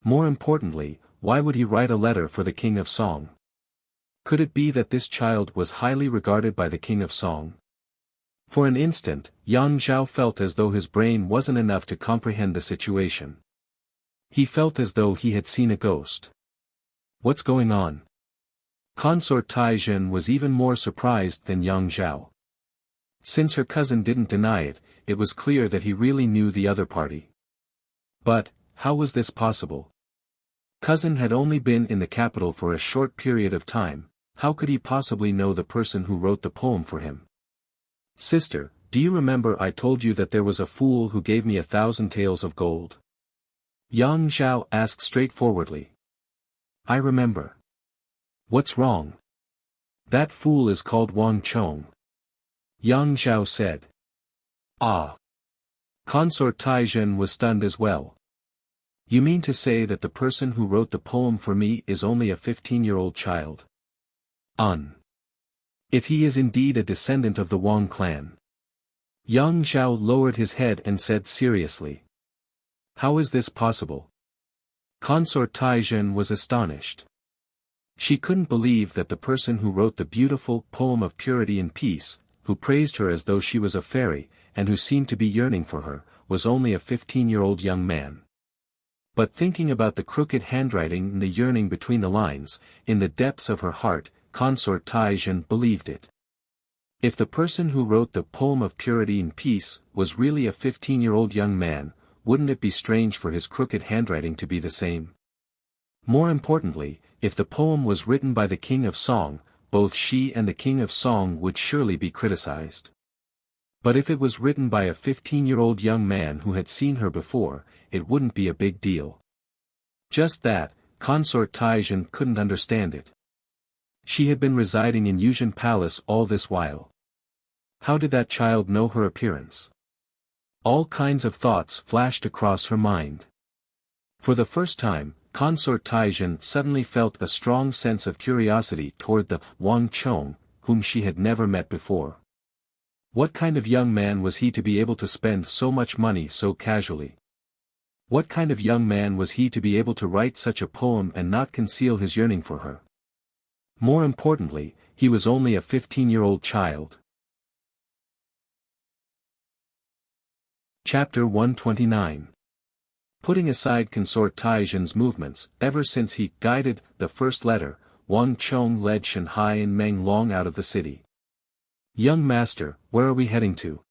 More importantly, why would he write a letter for the King of Song? Could it be that this child was highly regarded by the King of Song? For an instant, Yang Zhao felt as though his brain wasn't enough to comprehend the situation. He felt as though he had seen a ghost. What's going on? Consort Taizhen was even more surprised than Yang Zhao. Since her cousin didn't deny it, it was clear that he really knew the other party. But, how was this possible? Cousin had only been in the capital for a short period of time, how could he possibly know the person who wrote the poem for him? Sister, do you remember I told you that there was a fool who gave me 1,000 taels of gold? Yang Zhao asked straightforwardly. I remember. What's wrong? That fool is called Wang Chong. Yang Zhao said. Ah. Consort Taizhen was stunned as well. You mean to say that the person who wrote the poem for me is only a 15-year-old child? If he is indeed a descendant of the Wang clan. Yang Zhao lowered his head and said seriously. How is this possible? Consort Taizhen was astonished. She couldn't believe that the person who wrote the beautiful poem of purity and peace, who praised her as though she was a fairy, and who seemed to be yearning for her, was only a 15-year-old young man. But thinking about the crooked handwriting and the yearning between the lines, in the depths of her heart, Consort Taizhen believed it. If the person who wrote the poem of purity and peace was really a 15-year-old young man, wouldn't it be strange for his crooked handwriting to be the same? More importantly, if the poem was written by the King of Song, both she and the King of Song would surely be criticized. But if it was written by a 15-year-old young man who had seen her before, it wouldn't be a big deal. Just that, Consort Taizhen couldn't understand it. She had been residing in Yuzhen Palace all this while. How did that child know her appearance? All kinds of thoughts flashed across her mind. For the first time, Consort Taizhen suddenly felt a strong sense of curiosity toward the Wang Chong, whom she had never met before. What kind of young man was he to be able to spend so much money so casually? What kind of young man was he to be able to write such a poem and not conceal his yearning for her? More importantly, he was only a 15-year-old child. Chapter 129. Putting aside Consort Taizhen's movements, ever since he guided the first letter, Wang Chong led Shanhai and Meng Long out of the city. Young master, where are we heading to?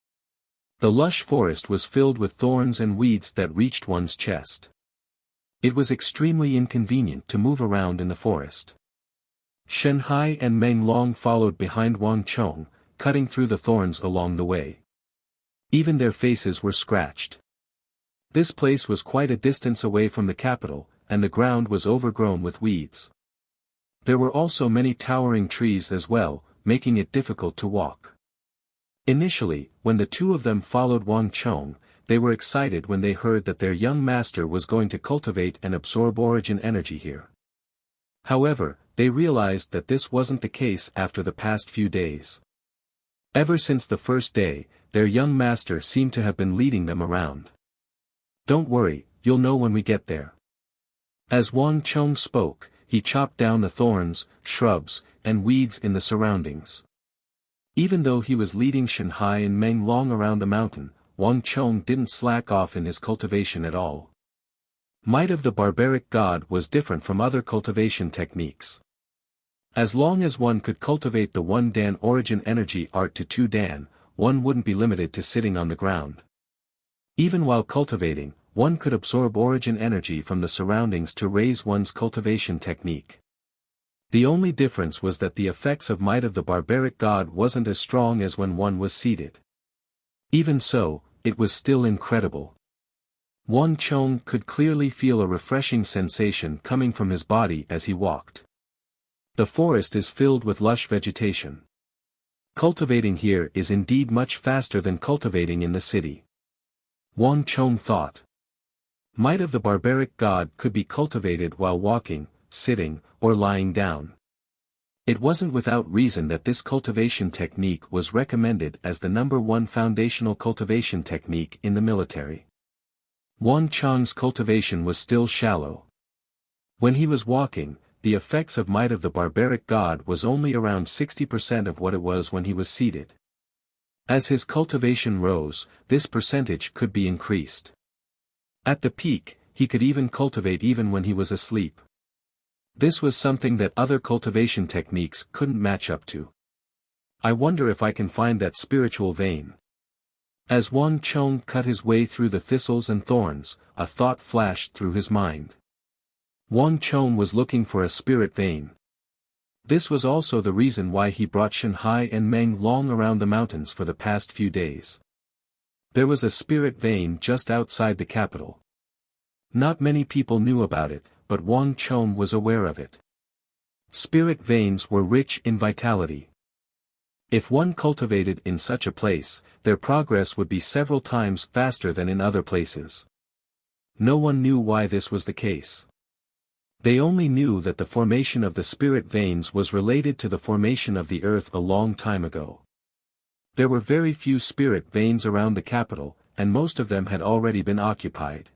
The lush forest was filled with thorns and weeds that reached one's chest. It was extremely inconvenient to move around in the forest. Shanhai and Meng Long followed behind Wang Chong, cutting through the thorns along the way. Even their faces were scratched. This place was quite a distance away from the capital, and the ground was overgrown with weeds. There were also many towering trees as well, making it difficult to walk. Initially, when the two of them followed Wang Chong, they were excited when they heard that their young master was going to cultivate and absorb origin energy here. However, they realized that this wasn't the case after the past few days. Ever since the first day, their young master seemed to have been leading them around. Don't worry, you'll know when we get there. As Wang Chong spoke, he chopped down the thorns, shrubs, and weeds in the surroundings. Even though he was leading Shanhai and Meng Long around the mountain, Wang Chong didn't slack off in his cultivation at all. Might of the barbaric god was different from other cultivation techniques. As long as one could cultivate the 1 Dan origin energy art to 2 Dan, one wouldn't be limited to sitting on the ground. Even while cultivating, one could absorb origin energy from the surroundings to raise one's cultivation technique. The only difference was that the effects of might of the barbaric god wasn't as strong as when one was seated. Even so, it was still incredible. Wang Chong could clearly feel a refreshing sensation coming from his body as he walked. The forest is filled with lush vegetation. Cultivating here is indeed much faster than cultivating in the city. Wang Chong thought. Might of the barbaric god could be cultivated while walking, sitting, or lying down. It wasn't without reason that this cultivation technique was recommended as the #1 foundational cultivation technique in the military. Wang Chong's cultivation was still shallow. When he was walking, the effects of might of the barbaric god was only around 60% of what it was when he was seated. As his cultivation rose, this percentage could be increased. At the peak, he could even cultivate even when he was asleep. This was something that other cultivation techniques couldn't match up to. I wonder if I can find that spiritual vein. As Wang Chong cut his way through the thistles and thorns, a thought flashed through his mind. Wang Chong was looking for a spirit vein. This was also the reason why he brought Shanhai and Meng Long around the mountains for the past few days. There was a spirit vein just outside the capital. Not many people knew about it, but Wang Chong was aware of it. Spirit veins were rich in vitality. If one cultivated in such a place, their progress would be several times faster than in other places. No one knew why this was the case. They only knew that the formation of the spirit veins was related to the formation of the earth a long time ago. There were very few spirit veins around the capital, and most of them had already been occupied.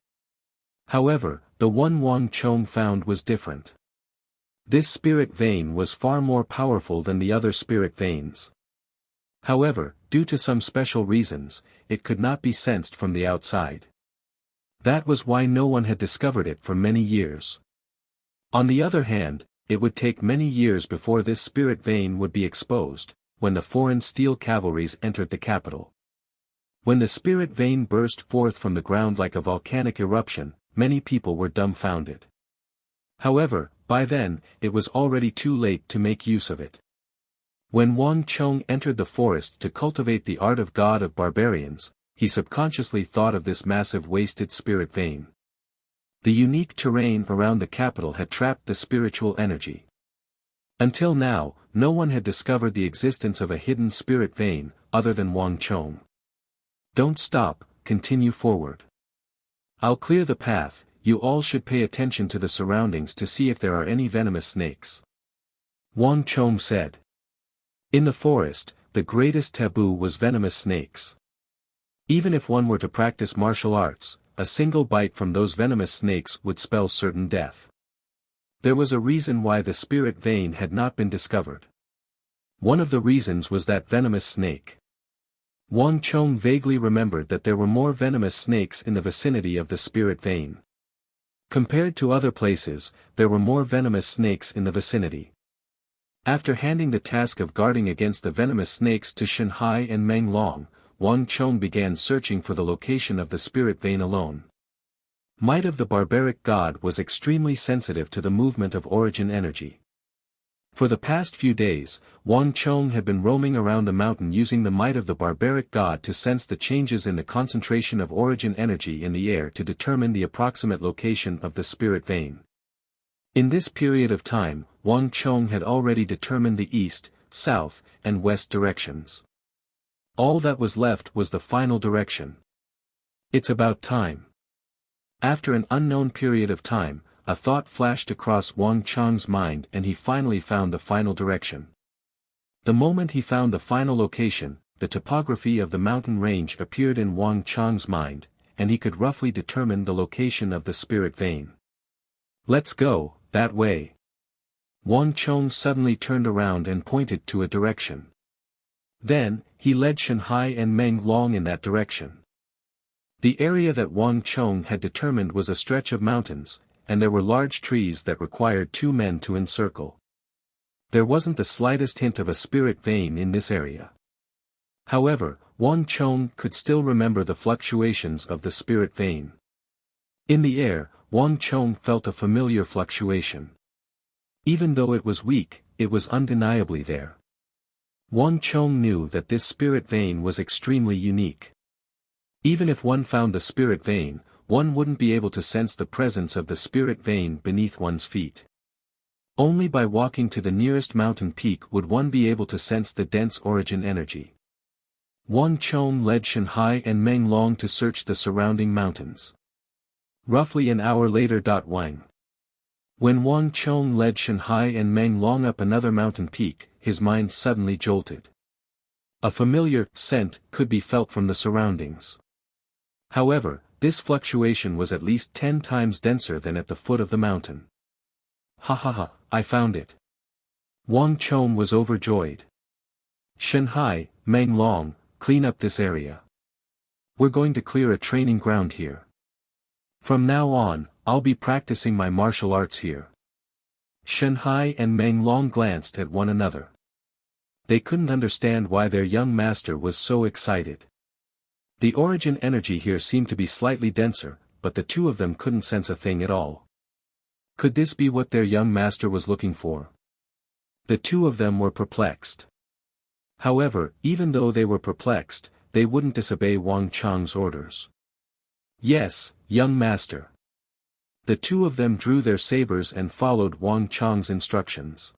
However, the one Wang Chong found was different. This spirit vein was far more powerful than the other spirit veins. However, due to some special reasons, it could not be sensed from the outside. That was why no one had discovered it for many years. On the other hand, it would take many years before this spirit vein would be exposed, when the foreign steel cavalries entered the capital. When the spirit vein burst forth from the ground like a volcanic eruption, many people were dumbfounded. However, by then, it was already too late to make use of it. When Wang Chong entered the forest to cultivate the art of God of barbarians, he subconsciously thought of this massive wasted spirit vein. The unique terrain around the capital had trapped the spiritual energy. Until now, no one had discovered the existence of a hidden spirit vein, other than Wang Chong. Don't stop, continue forward. I'll clear the path, you all should pay attention to the surroundings to see if there are any venomous snakes. Wang Chong said. In the forest, the greatest taboo was venomous snakes. Even if one were to practice martial arts, a single bite from those venomous snakes would spell certain death. There was a reason why the spirit vein had not been discovered. One of the reasons was that venomous snake. Wang Chong vaguely remembered that there were more venomous snakes in the vicinity of the spirit vein. Compared to other places, there were more venomous snakes in the vicinity. After handing the task of guarding against the venomous snakes to Shanhai and Meng Long, Wang Chong began searching for the location of the spirit vein alone. Might of the barbaric god was extremely sensitive to the movement of origin energy. For the past few days, Wang Chong had been roaming around the mountain using the might of the barbaric god to sense the changes in the concentration of origin energy in the air to determine the approximate location of the spirit vein. In this period of time, Wang Chong had already determined the east, south, and west directions. All that was left was the final direction. It's about time. After an unknown period of time, a thought flashed across Wang Chong's mind and he finally found the final direction. The moment he found the final location, the topography of the mountain range appeared in Wang Chong's mind, and he could roughly determine the location of the spirit vein. Let's go, that way. Wang Chong suddenly turned around and pointed to a direction. Then, he led Shanhai and Meng Long in that direction. The area that Wang Chong had determined was a stretch of mountains, and there were large trees that required 2 men to encircle. There wasn't the slightest hint of a spirit vein in this area. However, Wang Chong could still remember the fluctuations of the spirit vein. In the air, Wang Chong felt a familiar fluctuation. Even though it was weak, it was undeniably there. Wang Chong knew that this spirit vein was extremely unique. Even if one found the spirit vein, one wouldn't be able to sense the presence of the spirit vein beneath one's feet. Only by walking to the nearest mountain peak would one be able to sense the dense origin energy. Wang Chong led Shanhai and Meng Long to search the surrounding mountains. Roughly an hour later. When Wang Chong led Shanhai and Meng Long up another mountain peak, his mind suddenly jolted. A familiar scent could be felt from the surroundings. However, this fluctuation was at least 10 times denser than at the foot of the mountain. Ha ha ha, I found it. Wang Chong was overjoyed. Shanhai, Meng Long, clean up this area. We're going to clear a training ground here. From now on, I'll be practicing my martial arts here. Shanhai and Meng Long glanced at one another. They couldn't understand why their young master was so excited. The origin energy here seemed to be slightly denser, but the two of them couldn't sense a thing at all. Could this be what their young master was looking for? The two of them were perplexed. However, even though they were perplexed, they wouldn't disobey Wang Chong's orders. Yes, young master. The two of them drew their sabers and followed Wang Chong's instructions.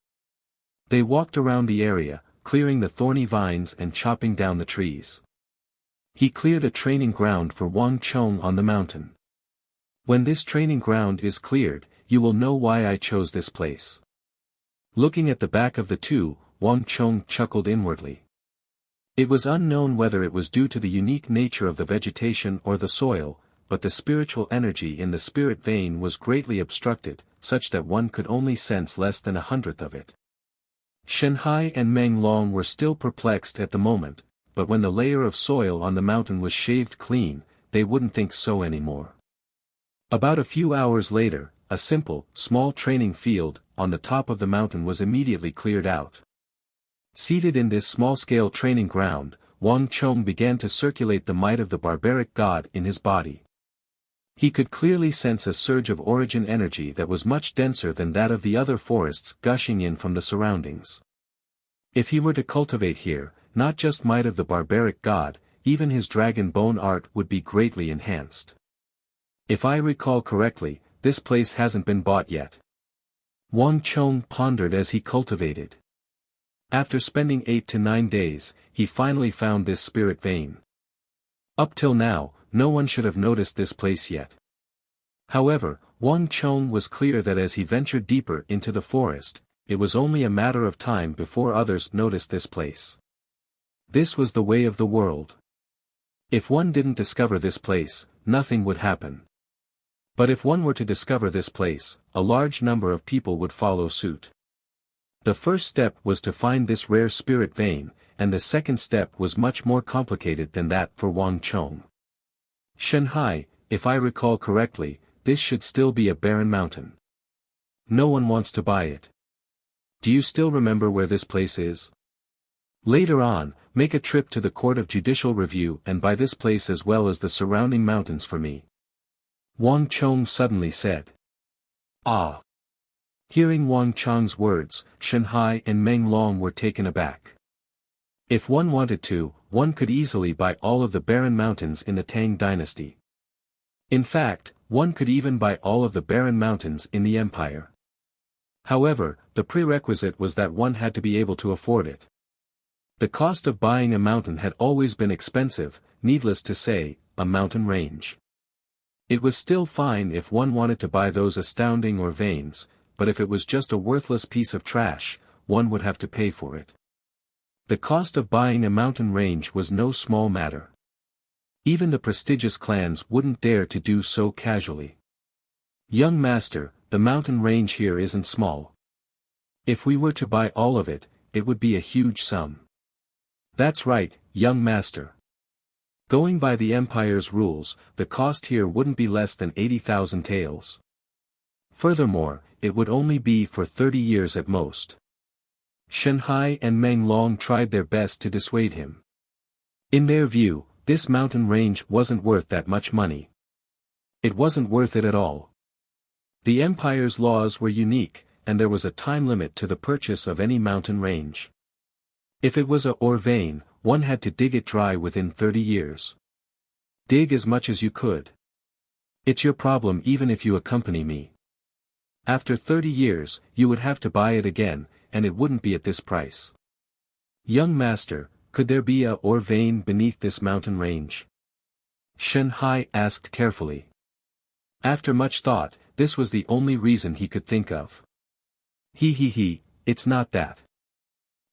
They walked around the area, clearing the thorny vines and chopping down the trees. He cleared a training ground for Wang Chong on the mountain. When this training ground is cleared, you will know why I chose this place. Looking at the back of the two, Wang Chong chuckled inwardly. It was unknown whether it was due to the unique nature of the vegetation or the soil, but the spiritual energy in the spirit vein was greatly obstructed, such that one could only sense less than 1/100th of it. Shenhai and Meng Long were still perplexed at the moment, but when the layer of soil on the mountain was shaved clean, they wouldn't think so anymore. About a few hours later, a simple, small training field on the top of the mountain was immediately cleared out. Seated in this small-scale training ground, Wang Chong began to circulate the might of the barbaric god in his body. He could clearly sense a surge of origin energy that was much denser than that of the other forests gushing in from the surroundings. If he were to cultivate here, not just might of the barbaric god, even his dragon bone art would be greatly enhanced. If I recall correctly, this place hasn't been bought yet. Wang Chong pondered as he cultivated. After spending 8 to 9 days, he finally found this spirit vein. Up till now, no one should have noticed this place yet. However, Wang Chong was clear that as he ventured deeper into the forest, it was only a matter of time before others noticed this place. This was the way of the world. If one didn't discover this place, nothing would happen. But if one were to discover this place, a large number of people would follow suit. The first step was to find this rare spirit vein, and the second step was much more complicated than that for Wang Chong. Shenhai, if I recall correctly, this should still be a barren mountain. No one wants to buy it. Do you still remember where this place is? Later on, make a trip to the Court of Judicial Review and buy this place as well as the surrounding mountains for me. Wang Chong suddenly said. Ah! Hearing Wang Chong's words, Shenhai and Meng Long were taken aback. If one wanted to, one could easily buy all of the barren mountains in the Tang dynasty. In fact, one could even buy all of the barren mountains in the empire. However, the prerequisite was that one had to be able to afford it. The cost of buying a mountain had always been expensive, needless to say, a mountain range. It was still fine if one wanted to buy those astounding or veins, but if it was just a worthless piece of trash, one would have to pay for it. The cost of buying a mountain range was no small matter. Even the prestigious clans wouldn't dare to do so casually. Young master, the mountain range here isn't small. If we were to buy all of it, it would be a huge sum. That's right, young master. Going by the empire's rules, the cost here wouldn't be less than 80,000 taels. Furthermore, it would only be for 30 years at most. Shenhai and Meng Long tried their best to dissuade him. In their view, this mountain range wasn't worth that much money. It wasn't worth it at all. The empire's laws were unique, and there was a time limit to the purchase of any mountain range. If it was a ore vein, one had to dig it dry within 30 years. Dig as much as you could. It's your problem even if you accompany me. After 30 years, you would have to buy it again, and it wouldn't be at this price. Young master, could there be a ore vein beneath this mountain range? Shenhai asked carefully. After much thought, this was the only reason he could think of. It's not that.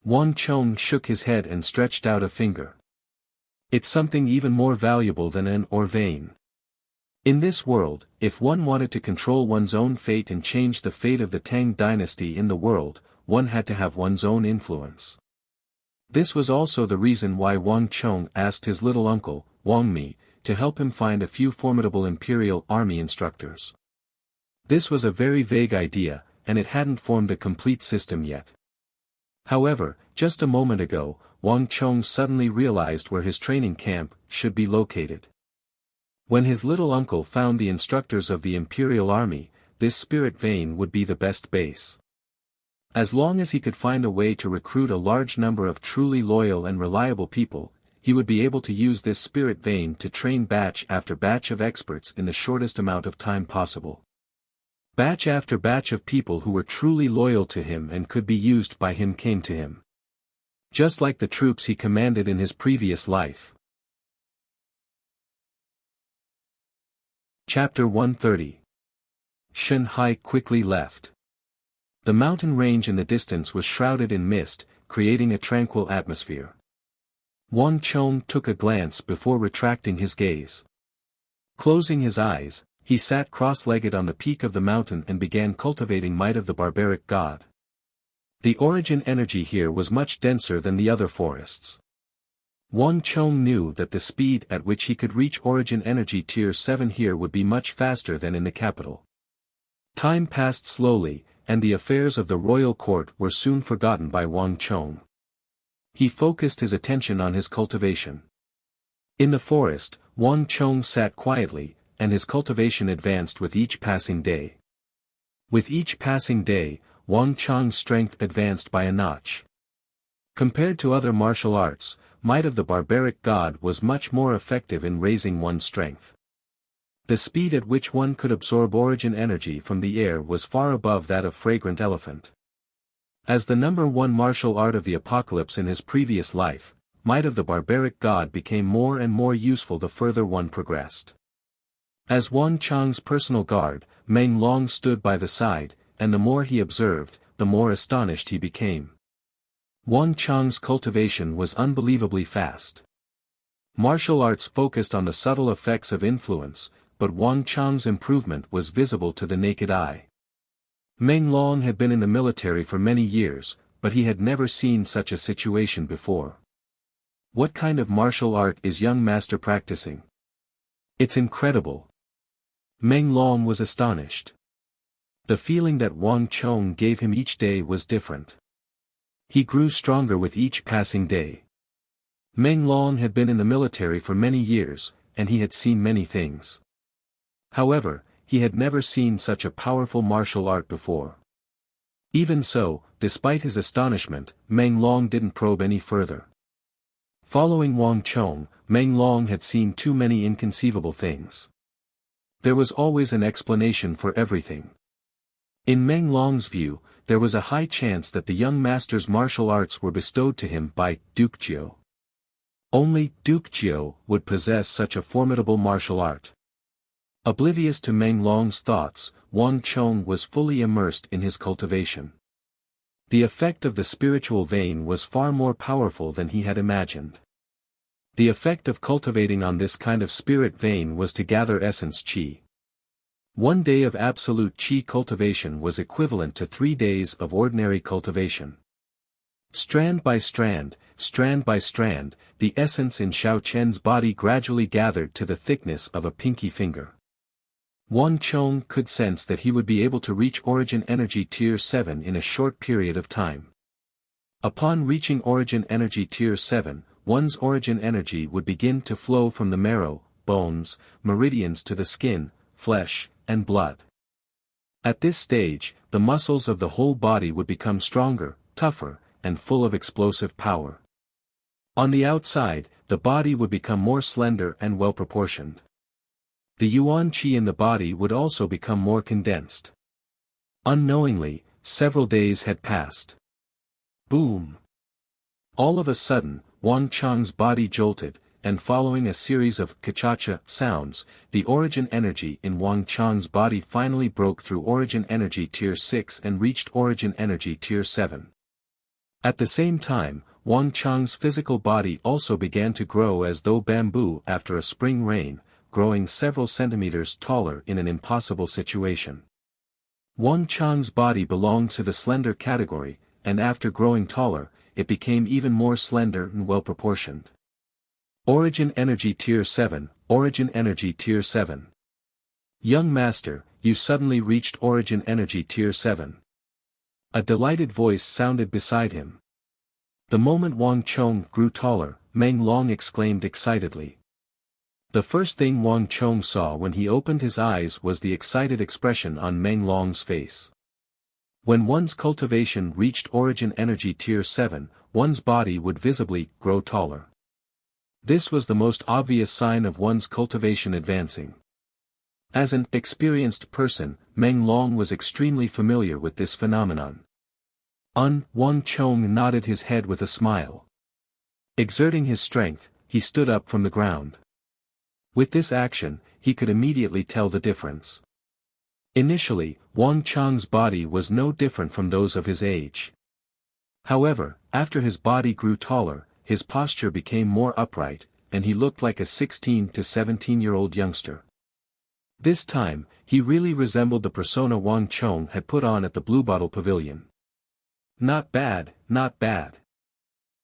Wang Chong shook his head and stretched out a finger. It's something even more valuable than an ore vein. In this world, if one wanted to control one's own fate and change the fate of the Tang dynasty in the world, one had to have one's own influence. This was also the reason why Wang Chong asked his little uncle, Wang Mi, to help him find a few formidable imperial army instructors. This was a very vague idea, and it hadn't formed a complete system yet. However, just a moment ago, Wang Chong suddenly realized where his training camp should be located. When his little uncle found the instructors of the imperial army, this spirit vein would be the best base. As long as he could find a way to recruit a large number of truly loyal and reliable people, he would be able to use this spirit vein to train batch after batch of experts in the shortest amount of time possible. Batch after batch of people who were truly loyal to him and could be used by him came to him. Just like the troops he commanded in his previous life. Chapter 130. Shen Hai quickly left. The mountain range in the distance was shrouded in mist, creating a tranquil atmosphere. Wang Chong took a glance before retracting his gaze. Closing his eyes, he sat cross-legged on the peak of the mountain and began cultivating might of the barbaric god. The origin energy here was much denser than the other forests. Wang Chong knew that the speed at which he could reach origin energy tier 7 here would be much faster than in the capital. Time passed slowly, and the affairs of the royal court were soon forgotten by Wang Chong. He focused his attention on his cultivation. In the forest, Wang Chong sat quietly, and his cultivation advanced with each passing day. With each passing day, Wang Chong's strength advanced by a notch. Compared to other martial arts, might of the barbaric god was much more effective in raising one's strength. The speed at which one could absorb origin energy from the air was far above that of fragrant elephant. As the #1 martial art of the apocalypse in his previous life, might of the barbaric god became more and more useful the further one progressed. As Wang Chong's personal guard, Meng Long stood by the side, and the more he observed, the more astonished he became. Wang Chong's cultivation was unbelievably fast. Martial arts focused on the subtle effects of influence, but Wang Chong's improvement was visible to the naked eye. Meng Long had been in the military for many years, but he had never seen such a situation before. What kind of martial art is young master practicing? It's incredible. Meng Long was astonished. The feeling that Wang Chong gave him each day was different. He grew stronger with each passing day. Meng Long had been in the military for many years, and he had seen many things. However, he had never seen such a powerful martial art before. Even so, despite his astonishment, Meng Long didn't probe any further. Following Wang Chong, Meng Long had seen too many inconceivable things. There was always an explanation for everything. In Meng Long's view, there was a high chance that the young master's martial arts were bestowed to him by Duke Jiu. Only Duke Jiu would possess such a formidable martial art. Oblivious to Meng Long's thoughts, Wang Chong was fully immersed in his cultivation. The effect of the spiritual vein was far more powerful than he had imagined. The effect of cultivating on this kind of spirit vein was to gather essence qi. 1 day of absolute qi cultivation was equivalent to 3 days of ordinary cultivation. Strand by strand, the essence in Xiao Chen's body gradually gathered to the thickness of a pinky finger. Wang Chong could sense that he would be able to reach origin energy tier 7 in a short period of time. Upon reaching origin energy tier 7, one's origin energy would begin to flow from the marrow, bones, meridians to the skin, flesh, and blood. At this stage, the muscles of the whole body would become stronger, tougher, and full of explosive power. On the outside, the body would become more slender and well-proportioned. The yuan qi in the body would also become more condensed. Unknowingly, several days had passed. Boom! All of a sudden, Wang Chong's body jolted, and following a series of cha-cha sounds, the origin energy in Wang Chong's body finally broke through origin energy tier 6 and reached origin energy tier 7. At the same time, Wang Chong's physical body also began to grow as though bamboo after a spring rain, growing several centimeters taller in an impossible situation. Wang Chong's body belonged to the slender category, and after growing taller, it became even more slender and well-proportioned. Origin Energy Tier 7, Origin Energy Tier 7. Young Master, you suddenly reached Origin Energy Tier 7. A delighted voice sounded beside him. The moment Wang Chong grew taller, Meng Long exclaimed excitedly. The first thing Wang Chong saw when he opened his eyes was the excited expression on Meng Long's face. When one's cultivation reached Origin Energy Tier 7, one's body would visibly grow taller. This was the most obvious sign of one's cultivation advancing. As an experienced person, Meng Long was extremely familiar with this phenomenon. Wang Chong nodded his head with a smile. Exerting his strength, he stood up from the ground. With this action, he could immediately tell the difference. Initially, Wang Chang's body was no different from those of his age. However, after his body grew taller, his posture became more upright, and he looked like a 16 to 17-year-old youngster. This time, he really resembled the persona Wang Chong had put on at the Bluebottle Pavilion. Not bad, not bad.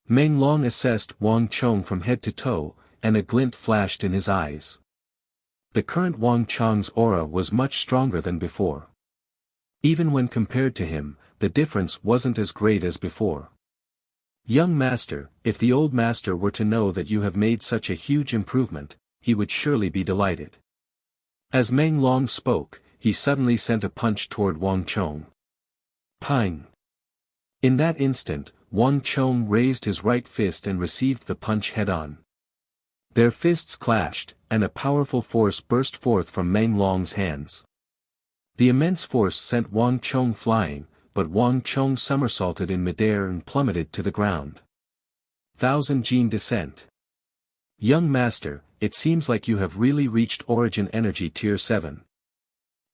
Meng Long assessed Wang Chong from head to toe, and a glint flashed in his eyes. The current Wang Chong's aura was much stronger than before. Even when compared to him, the difference wasn't as great as before. Young master, if the old master were to know that you have made such a huge improvement, he would surely be delighted. As Meng Long spoke, he suddenly sent a punch toward Wang Chong. Pang! In that instant, Wang Chong raised his right fist and received the punch head-on. Their fists clashed, and a powerful force burst forth from Meng Long's hands. The immense force sent Wang Chong flying, but Wang Chong somersaulted in midair and plummeted to the ground. Thousand Gene Descent. Young master, it seems like you have really reached Origin Energy Tier 7.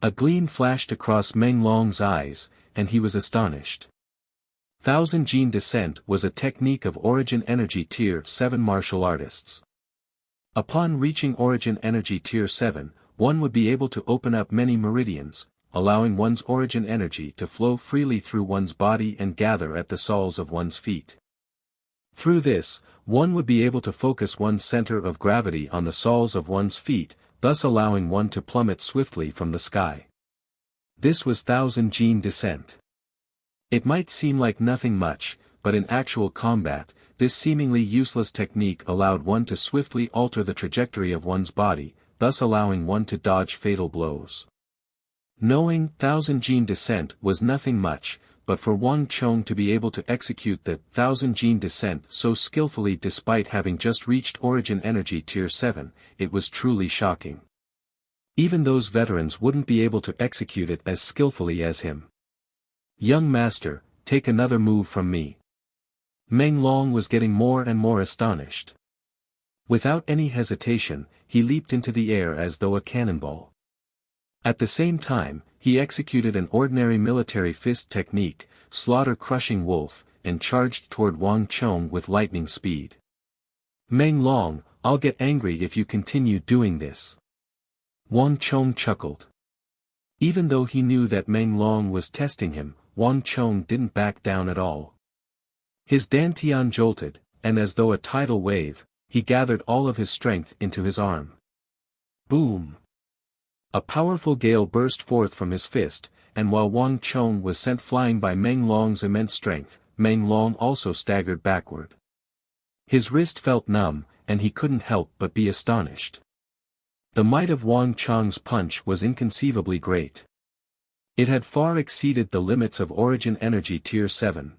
A gleam flashed across Meng Long's eyes, and he was astonished. Thousand Gene Descent was a technique of Origin Energy Tier 7 martial artists. Upon reaching Origin Energy Tier 7, one would be able to open up many meridians, allowing one's origin energy to flow freely through one's body and gather at the soles of one's feet. Through this, one would be able to focus one's center of gravity on the soles of one's feet, thus allowing one to plummet swiftly from the sky. This was Thousand Gene Descent. It might seem like nothing much, but in actual combat, this seemingly useless technique allowed one to swiftly alter the trajectory of one's body, thus allowing one to dodge fatal blows. Knowing Thousand Gene Descent was nothing much, but for Wang Chong to be able to execute the Thousand Gene Descent so skillfully despite having just reached Origin Energy Tier 7, it was truly shocking. Even those veterans wouldn't be able to execute it as skillfully as him. Young master, take another move from me. Meng Long was getting more and more astonished. Without any hesitation, he leaped into the air as though a cannonball. At the same time, he executed an ordinary military fist technique, slaughter-crushing wolf, and charged toward Wang Chong with lightning speed. Meng Long, I'll get angry if you continue doing this. Wang Chong chuckled. Even though he knew that Meng Long was testing him, Wang Chong didn't back down at all. His dantian jolted, and as though a tidal wave, he gathered all of his strength into his arm. Boom! A powerful gale burst forth from his fist, and while Wang Chong was sent flying by Meng Long's immense strength, Meng Long also staggered backward. His wrist felt numb, and he couldn't help but be astonished. The might of Wang Chong's punch was inconceivably great. It had far exceeded the limits of Origin Energy Tier 7.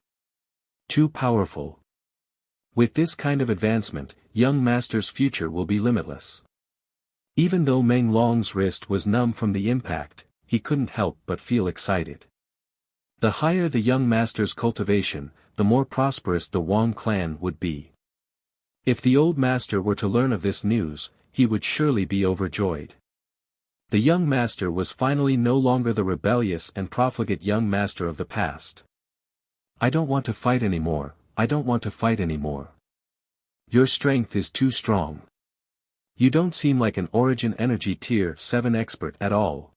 Too powerful. With this kind of advancement, young master's future will be limitless. Even though Meng Long's wrist was numb from the impact, he couldn't help but feel excited. The higher the young master's cultivation, the more prosperous the Wang clan would be. If the old master were to learn of this news, he would surely be overjoyed. The young master was finally no longer the rebellious and profligate young master of the past. I don't want to fight anymore, I don't want to fight anymore. Your strength is too strong. You don't seem like an Origin Energy Tier 7 expert at all.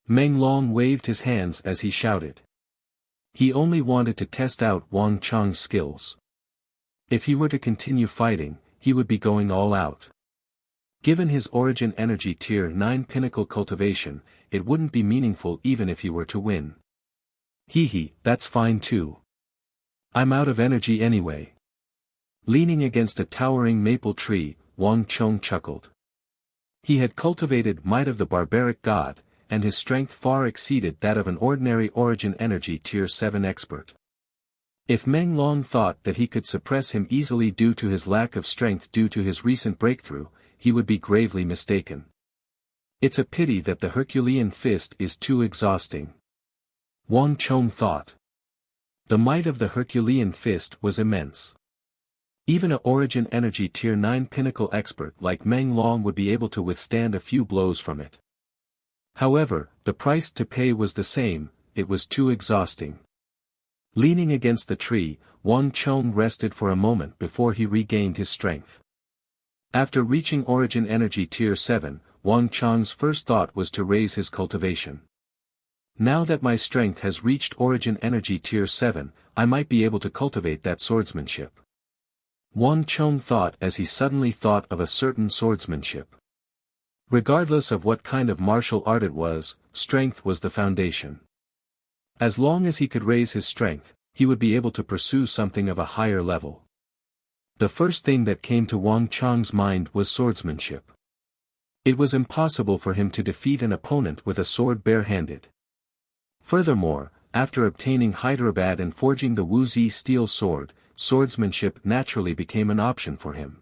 Meng Long waved his hands as he shouted. He only wanted to test out Wang Chong's skills. If he were to continue fighting, he would be going all out. Given his Origin Energy Tier 9 pinnacle cultivation, it wouldn't be meaningful even if he were to win. Hee, that's fine too. I'm out of energy anyway. Leaning against a towering maple tree, Wang Chong chuckled. He had cultivated might of the barbaric god, and his strength far exceeded that of an ordinary Origin Energy Tier 7 expert. If Meng Long thought that he could suppress him easily due to his lack of strength due to his recent breakthrough, he would be gravely mistaken. It's a pity that the Herculean fist is too exhausting. Wang Chong thought. The might of the Herculean fist was immense. Even a Origin Energy Tier 9 pinnacle expert like Meng Long would be able to withstand a few blows from it. However, the price to pay was the same, it was too exhausting. Leaning against the tree, Wang Chong rested for a moment before he regained his strength. After reaching Origin Energy Tier 7, Wang Chong's first thought was to raise his cultivation. Now that my strength has reached Origin Energy Tier 7, I might be able to cultivate that swordsmanship. Wang Chong thought as he suddenly thought of a certain swordsmanship. Regardless of what kind of martial art it was, strength was the foundation. As long as he could raise his strength, he would be able to pursue something of a higher level. The first thing that came to Wang Chong's mind was swordsmanship. It was impossible for him to defeat an opponent with a sword barehanded. Furthermore, after obtaining Hyderabad and forging the Wuxia steel sword, swordsmanship naturally became an option for him.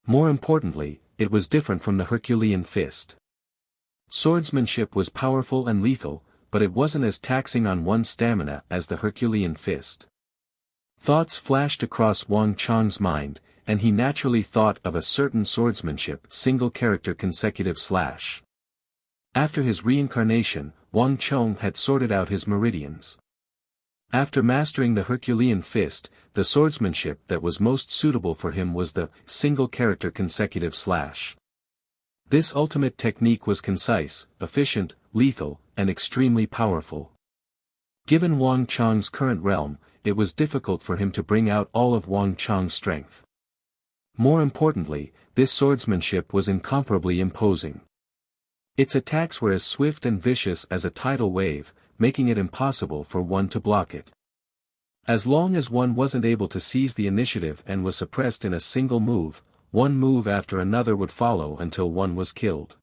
More importantly, it was different from the Herculean fist. Swordsmanship was powerful and lethal, but it wasn't as taxing on one's stamina as the Herculean fist. Thoughts flashed across Wang Chong's mind, and he naturally thought of a certain swordsmanship single character consecutive slash. After his reincarnation, Wang Chong had sorted out his meridians. After mastering the Herculean fist, the swordsmanship that was most suitable for him was the single character consecutive slash. This ultimate technique was concise, efficient, lethal, and extremely powerful. Given Wang Chong's current realm, it was difficult for him to bring out all of Wang Chong's strength. More importantly, this swordsmanship was incomparably imposing. Its attacks were as swift and vicious as a tidal wave, making it impossible for one to block it. As long as one wasn't able to seize the initiative and was suppressed in a single move, one move after another would follow until one was killed.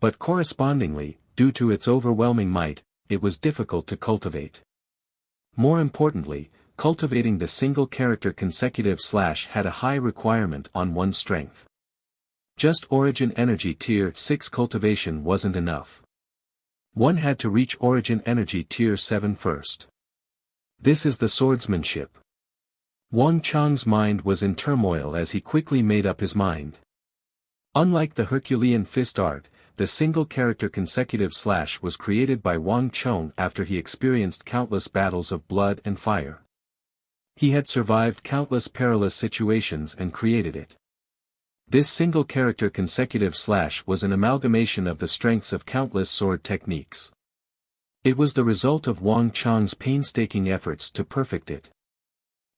But correspondingly, due to its overwhelming might, it was difficult to cultivate. More importantly, cultivating the single character consecutive slash had a high requirement on one's strength. Just Origin Energy Tier 6 cultivation wasn't enough. One had to reach Origin Energy Tier 7 first. This is the swordsmanship. Wang Chong's mind was in turmoil as he quickly made up his mind. Unlike the Herculean fist art, the single character consecutive slash was created by Wang Chong after he experienced countless battles of blood and fire. He had survived countless perilous situations and created it. This single character consecutive slash was an amalgamation of the strengths of countless sword techniques. It was the result of Wang Chong's painstaking efforts to perfect it.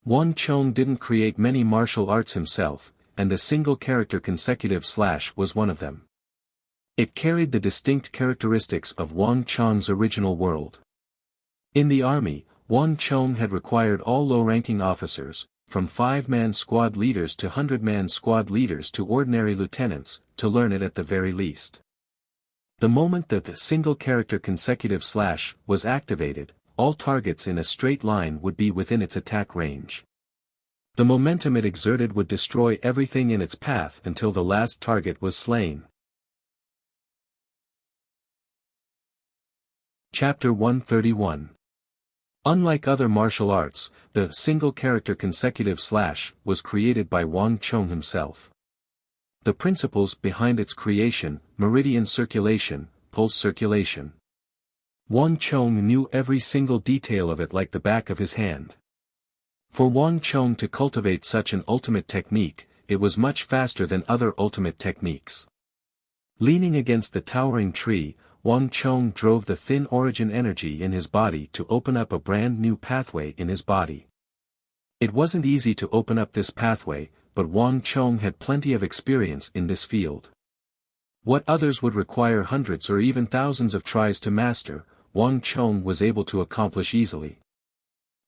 Wang Chong didn't create many martial arts himself, and the single character consecutive slash was one of them. It carried the distinct characteristics of Wang Chong's original world. In the army, Wang Chong had required all low-ranking officers, from 5-man squad leaders to 100-man squad leaders to ordinary lieutenants, to learn it at the very least. The moment that the single character consecutive slash was activated, all targets in a straight line would be within its attack range. The momentum it exerted would destroy everything in its path until the last target was slain. Chapter 131. Unlike other martial arts, the single character consecutive slash was created by Wang Chong himself. The principles behind its creation, meridian circulation, pulse circulation. Wang Chong knew every single detail of it like the back of his hand. For Wang Chong to cultivate such an ultimate technique, it was much faster than other ultimate techniques. Leaning against the towering tree, Wang Chong drove the thin origin energy in his body to open up a brand new pathway in his body. It wasn't easy to open up this pathway, but Wang Chong had plenty of experience in this field. What others would require hundreds or even thousands of tries to master, Wang Chong was able to accomplish easily.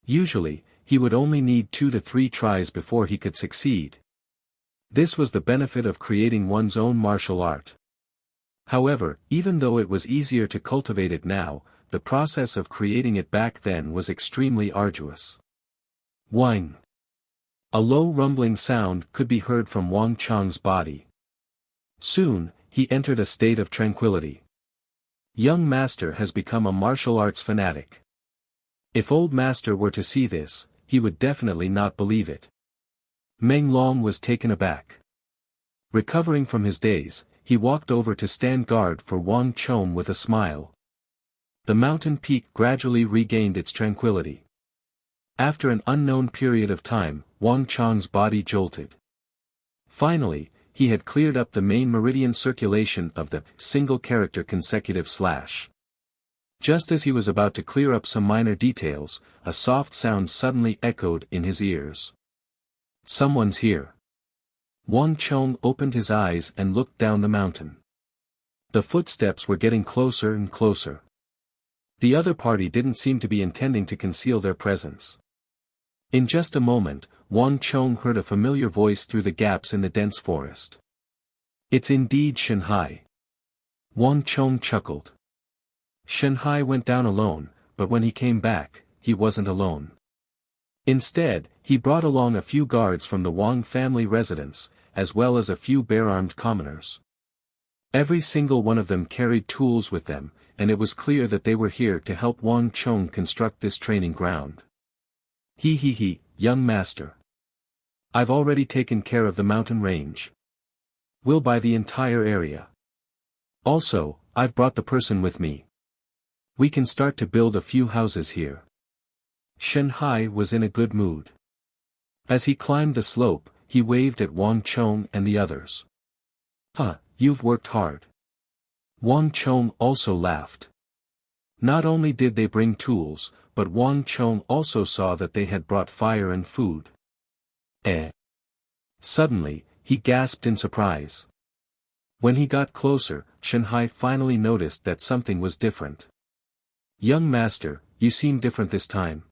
Usually, he would only need 2 to 3 tries before he could succeed. This was the benefit of creating one's own martial art. However, even though it was easier to cultivate it now, the process of creating it back then was extremely arduous. Whine. A low rumbling sound could be heard from Wang Chong's body. Soon, he entered a state of tranquility. Young master has become a martial arts fanatic. If old master were to see this, he would definitely not believe it. Meng Long was taken aback. Recovering from his daze, he walked over to stand guard for Wang Chong with a smile. The mountain peak gradually regained its tranquility. After an unknown period of time, Wang Chong's body jolted. Finally, he had cleared up the main meridian circulation of the single-character consecutive slash. Just as he was about to clear up some minor details, a soft sound suddenly echoed in his ears. Someone's here. Wang Chong opened his eyes and looked down the mountain. The footsteps were getting closer and closer. The other party didn't seem to be intending to conceal their presence. In just a moment, Wang Chong heard a familiar voice through the gaps in the dense forest. It's indeed Shanghai. Wang Chong chuckled. Shanghai went down alone, but when he came back, he wasn't alone. Instead, he brought along a few guards from the Wang family residence, as well as a few bare-armed commoners. Every single one of them carried tools with them, and it was clear that they were here to help Wang Chong construct this training ground. He, young master. I've already taken care of the mountain range. We'll buy the entire area. Also, I've brought the person with me. We can start to build a few houses here. Shanghai was in a good mood. As he climbed the slope, he waved at Wang Chong and the others. You've worked hard. Wang Chong also laughed. Not only did they bring tools, but Wang Chong also saw that they had brought fire and food. Suddenly, he gasped in surprise. When he got closer, Shanghai finally noticed that something was different. Young master, you seem different this time.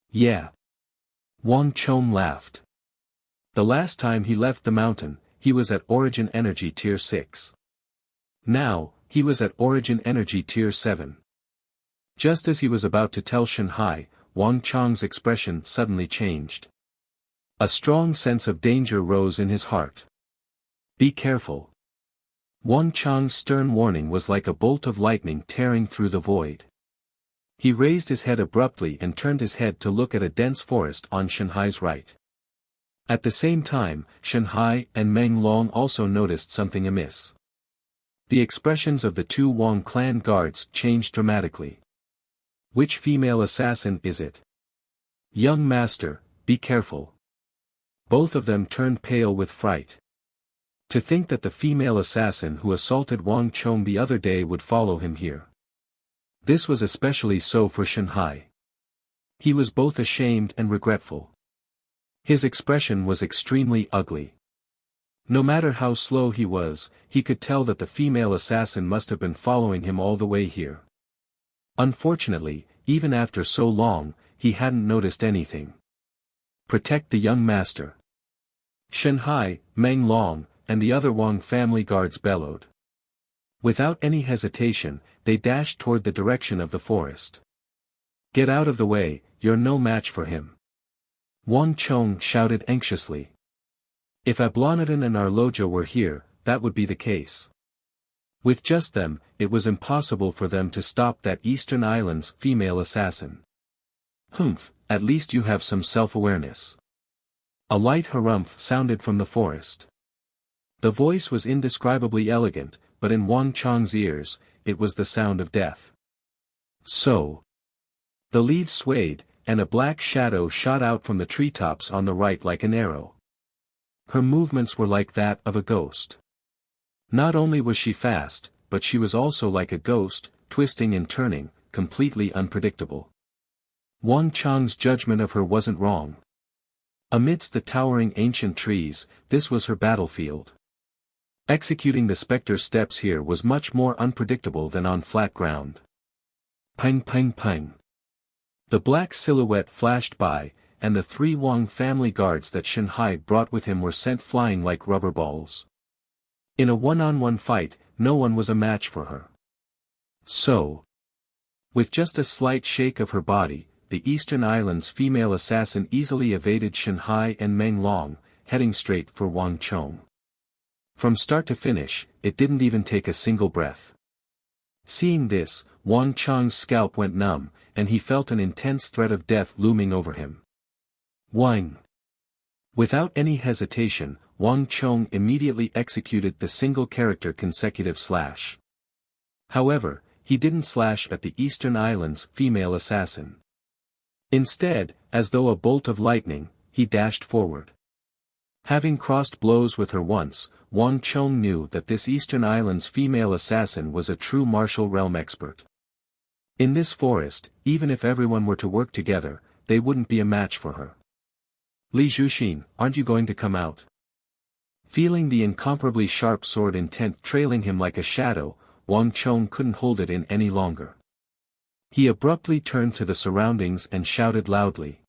Yeah. Wang Chong laughed. The last time he left the mountain, he was at Origin Energy Tier 6. Now, he was at Origin Energy Tier 7. Just as he was about to tell Shanghai, Wang Chong's expression suddenly changed. A strong sense of danger rose in his heart. Be careful. Wang Chong's stern warning was like a bolt of lightning tearing through the void. He raised his head abruptly and turned his head to look at a dense forest on Shanghai's right. At the same time, Shanghai and Meng Long also noticed something amiss. The expressions of the two Wang clan guards changed dramatically. Which female assassin is it? Young master, be careful. Both of them turned pale with fright. To think that the female assassin who assaulted Wang Chong the other day would follow him here. This was especially so for Shanghai. He was both ashamed and regretful. His expression was extremely ugly. No matter how slow he was, he could tell that the female assassin must have been following him all the way here. Unfortunately, even after so long, he hadn't noticed anything. Protect the young master. Shanghai, Meng Long, and the other Wang family guards bellowed. Without any hesitation, they dashed toward the direction of the forest. Get out of the way, you're no match for him. Wang Chong shouted anxiously. If Ablonadon and Arloja were here, that would be the case. With just them, it was impossible for them to stop that Eastern Island's female assassin. At least you have some self-awareness. A light harumph sounded from the forest. The voice was indescribably elegant, but in Wang Chong's ears, it was the sound of death. So. The leaves swayed, and a black shadow shot out from the treetops on the right like an arrow. Her movements were like that of a ghost. Not only was she fast, but she was also like a ghost, twisting and turning, completely unpredictable. Wang Chong's judgment of her wasn't wrong. Amidst the towering ancient trees, this was her battlefield. Executing the spectre steps here was much more unpredictable than on flat ground. Pang pang pang. The black silhouette flashed by, and the three Wang family guards that Shanghai brought with him were sent flying like rubber balls. In a one-on-one fight, no one was a match for her. So. With just a slight shake of her body, the Eastern Island's female assassin easily evaded Shanghai and Meng Long, heading straight for Wang Chong. From start to finish, it didn't even take a single breath. Seeing this, Wang Chong's scalp went numb, and he felt an intense threat of death looming over him. Wang! Without any hesitation, Wang Chong immediately executed the single-character consecutive slash. However, he didn't slash at the Eastern Islands' female assassin. Instead, as though a bolt of lightning, he dashed forward. Having crossed blows with her once, Wang Chong knew that this Eastern Islands' female assassin was a true martial realm expert. In this forest, even if everyone were to work together, they wouldn't be a match for her. Li Zhuxin, aren't you going to come out? Feeling the incomparably sharp sword intent trailing him like a shadow, Wang Chong couldn't hold it in any longer. He abruptly turned to the surroundings and shouted loudly.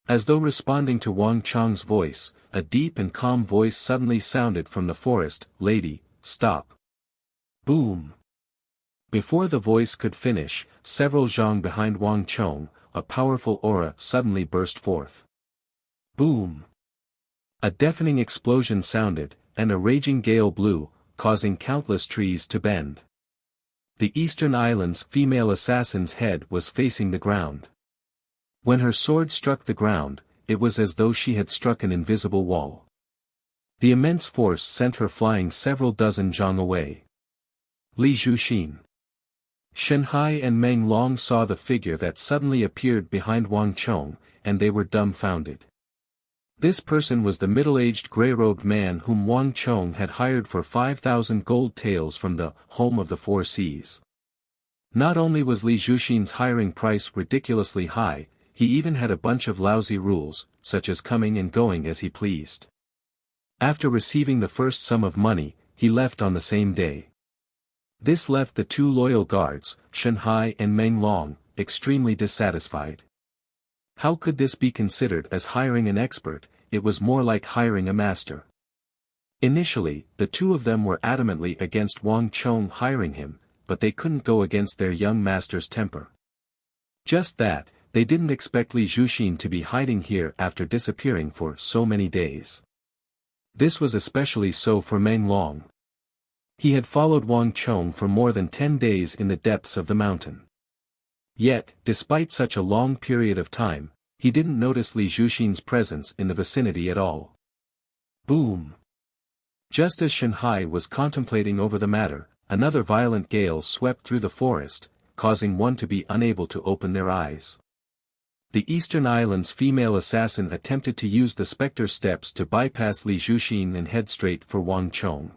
As though responding to Wang Chong's voice, a deep and calm voice suddenly sounded from the forest, "Lady, stop." Boom! Before the voice could finish, several zhang behind Wang Chong, a powerful aura suddenly burst forth. Boom! A deafening explosion sounded, and a raging gale blew, causing countless trees to bend. The Eastern Islands' female assassin's head was facing the ground. When her sword struck the ground, it was as though she had struck an invisible wall. The immense force sent her flying several dozen zhang away. Li Zhuxin. Shenhai and Meng Long saw the figure that suddenly appeared behind Wang Chong, and they were dumbfounded. This person was the middle-aged grey-robed man whom Wang Chong had hired for 5,000 gold taels from the home of the four seas. Not only was Li Zhuxin's hiring price ridiculously high, he even had a bunch of lousy rules, such as coming and going as he pleased. After receiving the first sum of money, he left on the same day. This left the two loyal guards, Shenhai and Meng Long, extremely dissatisfied. How could this be considered as hiring an expert? It was more like hiring a master. Initially, the two of them were adamantly against Wang Chong hiring him, but they couldn't go against their young master's temper. Just that, they didn't expect Li Zhuxin to be hiding here after disappearing for so many days. This was especially so for Meng Long. He had followed Wang Chong for more than 10 days in the depths of the mountain. Yet, despite such a long period of time, he didn't notice Li Zhuxin's presence in the vicinity at all. Boom! Just as Shenhai was contemplating over the matter, another violent gale swept through the forest, causing one to be unable to open their eyes. The Eastern Islands' female assassin attempted to use the specter steps to bypass Li Zhuxin and head straight for Wang Chong.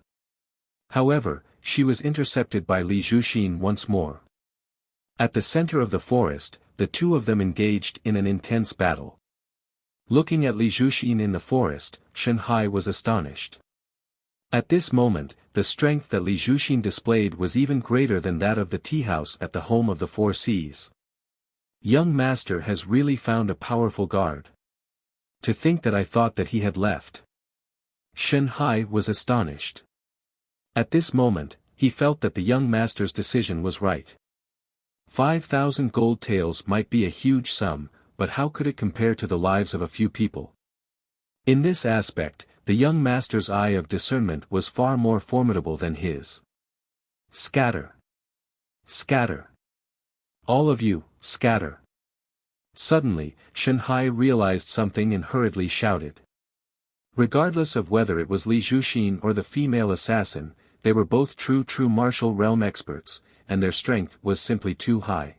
However, she was intercepted by Li Zhuxin once more. At the center of the forest, the two of them engaged in an intense battle. Looking at Li Zhuxin in the forest, Shenhai was astonished. At this moment, the strength that Li Zhuxin displayed was even greater than that of the tea house at the home of the four seas. Young master has really found a powerful guard. To think that I thought that he had left. Shenhai was astonished. At this moment, he felt that the young master's decision was right. 5,000 gold taels might be a huge sum, but how could it compare to the lives of a few people? In this aspect, the young master's eye of discernment was far more formidable than his. Scatter! Scatter! All of you, scatter! Suddenly, Shenhai realized something and hurriedly shouted. Regardless of whether it was Li Zhuxin or the female assassin, they were both true martial realm experts, and their strength was simply too high.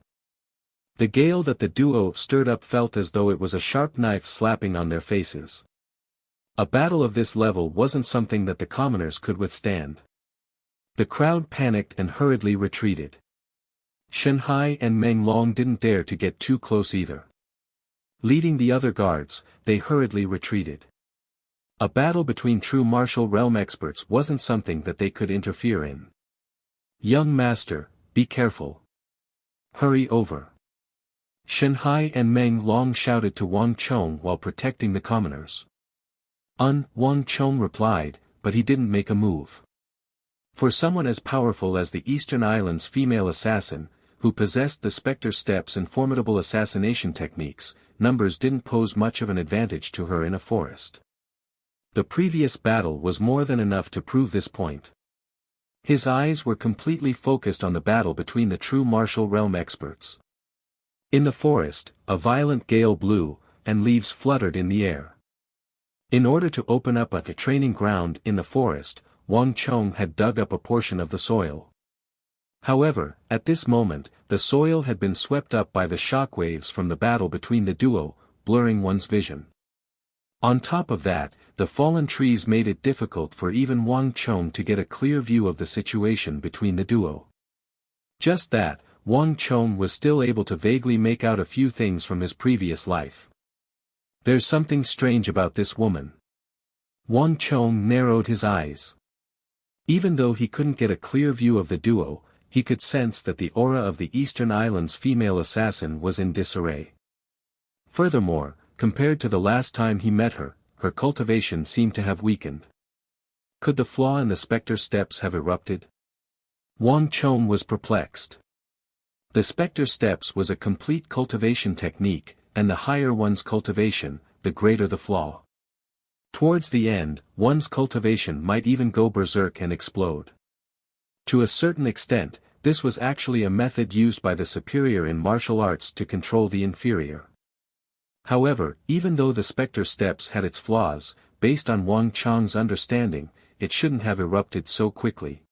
The gale that the duo stirred up felt as though it was a sharp knife slapping on their faces. A battle of this level wasn't something that the commoners could withstand. The crowd panicked and hurriedly retreated. Shenhai and Meng Long didn't dare to get too close either. Leading the other guards, they hurriedly retreated. A battle between true martial realm experts wasn't something that they could interfere in. Young master, be careful. Hurry over. Shenhai and Meng Long shouted to Wang Chong while protecting the commoners. Wang Chong replied, but he didn't make a move. For someone as powerful as the Eastern Islands' female assassin, who possessed the specter steps and formidable assassination techniques, numbers didn't pose much of an advantage to her in a forest. The previous battle was more than enough to prove this point. His eyes were completely focused on the battle between the true martial realm experts. In the forest, a violent gale blew, and leaves fluttered in the air. In order to open up a training ground in the forest, Wang Chong had dug up a portion of the soil. However, at this moment, the soil had been swept up by the shockwaves from the battle between the duo, blurring one's vision. On top of that, the fallen trees made it difficult for even Wang Chong to get a clear view of the situation between the duo. Just that, Wang Chong was still able to vaguely make out a few things from his previous life. There's something strange about this woman. Wang Chong narrowed his eyes. Even though he couldn't get a clear view of the duo, he could sense that the aura of the Eastern Islands' female assassin was in disarray. Furthermore, compared to the last time he met her, her cultivation seemed to have weakened. Could the flaw in the specter steps have erupted? Wang Chong was perplexed. The specter steps was a complete cultivation technique, and the higher one's cultivation, the greater the flaw. Towards the end, one's cultivation might even go berserk and explode. To a certain extent, this was actually a method used by the superior in martial arts to control the inferior. However, even though the specter steps had its flaws, based on Wang Chong's understanding, it shouldn't have erupted so quickly.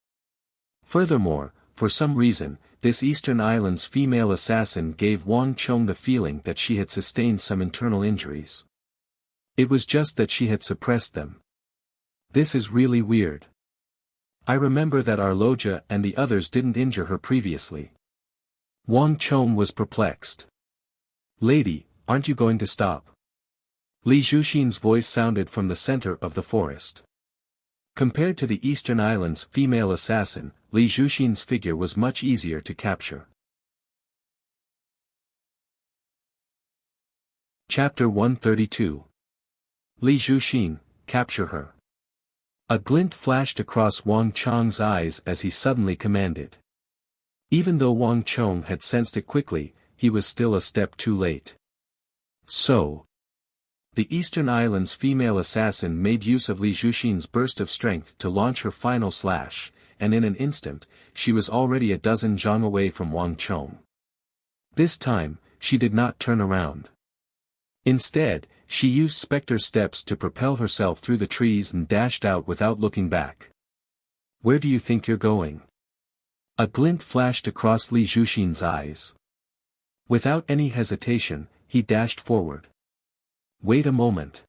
Furthermore, for some reason, this Eastern Islands female assassin gave Wang Chong the feeling that she had sustained some internal injuries. It was just that she had suppressed them. This is really weird. I remember that our Loja and the others didn't injure her previously. Wang Chong was perplexed. Lady, aren't you going to stop? Li Zhuxin's voice sounded from the center of the forest. Compared to the Eastern Islands' female assassin, Li Zhuxin's figure was much easier to capture. Chapter 132. Li Zhuxin, capture her. A glint flashed across Wang Chong's eyes as he suddenly commanded. Even though Wang Chong had sensed it quickly, he was still a step too late. So, the Eastern Islands' female assassin made use of Li Zhuxin's burst of strength to launch her final slash, and in an instant, she was already a dozen zhang away from Wang Chong. This time, she did not turn around. Instead, she used specter steps to propel herself through the trees and dashed out without looking back. Where do you think you're going? A glint flashed across Li Zhuxin's eyes. Without any hesitation, he dashed forward. Wait a moment.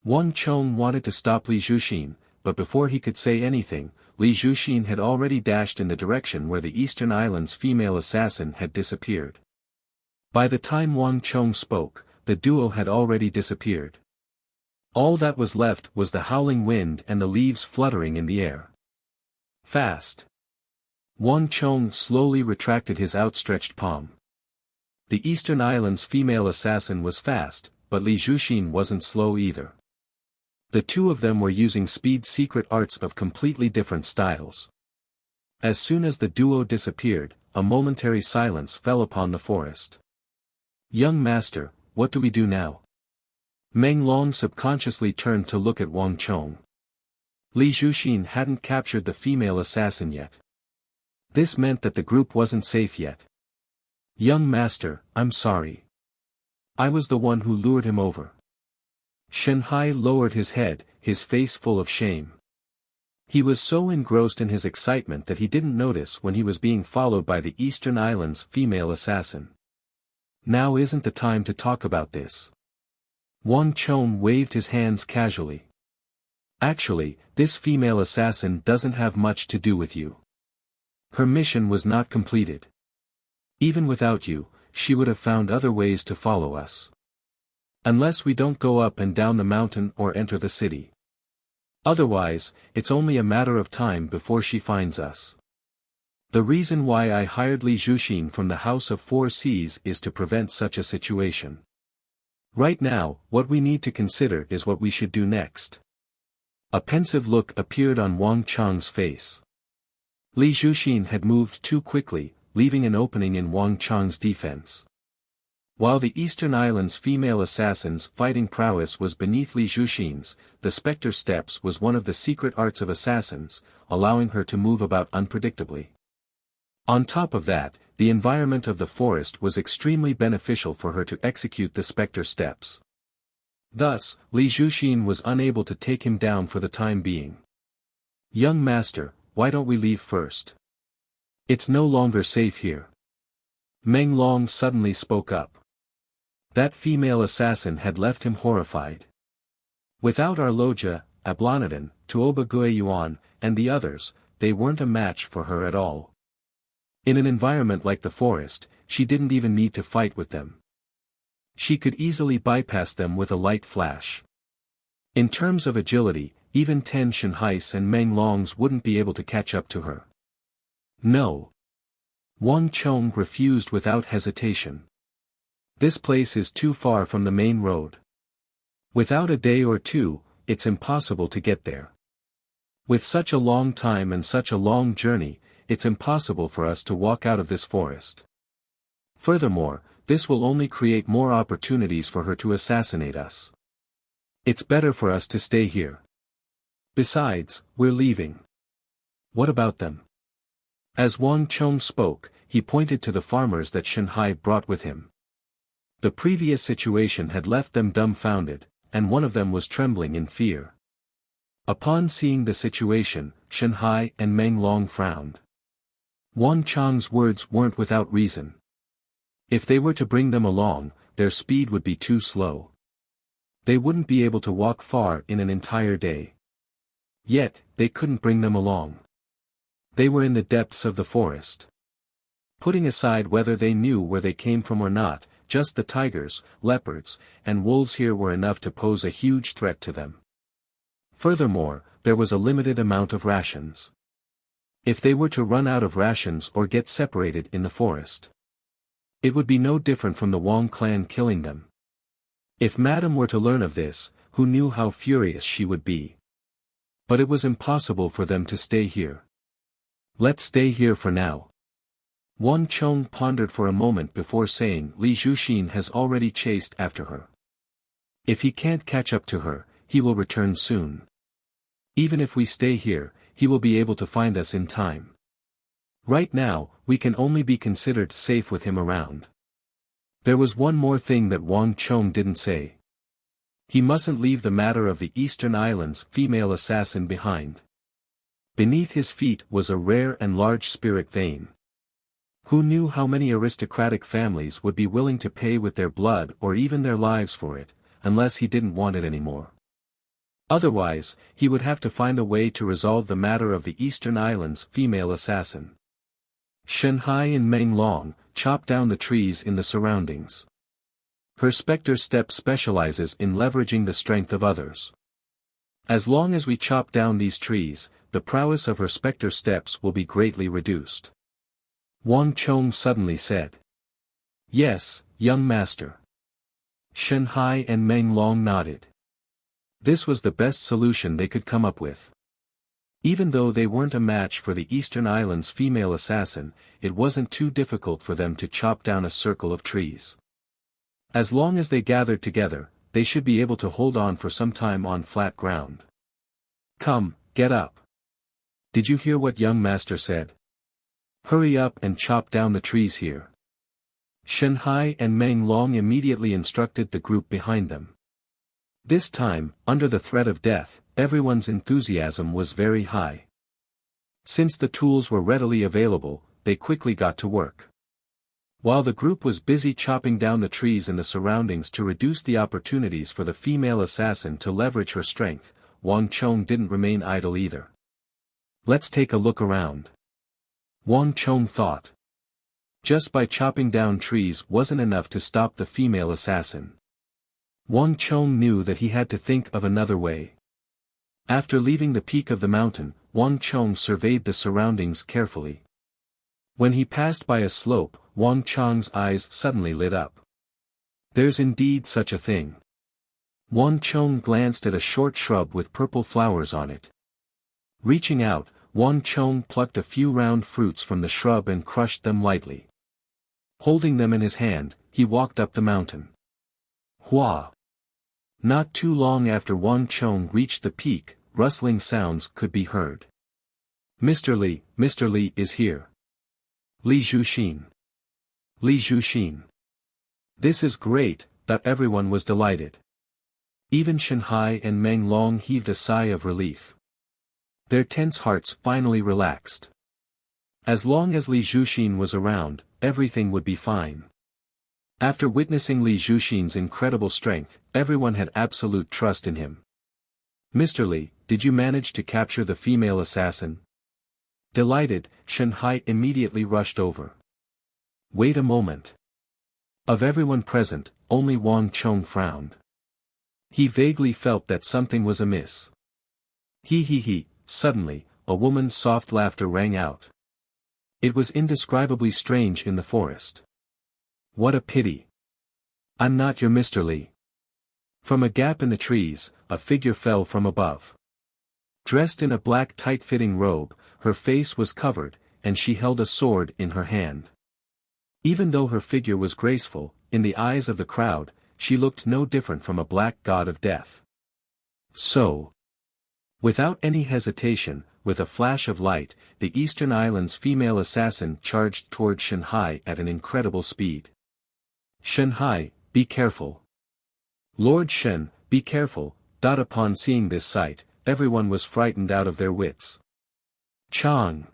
Wang Chong wanted to stop Li Zhuxin, but before he could say anything, Li Zhuxin had already dashed in the direction where the Eastern Islands' female assassin had disappeared. By the time Wang Chong spoke, the duo had already disappeared. All that was left was the howling wind and the leaves fluttering in the air. Fast. Wang Chong slowly retracted his outstretched palm. The Eastern Islands' female assassin was fast, but Li Zhuxin wasn't slow either. The two of them were using speed secret arts of completely different styles. As soon as the duo disappeared, a momentary silence fell upon the forest. Young master, what do we do now? Meng Long subconsciously turned to look at Wang Chong. Li Zhuxin hadn't captured the female assassin yet. This meant that the group wasn't safe yet. Young master, I'm sorry. I was the one who lured him over. Shanhai lowered his head, his face full of shame. He was so engrossed in his excitement that he didn't notice when he was being followed by the Eastern Islands' female assassin. Now isn't the time to talk about this. Wang Chong waved his hands casually. Actually, this female assassin doesn't have much to do with you. Her mission was not completed. Even without you, she would have found other ways to follow us. Unless we don't go up and down the mountain or enter the city. Otherwise, it's only a matter of time before she finds us. The reason why I hired Li Zhuxin from the House of Four Seas is to prevent such a situation. Right now, what we need to consider is what we should do next. A pensive look appeared on Wang Chong's face. Li Zhuxin had moved too quickly, leaving an opening in Wang Chong's defense. While the Eastern Islands' female assassin's fighting prowess was beneath Li Zhuxin's, the specter steps was one of the secret arts of assassins, allowing her to move about unpredictably. On top of that, the environment of the forest was extremely beneficial for her to execute the specter steps. Thus, Li Zhuxin was unable to take him down for the time being. Young master, why don't we leave first? It's no longer safe here. Meng Long suddenly spoke up. That female assassin had left him horrified. Without our Loja, Ablanadan, Tuoba Guiyuan, and the others, they weren't a match for her at all. In an environment like the forest, she didn't even need to fight with them. She could easily bypass them with a light flash. In terms of agility, even Ten Shenhais and Meng Longs wouldn't be able to catch up to her. No. Wang Chong refused without hesitation. This place is too far from the main road. Without a day or two, it's impossible to get there. With such a long time and such a long journey, it's impossible for us to walk out of this forest. Furthermore, this will only create more opportunities for her to assassinate us. It's better for us to stay here. Besides, we're leaving. What about them? As Wang Chong spoke, he pointed to the farmers that Shenhai brought with him. The previous situation had left them dumbfounded, and one of them was trembling in fear. Upon seeing the situation, Shenhai and Meng Long frowned. Wang Chong's words weren't without reason. If they were to bring them along, their speed would be too slow. They wouldn't be able to walk far in an entire day. Yet, they couldn't bring them along. They were in the depths of the forest. Putting aside whether they knew where they came from or not, just the tigers, leopards, and wolves here were enough to pose a huge threat to them. Furthermore, there was a limited amount of rations. If they were to run out of rations or get separated in the forest, it would be no different from the Wang clan killing them. If Madame were to learn of this, who knew how furious she would be? But it was impossible for them to stay here. Let's stay here for now. Wang Chong pondered for a moment before saying Li Zhuxin has already chased after her. If he can't catch up to her, he will return soon. Even if we stay here, he will be able to find us in time. Right now, we can only be considered safe with him around. There was one more thing that Wang Chong didn't say. He mustn't leave the matter of the Eastern Islands' female assassin behind. Beneath his feet was a rare and large spirit vein. Who knew how many aristocratic families would be willing to pay with their blood or even their lives for it, unless he didn't want it anymore. Otherwise, he would have to find a way to resolve the matter of the Eastern Islands' female assassin. Shenhai and Meng Long chopped down the trees in the surroundings. Her specter step specializes in leveraging the strength of others. As long as we chop down these trees, the prowess of her specter steps will be greatly reduced. Wang Chong suddenly said. Yes, young master. Shenhai and Meng Long nodded. This was the best solution they could come up with. Even though they weren't a match for the Eastern Islands' female assassin, it wasn't too difficult for them to chop down a circle of trees. As long as they gathered together, they should be able to hold on for some time on flat ground. Come, get up. Did you hear what young master said? Hurry up and chop down the trees here. Shenhai and Meng Long immediately instructed the group behind them. This time, under the threat of death, everyone's enthusiasm was very high. Since the tools were readily available, they quickly got to work. While the group was busy chopping down the trees in the surroundings to reduce the opportunities for the female assassin to leverage her strength, Wang Chong didn't remain idle either. Let's take a look around. Wang Chong thought. Just by chopping down trees wasn't enough to stop the female assassin. Wang Chong knew that he had to think of another way. After leaving the peak of the mountain, Wang Chong surveyed the surroundings carefully. When he passed by a slope, Wang Chong's eyes suddenly lit up. There's indeed such a thing. Wang Chong glanced at a short shrub with purple flowers on it. Reaching out, Wang Chong plucked a few round fruits from the shrub and crushed them lightly. Holding them in his hand, he walked up the mountain. Hua! Not too long after Wang Chong reached the peak, rustling sounds could be heard. Mr. Li is here. Li Zhuxin. Li Zhuxin. This is great, that everyone was delighted. Even Shanhai and Meng Long heaved a sigh of relief. Their tense hearts finally relaxed. As long as Li Zhuxin was around, everything would be fine. After witnessing Li Zhuxin's incredible strength, everyone had absolute trust in him. "Mr. Li, did you manage to capture the female assassin?" Delighted, Shanhai immediately rushed over. "Wait a moment." Of everyone present, only Wang Chong frowned. He vaguely felt that something was amiss. He. Suddenly, a woman's soft laughter rang out. It was indescribably strange in the forest. "What a pity. I'm not your Mr. Li." From a gap in the trees, a figure fell from above. Dressed in a black tight-fitting robe, her face was covered, and she held a sword in her hand. Even though her figure was graceful, in the eyes of the crowd, she looked no different from a black god of death. So, without any hesitation, with a flash of light, the Eastern Islands' female assassin charged toward Shanhai at an incredible speed. "Shanhai, be careful. Lord Shen, be careful." Upon seeing this sight, everyone was frightened out of their wits. Chang.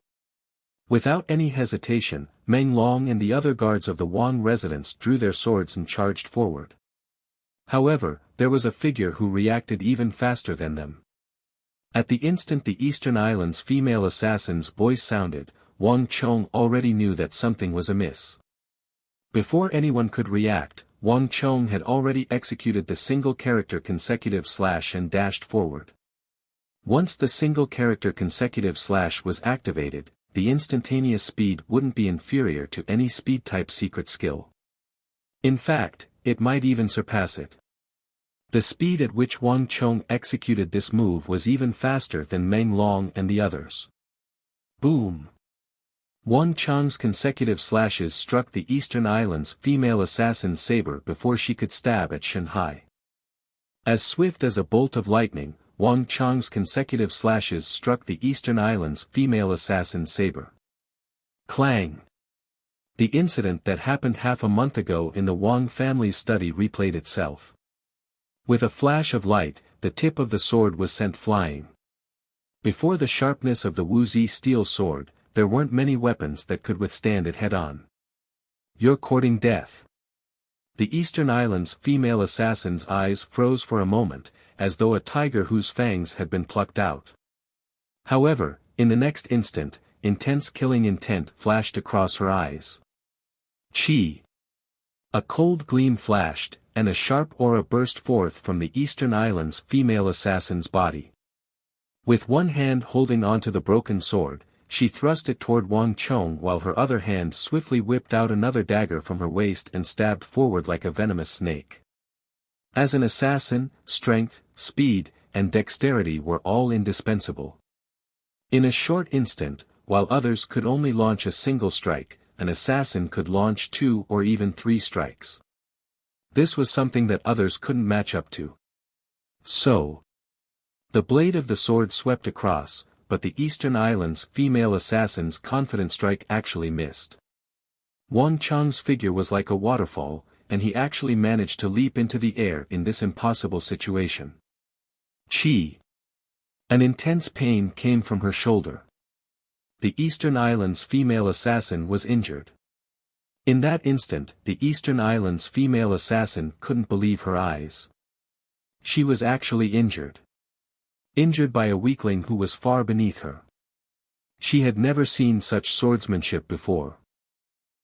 Without any hesitation, Meng Long and the other guards of the Wang residence drew their swords and charged forward. However, there was a figure who reacted even faster than them. At the instant the Eastern Islands' female assassin's voice sounded, Wang Chong already knew that something was amiss. Before anyone could react, Wang Chong had already executed the single-character consecutive slash and dashed forward. Once the single-character consecutive slash was activated, the instantaneous speed wouldn't be inferior to any speed-type secret skill. In fact, it might even surpass it. The speed at which Wang Chong executed this move was even faster than Meng Long and the others. Boom! Wang Chong's consecutive slashes struck the Eastern Islands' female assassin's saber before she could stab at Shanhai. As swift as a bolt of lightning, Wang Chong's consecutive slashes struck the Eastern Islands' female assassin's saber. Clang! The incident that happened half a month ago in the Wang family's study replayed itself. With a flash of light, the tip of the sword was sent flying. Before the sharpness of the Wuxia steel sword, there weren't many weapons that could withstand it head-on. "You're courting death." The Eastern Islands' female assassin's eyes froze for a moment, as though a tiger whose fangs had been plucked out. However, in the next instant, intense killing intent flashed across her eyes. Chi! A cold gleam flashed, and a sharp aura burst forth from the Eastern Islands' female assassin's body. With one hand holding onto the broken sword, she thrust it toward Wang Chong while her other hand swiftly whipped out another dagger from her waist and stabbed forward like a venomous snake. As an assassin, strength, speed, and dexterity were all indispensable. In a short instant, while others could only launch a single strike, an assassin could launch 2 or even 3 strikes. This was something that others couldn't match up to. So, the blade of the sword swept across, but the Eastern Islands' female assassin's confident strike actually missed. Wang Chong's figure was like a waterfall, and he actually managed to leap into the air in this impossible situation. Chi! An intense pain came from her shoulder. The Eastern Islands' female assassin was injured. In that instant, the Eastern Islands' female assassin couldn't believe her eyes. She was actually injured. Injured by a weakling who was far beneath her. She had never seen such swordsmanship before.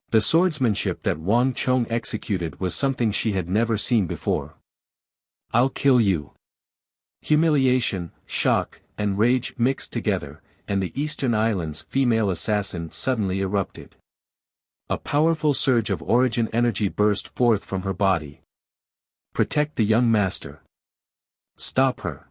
The swordsmanship that Wang Chong executed was something she had never seen before. "I'll kill you." Humiliation, shock, and rage mixed together, and the Eastern Islands' female assassin suddenly erupted. A powerful surge of origin energy burst forth from her body. "Protect the young master. Stop her.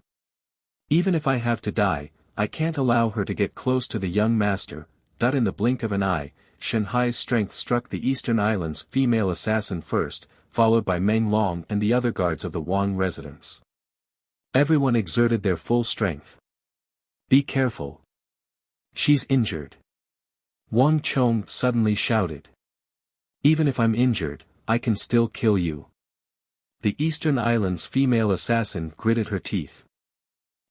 Even if I have to die, I can't allow her to get close to the young master." In the blink of an eye, Shanhai's strength struck the Eastern Islands' female assassin first, followed by Meng Long and the other guards of the Wang residence. Everyone exerted their full strength. "Be careful. She's injured." Wang Chong suddenly shouted. "Even if I'm injured, I can still kill you." The Eastern Islands female assassin gritted her teeth.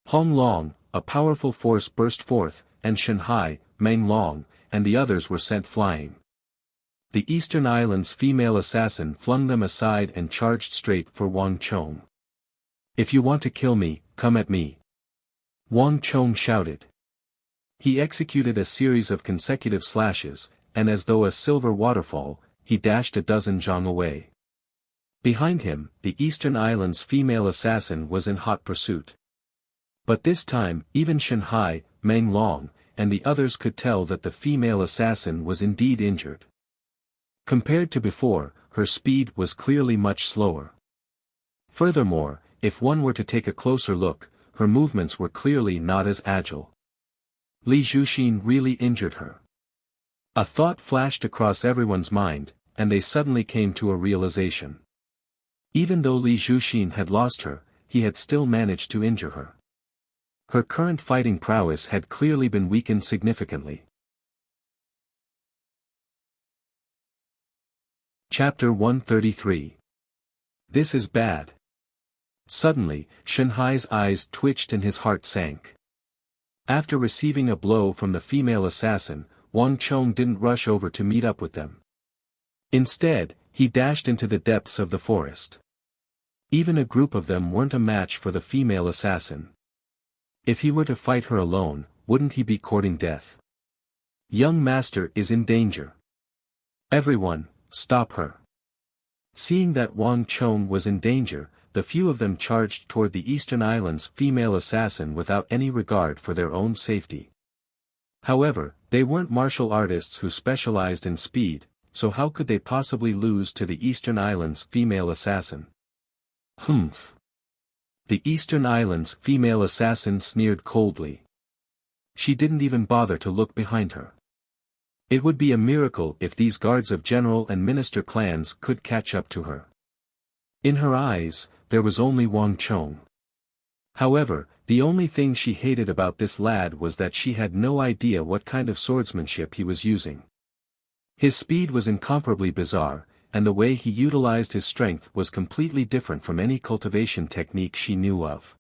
Hong Long, a powerful force burst forth, and Shanghai, Meng Long, and the others were sent flying. The Eastern Islands female assassin flung them aside and charged straight for Wang Chong. "If you want to kill me, come at me," Wang Chong shouted. He executed a series of consecutive slashes, and as though a silver waterfall, he dashed a dozen zhang away. Behind him, the Eastern Islands female assassin was in hot pursuit. But this time, even Shanghai, Meng Long, and the others could tell that the female assassin was indeed injured. Compared to before, her speed was clearly much slower. Furthermore, if one were to take a closer look, her movements were clearly not as agile. Li Zhuxin really injured her. A thought flashed across everyone's mind, and they suddenly came to a realization. Even though Li Zhuxin had lost her, he had still managed to injure her. Her current fighting prowess had clearly been weakened significantly. Chapter 133. This is bad. Suddenly, Shanghai's eyes twitched and his heart sank. After receiving a blow from the female assassin, Wang Chong didn't rush over to meet up with them. Instead, he dashed into the depths of the forest. Even a group of them weren't a match for the female assassin. If he were to fight her alone, wouldn't he be courting death? Young master is in danger. Everyone, stop her. Seeing that Wang Chong was in danger, the few of them charged toward the Eastern Islands female assassin without any regard for their own safety. However, they weren't martial artists who specialized in speed, so how could they possibly lose to the Eastern Islands female assassin? Humph. The Eastern Islands female assassin sneered coldly. She didn't even bother to look behind her. It would be a miracle if these guards of general and minister clans could catch up to her. In her eyes, there was only Wang Chong. However, the only thing she hated about this lad was that she had no idea what kind of swordsmanship he was using. His speed was incomparably bizarre, and the way he utilized his strength was completely different from any cultivation technique she knew of.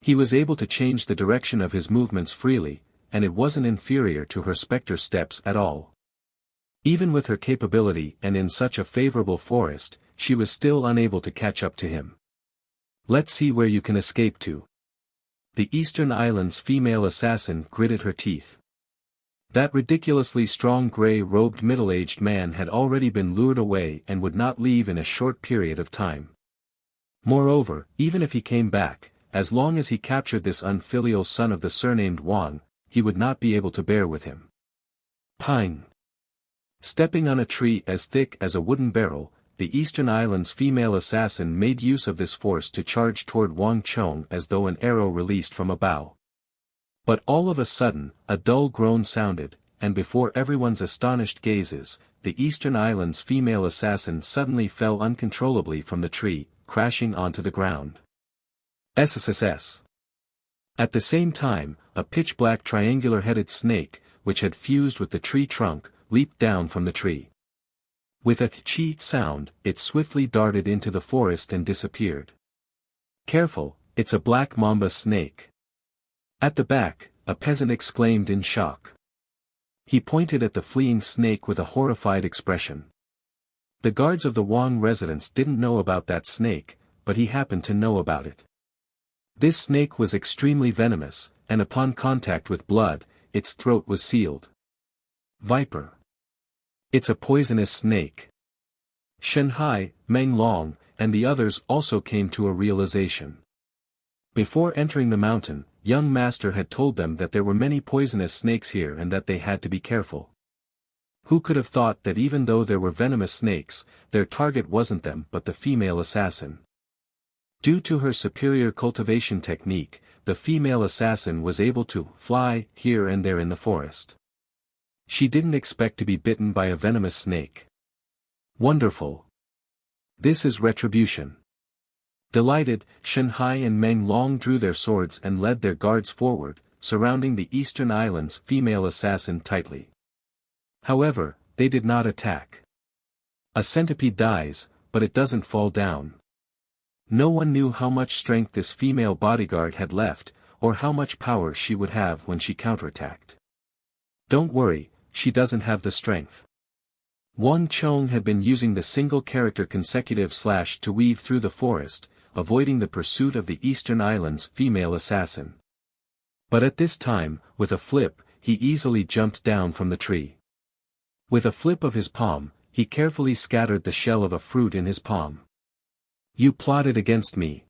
He was able to change the direction of his movements freely, and it wasn't inferior to her specter steps at all. Even with her capability and in such a favorable forest, she was still unable to catch up to him. Let's see where you can escape to. The Eastern Islands female assassin gritted her teeth. That ridiculously strong gray-robed middle-aged man had already been lured away and would not leave in a short period of time. Moreover, even if he came back, as long as he captured this unfilial son of the surnamed Wang, he would not be able to bear with him. Pine. Stepping on a tree as thick as a wooden barrel, the Eastern Islands female assassin made use of this force to charge toward Wang Chong as though an arrow released from a bow. But all of a sudden, a dull groan sounded, and before everyone's astonished gazes, the Eastern Islands female assassin suddenly fell uncontrollably from the tree, crashing onto the ground. SSSS. At the same time, a pitch-black triangular-headed snake, which had fused with the tree trunk, leaped down from the tree. With a chi sound, it swiftly darted into the forest and disappeared. Careful, it's a black mamba snake. At the back, a peasant exclaimed in shock. He pointed at the fleeing snake with a horrified expression. The guards of the Wang residence didn't know about that snake, but he happened to know about it. This snake was extremely venomous, and upon contact with blood, its throat was sealed. Viper. It's a poisonous snake. Shanghai, Meng Long, and the others also came to a realization. Before entering the mountain, young master had told them that there were many poisonous snakes here and that they had to be careful. Who could have thought that even though there were venomous snakes, their target wasn't them but the female assassin? Due to her superior cultivation technique, the female assassin was able to fly here and there in the forest. She didn't expect to be bitten by a venomous snake. Wonderful. This is retribution. Delighted, Shanghai and Meng Long drew their swords and led their guards forward, surrounding the Eastern Islands female assassin tightly. However, they did not attack. A centipede dies, but it doesn't fall down. No one knew how much strength this female bodyguard had left, or how much power she would have when she counterattacked. Don't worry, she doesn't have the strength. Wang Chong had been using the single-character consecutive slash to weave through the forest, avoiding the pursuit of the Eastern Islands' female assassin. But at this time, with a flip, he easily jumped down from the tree. With a flip of his palm, he carefully scattered the shell of a fruit in his palm. You plotted against me.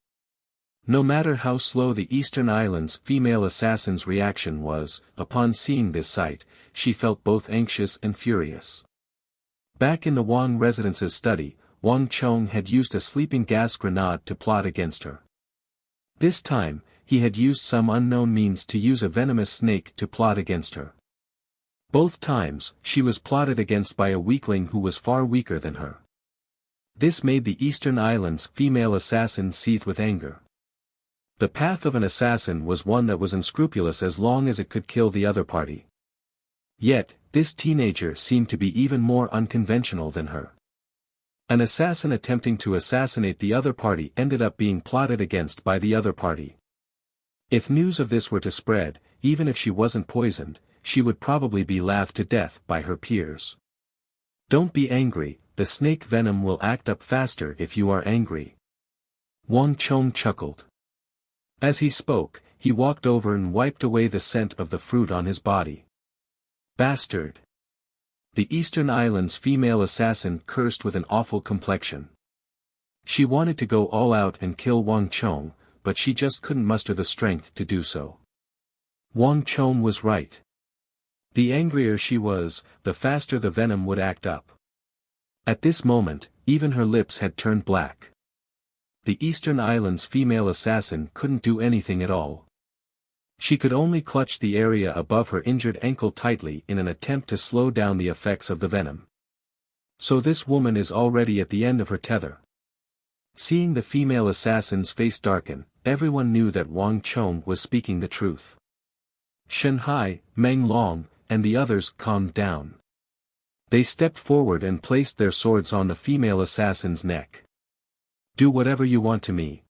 No matter how slow the Eastern Islands' female assassin's reaction was, upon seeing this sight, she felt both anxious and furious. Back in the Wang residence's study, Wang Chong had used a sleeping gas grenade to plot against her. This time, he had used some unknown means to use a venomous snake to plot against her. Both times, she was plotted against by a weakling who was far weaker than her. This made the Eastern Islands' female assassin seethe with anger. The path of an assassin was one that was unscrupulous as long as it could kill the other party. Yet, this teenager seemed to be even more unconventional than her. An assassin attempting to assassinate the other party ended up being plotted against by the other party. If news of this were to spread, even if she wasn't poisoned, she would probably be laughed to death by her peers. Don't be angry, the snake venom will act up faster if you are angry. Wang Chong chuckled. As he spoke, he walked over and wiped away the scent of the fruit on his body. Bastard! The Eastern Islands' female assassin cursed with an awful complexion. She wanted to go all out and kill Wang Chong, but she just couldn't muster the strength to do so. Wang Chong was right. The angrier she was, the faster the venom would act up. At this moment, even her lips had turned black. The Eastern Islands' female assassin couldn't do anything at all. She could only clutch the area above her injured ankle tightly in an attempt to slow down the effects of the venom. So this woman is already at the end of her tether. Seeing the female assassin's face darken, everyone knew that Wang Chong was speaking the truth. Shen Hai, Meng Long, and the others calmed down. They stepped forward and placed their swords on the female assassin's neck. Do whatever you want to me.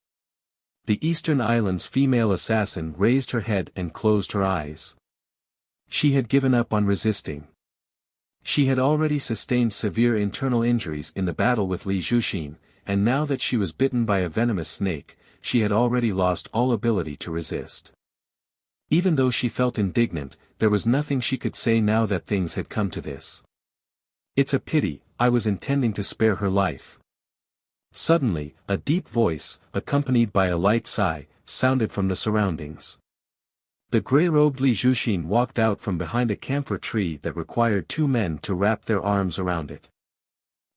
The Eastern Islands' female assassin raised her head and closed her eyes. She had given up on resisting. She had already sustained severe internal injuries in the battle with Li Zhuxin, and now that she was bitten by a venomous snake, she had already lost all ability to resist. Even though she felt indignant, there was nothing she could say now that things had come to this. It's a pity, I was intending to spare her life. Suddenly, a deep voice, accompanied by a light sigh, sounded from the surroundings. The grey-robed Li Zhuxin walked out from behind a camphor tree that required 2 men to wrap their arms around it.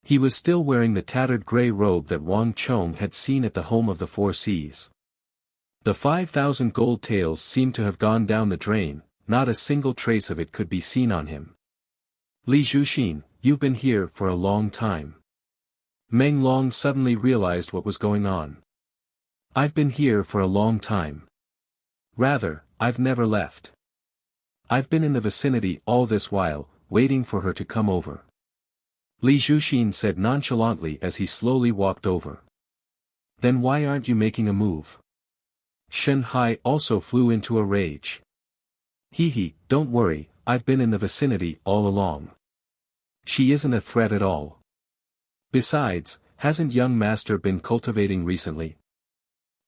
He was still wearing the tattered grey robe that Wang Chong had seen at the home of the 4 Seas. The 5,000 gold taels seemed to have gone down the drain, not a single trace of it could be seen on him. Li Zhuxin, you've been here for a long time. Meng Long suddenly realized what was going on. I've been here for a long time. Rather, I've never left. I've been in the vicinity all this while, waiting for her to come over. Li Zhuxin said nonchalantly as he slowly walked over. Then why aren't you making a move? Shen Hai also flew into a rage. Hee, don't worry, I've been in the vicinity all along. She isn't a threat at all. Besides, hasn't young master been cultivating recently?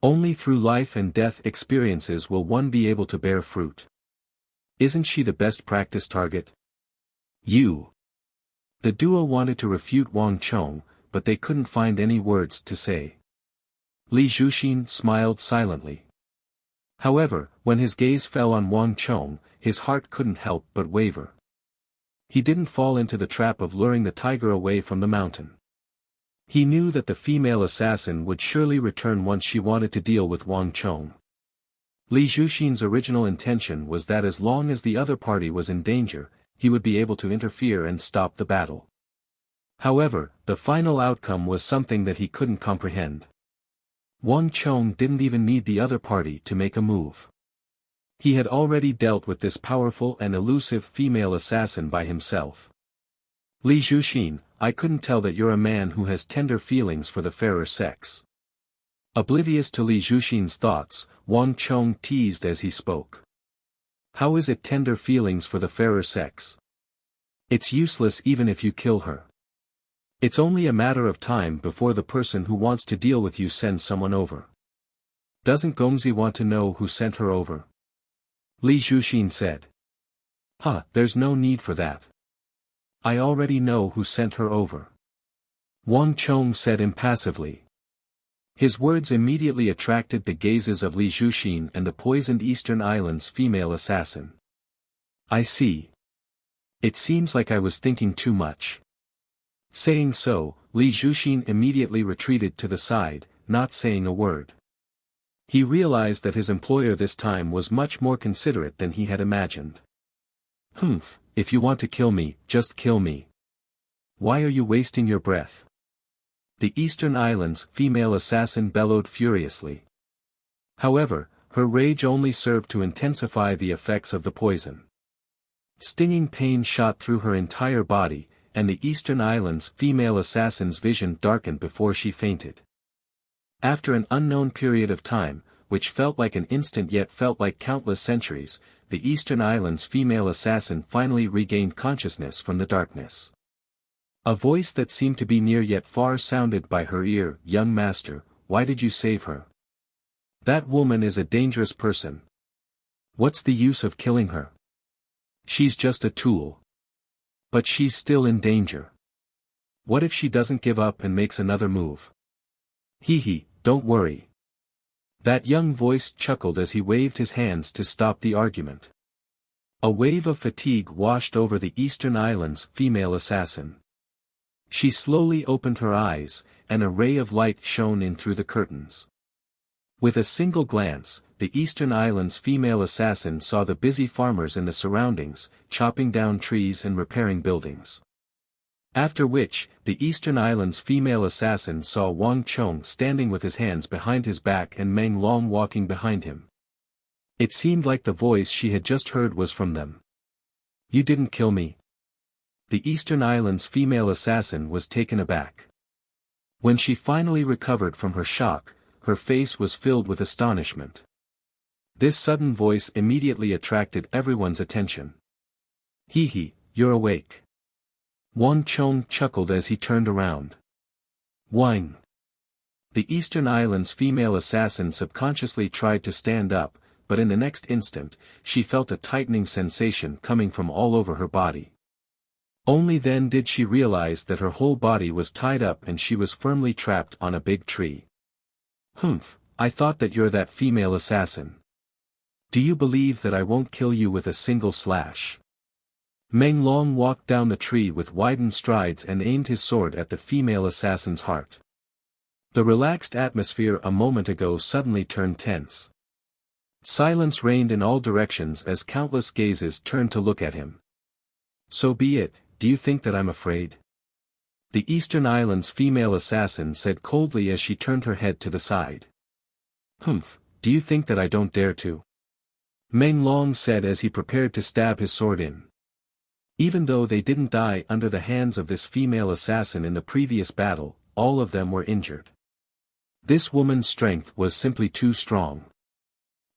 Only through life and death experiences will one be able to bear fruit. Isn't she the best practice target? You. The duo wanted to refute Wang Chong, but they couldn't find any words to say. Li Zhuxin smiled silently. However, when his gaze fell on Wang Chong, his heart couldn't help but waver. He didn't fall into the trap of luring the tiger away from the mountain. He knew that the female assassin would surely return once she wanted to deal with Wang Chong. Li Zhuxin's original intention was that as long as the other party was in danger, he would be able to interfere and stop the battle. However, the final outcome was something that he couldn't comprehend. Wang Chong didn't even need the other party to make a move. He had already dealt with this powerful and elusive female assassin by himself. Li Zhuxin, I couldn't tell that you're a man who has tender feelings for the fairer sex. Oblivious to Li Zhuxin's thoughts, Wang Chong teased as he spoke. How is it tender feelings for the fairer sex? It's useless even if you kill her. It's only a matter of time before the person who wants to deal with you sends someone over. Doesn't Gongzi want to know who sent her over? Li Zhuxin said. There's no need for that. I already know who sent her over. Wang Chong said impassively. His words immediately attracted the gazes of Li Zhuxin and the poisoned Eastern Islands female assassin. I see. It seems like I was thinking too much. Saying so, Li Zhuxin immediately retreated to the side, not saying a word. He realized that his employer this time was much more considerate than he had imagined. If you want to kill me, just kill me. Why are you wasting your breath? The Eastern Islands female assassin bellowed furiously. However, her rage only served to intensify the effects of the poison. Stinging pain shot through her entire body, and the Eastern Islands female assassin's vision darkened before she fainted. After an unknown period of time, which felt like an instant yet felt like countless centuries, the Eastern Islands female assassin finally regained consciousness from the darkness. A voice that seemed to be near yet far sounded by her ear, "Young master, why did you save her? That woman is a dangerous person. What's the use of killing her? She's just a tool. But she's still in danger. What if she doesn't give up and makes another move? Don't worry." That young voice chuckled as he waved his hands to stop the argument. A wave of fatigue washed over the Eastern Islands female assassin. She slowly opened her eyes, and a ray of light shone in through the curtains. With a single glance, the Eastern Islands female assassin saw the busy farmers in the surroundings, chopping down trees and repairing buildings. After which, the Eastern Islands female assassin saw Wang Chong standing with his hands behind his back and Meng Long walking behind him. It seemed like the voice she had just heard was from them. "You didn't kill me." The Eastern Islands female assassin was taken aback. When she finally recovered from her shock, her face was filled with astonishment. This sudden voice immediately attracted everyone's attention. You're awake." Wang Chong chuckled as he turned around. "Wang." The Eastern Islands female assassin subconsciously tried to stand up, but in the next instant, she felt a tightening sensation coming from all over her body. Only then did she realize that her whole body was tied up and she was firmly trapped on a big tree. I thought that you're that female assassin. Do you believe that I won't kill you with a single slash?" Meng Long walked down the tree with widened strides and aimed his sword at the female assassin's heart. The relaxed atmosphere a moment ago suddenly turned tense. Silence reigned in all directions as countless gazes turned to look at him. "So be it. Do you think that I'm afraid?" The Eastern Islands female assassin said coldly as she turned her head to the side. Do you think that I don't dare to?" Meng Long said as he prepared to stab his sword in. Even though they didn't die under the hands of this female assassin in the previous battle, all of them were injured. This woman's strength was simply too strong.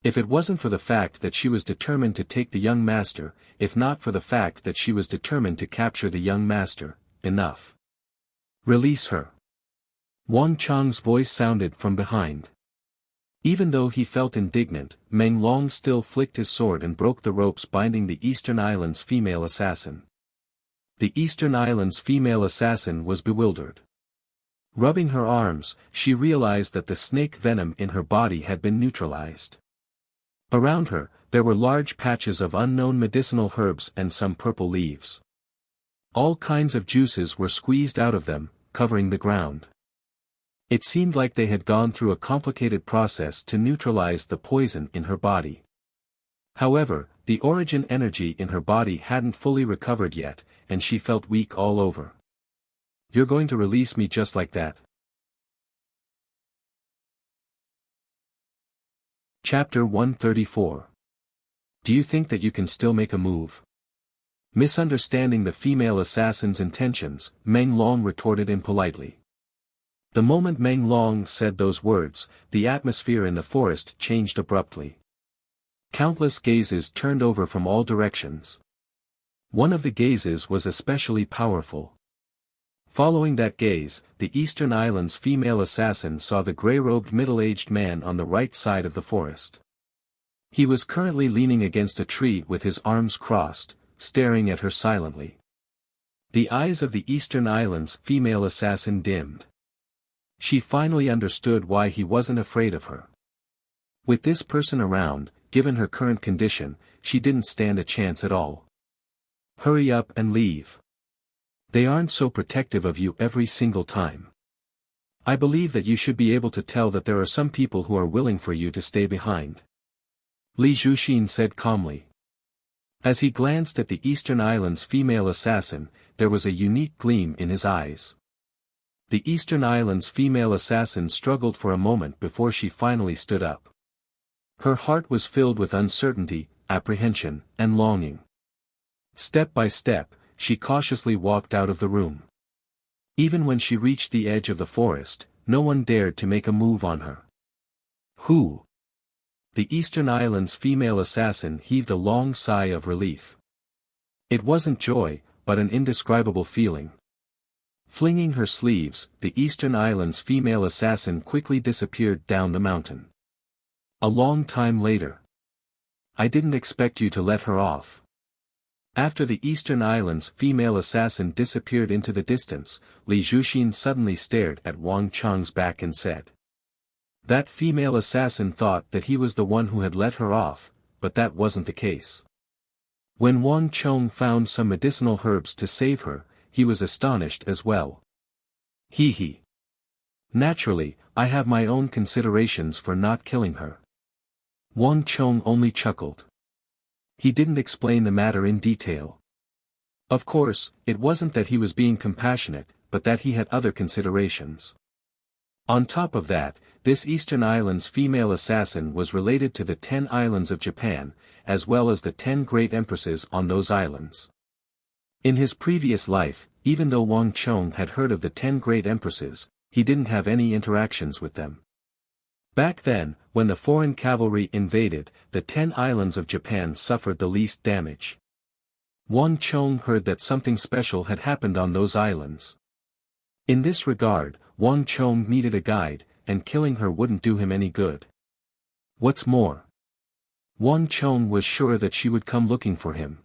If it wasn't for the fact that she was determined to take the young master, if not for the fact that she was determined to capture the young master, enough. "Release her." Wang Chong's voice sounded from behind. Even though he felt indignant, Meng Long still flicked his sword and broke the ropes binding the Eastern Islands female assassin. The Eastern Islands female assassin was bewildered. Rubbing her arms, she realized that the snake venom in her body had been neutralized. Around her, there were large patches of unknown medicinal herbs and some purple leaves. All kinds of juices were squeezed out of them, covering the ground. It seemed like they had gone through a complicated process to neutralize the poison in her body. However, the origin energy in her body hadn't fully recovered yet, and she felt weak all over. "You're going to release me just like that?" Chapter 134. Do you think that you can still make a move? Misunderstanding the female assassin's intentions, Meng Long retorted impolitely. The moment Meng Long said those words, the atmosphere in the forest changed abruptly. Countless gazes turned over from all directions. One of the gazes was especially powerful. Following that gaze, the Eastern Islands' female assassin saw the gray-robed middle-aged man on the right side of the forest. He was currently leaning against a tree with his arms crossed, staring at her silently. The eyes of the Eastern Islands' female assassin dimmed. She finally understood why he wasn't afraid of her. With this person around, given her current condition, she didn't stand a chance at all. Hurry up and leave. They aren't so protective of you every single time. I believe that you should be able to tell that there are some people who are willing for you to stay behind. Li Zhuxin said calmly. As he glanced at the Eastern Islands' female assassin, there was a unique gleam in his eyes. The Eastern Islands' female assassin struggled for a moment before she finally stood up. Her heart was filled with uncertainty, apprehension, and longing. Step by step, she cautiously walked out of the room. Even when she reached the edge of the forest, no one dared to make a move on her. Who? The Eastern Islands' female assassin heaved a long sigh of relief. It wasn't joy, but an indescribable feeling. Flinging her sleeves, the Eastern Islands' female assassin quickly disappeared down the mountain. A long time later. I didn't expect you to let her off. After the Eastern Islands' female assassin disappeared into the distance, Li Zhuxin suddenly stared at Wang Cheng's back and said. That female assassin thought that he was the one who had let her off, but that wasn't the case. When Wang Cheng found some medicinal herbs to save her, he was astonished as well. He. Naturally, I have my own considerations for not killing her. Wang Cheng only chuckled. He didn't explain the matter in detail. Of course, it wasn't that he was being compassionate, but that he had other considerations. On top of that, this Eastern Islands female assassin was related to the 10 islands of Japan, as well as the 10 great empresses on those islands. In his previous life, even though Wang Cheng had heard of the 10 great empresses, he didn't have any interactions with them. Back then, when the foreign cavalry invaded, the 10 islands of Japan suffered the least damage. Wang Cheng heard that something special had happened on those islands. In this regard, Wang Cheng needed a guide, and killing her wouldn't do him any good. What's more, Wang Cheng was sure that she would come looking for him.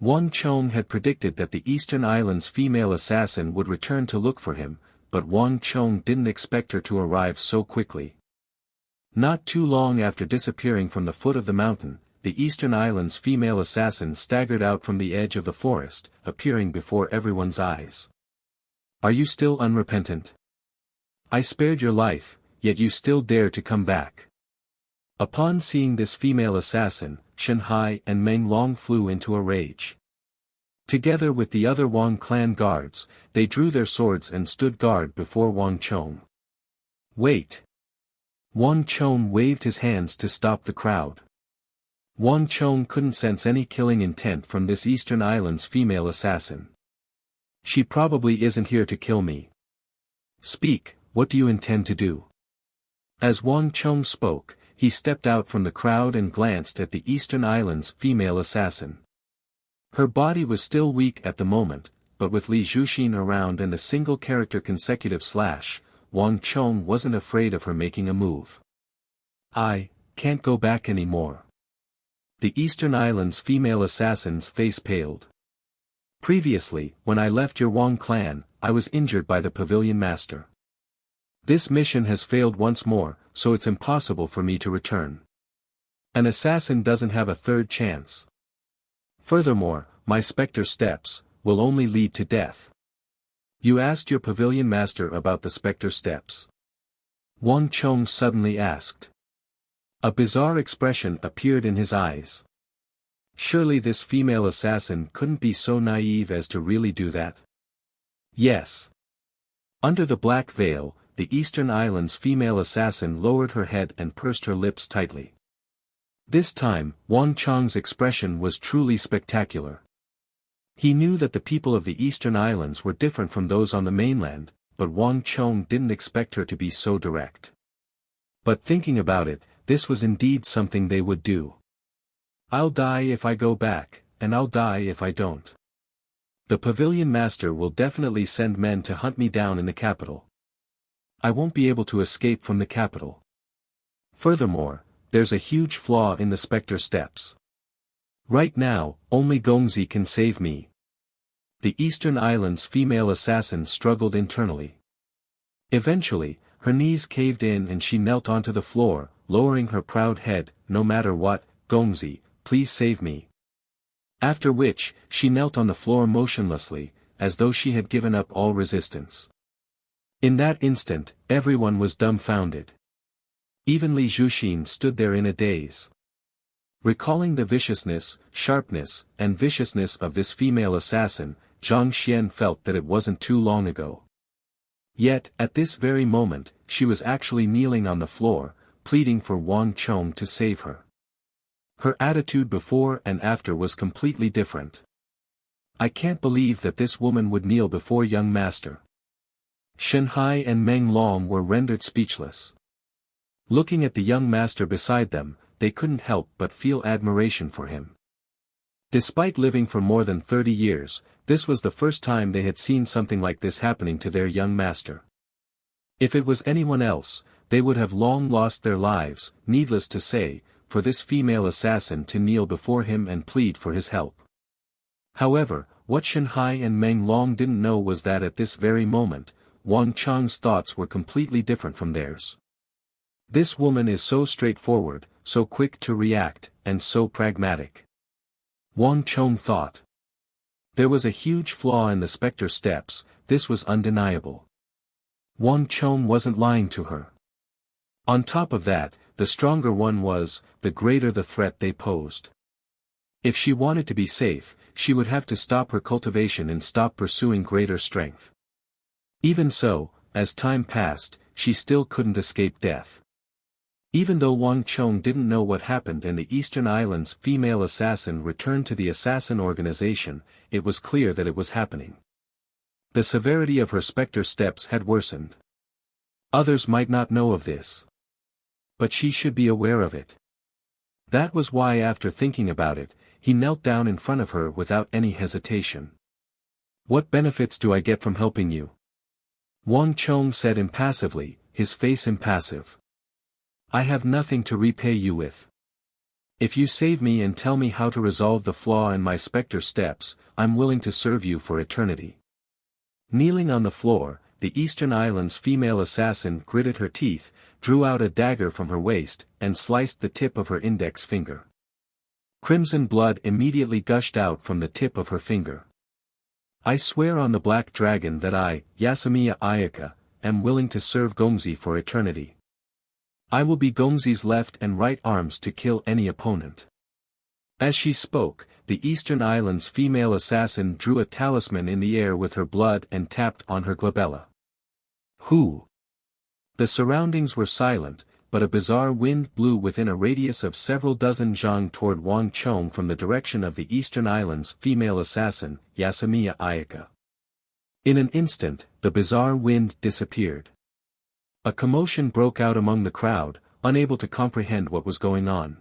Wang Cheng had predicted that the Eastern Islands female assassin would return to look for him, but Wang Cheng didn't expect her to arrive so quickly. Not too long after disappearing from the foot of the mountain, the Eastern Islands female assassin staggered out from the edge of the forest, appearing before everyone's eyes. Are you still unrepentant? I spared your life, yet you still dare to come back. Upon seeing this female assassin, Shanhai and Meng Long flew into a rage. Together with the other Wang clan guards, they drew their swords and stood guard before Wang Cheng. Wait! Wang Cheng waved his hands to stop the crowd. Wang Cheng couldn't sense any killing intent from this Eastern Islands female assassin. She probably isn't here to kill me. Speak, what do you intend to do? As Wang Cheng spoke, he stepped out from the crowd and glanced at the Eastern Islands female assassin. Her body was still weak at the moment, but with Li Zhuxin around and a single character consecutive slash, Wang Cheng wasn't afraid of her making a move. I can't go back anymore. The Eastern Islands female assassin's face paled. Previously, when I left your Wang clan, I was injured by the pavilion master. This mission has failed once more, so it's impossible for me to return. An assassin doesn't have a third chance. Furthermore, my specter steps will only lead to death. You asked your pavilion master about the specter steps? Wang Cheng suddenly asked. A bizarre expression appeared in his eyes. Surely this female assassin couldn't be so naive as to really do that. Yes. Under the black veil, the Eastern Islands female assassin lowered her head and pursed her lips tightly. This time, Wang Cheng's expression was truly spectacular. He knew that the people of the Eastern Islands were different from those on the mainland, but Wang Chong didn't expect her to be so direct. But thinking about it, this was indeed something they would do. I'll die if I go back, and I'll die if I don't. The pavilion master will definitely send men to hunt me down in the capital. I won't be able to escape from the capital. Furthermore, there's a huge flaw in the specter steps. Right now, only Gongzi can save me. The Eastern Islands' female assassin struggled internally. Eventually, her knees caved in and she knelt onto the floor, lowering her proud head, no matter what, Gongzi, please save me. After which, she knelt on the floor motionlessly, as though she had given up all resistance. In that instant, everyone was dumbfounded. Even Li Zhuxin stood there in a daze. Recalling the viciousness, sharpness, and viciousness of this female assassin, Zhang Xian felt that it wasn't too long ago. Yet, at this very moment, she was actually kneeling on the floor, pleading for Wang Chong to save her. Her attitude before and after was completely different. I can't believe that this woman would kneel before young master. Shenhai and Meng Long were rendered speechless. Looking at the young master beside them, they couldn't help but feel admiration for him. Despite living for more than 30 years, this was the first time they had seen something like this happening to their young master. If it was anyone else, they would have long lost their lives, needless to say, for this female assassin to kneel before him and plead for his help. However, what Shenhai and Meng Long didn't know was that at this very moment, Wang Chong's thoughts were completely different from theirs. This woman is so straightforward, so quick to react, and so pragmatic. Wang Chong thought. There was a huge flaw in the specter steps, this was undeniable. Wang Chong wasn't lying to her. On top of that, the stronger one was, the greater the threat they posed. If she wanted to be safe, she would have to stop her cultivation and stop pursuing greater strength. Even so, as time passed, she still couldn't escape death. Even though Wang Chong didn't know what happened and the Eastern Islands' female assassin returned to the assassin organization, it was clear that it was happening. The severity of her specter steps had worsened. Others might not know of this. But she should be aware of it. That was why after thinking about it, he knelt down in front of her without any hesitation. What benefits do I get from helping you? Wang Chong said impassively, his face impassive. I have nothing to repay you with. If you save me and tell me how to resolve the flaw in my specter steps, I'm willing to serve you for eternity. Kneeling on the floor, the Eastern Islands' female assassin gritted her teeth, drew out a dagger from her waist, and sliced the tip of her index finger. Crimson blood immediately gushed out from the tip of her finger. I swear on the Black Dragon that I, Yasamiya Ayaka, am willing to serve Gongzi for eternity. I will be Gongzi's left and right arms to kill any opponent. As she spoke, the Eastern Islands' female assassin drew a talisman in the air with her blood and tapped on her glabella. Who? The surroundings were silent, but a bizarre wind blew within a radius of several dozen zhang toward Wang Chong from the direction of the Eastern Islands' female assassin, Yasamiya Ayaka. In an instant, the bizarre wind disappeared. A commotion broke out among the crowd, unable to comprehend what was going on.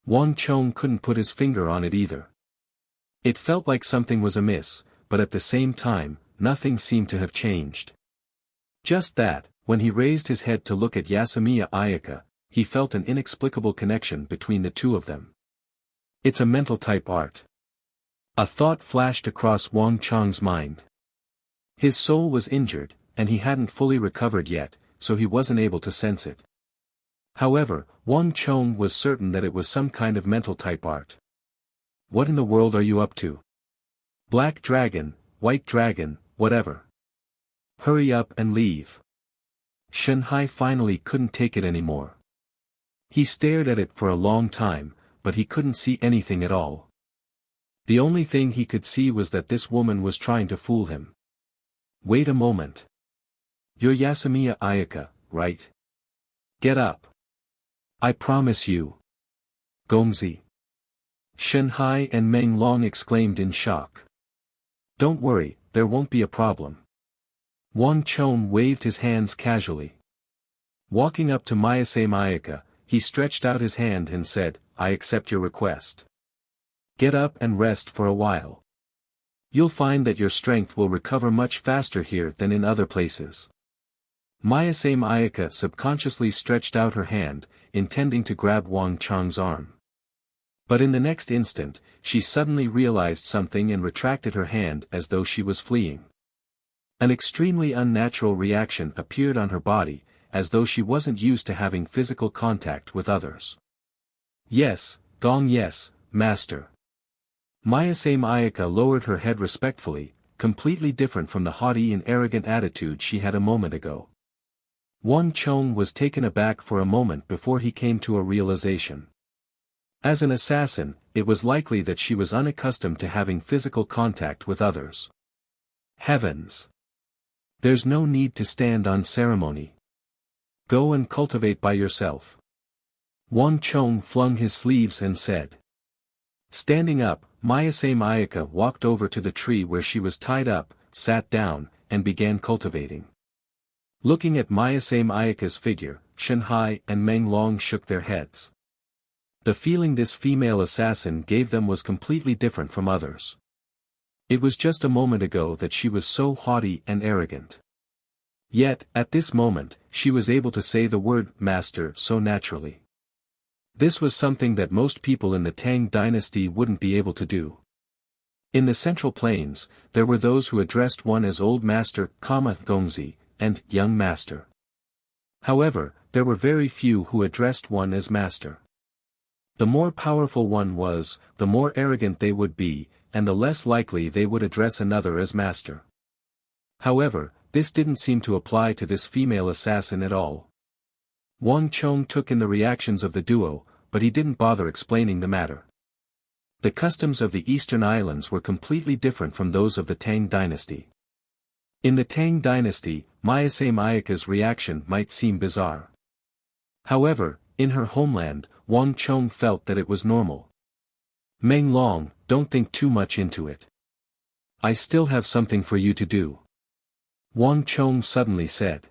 Wang Chong couldn't put his finger on it either. It felt like something was amiss, but at the same time, nothing seemed to have changed. Just that, when he raised his head to look at Yasamiya Ayaka, he felt an inexplicable connection between the two of them. It's a mental type art. A thought flashed across Wang Chong's mind. His soul was injured, and he hadn't fully recovered yet, so he wasn't able to sense it. However, Wang Chong was certain that it was some kind of mental type art. What in the world are you up to? Black dragon, white dragon, whatever. Hurry up and leave. Shenhai finally couldn't take it anymore. He stared at it for a long time, but he couldn't see anything at all. The only thing he could see was that this woman was trying to fool him. Wait a moment. You're Yasamiya Ayaka, right? Get up. I promise you. Gongzi. Shenhai and Meng Long exclaimed in shock. Don't worry, there won't be a problem. Wang Chong waved his hands casually. Walking up to Mayase Mayaka, he stretched out his hand and said, "I accept your request. Get up and rest for a while. You'll find that your strength will recover much faster here than in other places." Mayase Mayaka subconsciously stretched out her hand, intending to grab Wang Chong's arm. But in the next instant, she suddenly realized something and retracted her hand as though she was fleeing. An extremely unnatural reaction appeared on her body, as though she wasn't used to having physical contact with others. "Yes, Gong, yes, master." Mayase Mayaka lowered her head respectfully, completely different from the haughty and arrogant attitude she had a moment ago. Wang Chong was taken aback for a moment before he came to a realization. As an assassin, it was likely that she was unaccustomed to having physical contact with others. Heavens! There's no need to stand on ceremony. Go and cultivate by yourself. Wang Chong flung his sleeves and said. Standing up, Mayase Mayaka walked over to the tree where she was tied up, sat down, and began cultivating. Looking at Mayase Mayaka's figure, Shanhai and Meng Long shook their heads. The feeling this female assassin gave them was completely different from others. It was just a moment ago that she was so haughty and arrogant. Yet, at this moment, she was able to say the word master so naturally. This was something that most people in the Tang dynasty wouldn't be able to do. In the Central Plains, there were those who addressed one as Old Master, Gongzi, and Young Master. However, there were very few who addressed one as Master. The more powerful one was, the more arrogant they would be, and the less likely they would address another as Master. However, this didn't seem to apply to this female assassin at all. Wang Chong took in the reactions of the duo, but he didn't bother explaining the matter. The customs of the Eastern Islands were completely different from those of the Tang dynasty. In the Tang dynasty, Mayase Mayaka's reaction might seem bizarre. However, in her homeland, Wang Chong felt that it was normal. Meng Long, don't think too much into it. I still have something for you to do. Wang Chong suddenly said.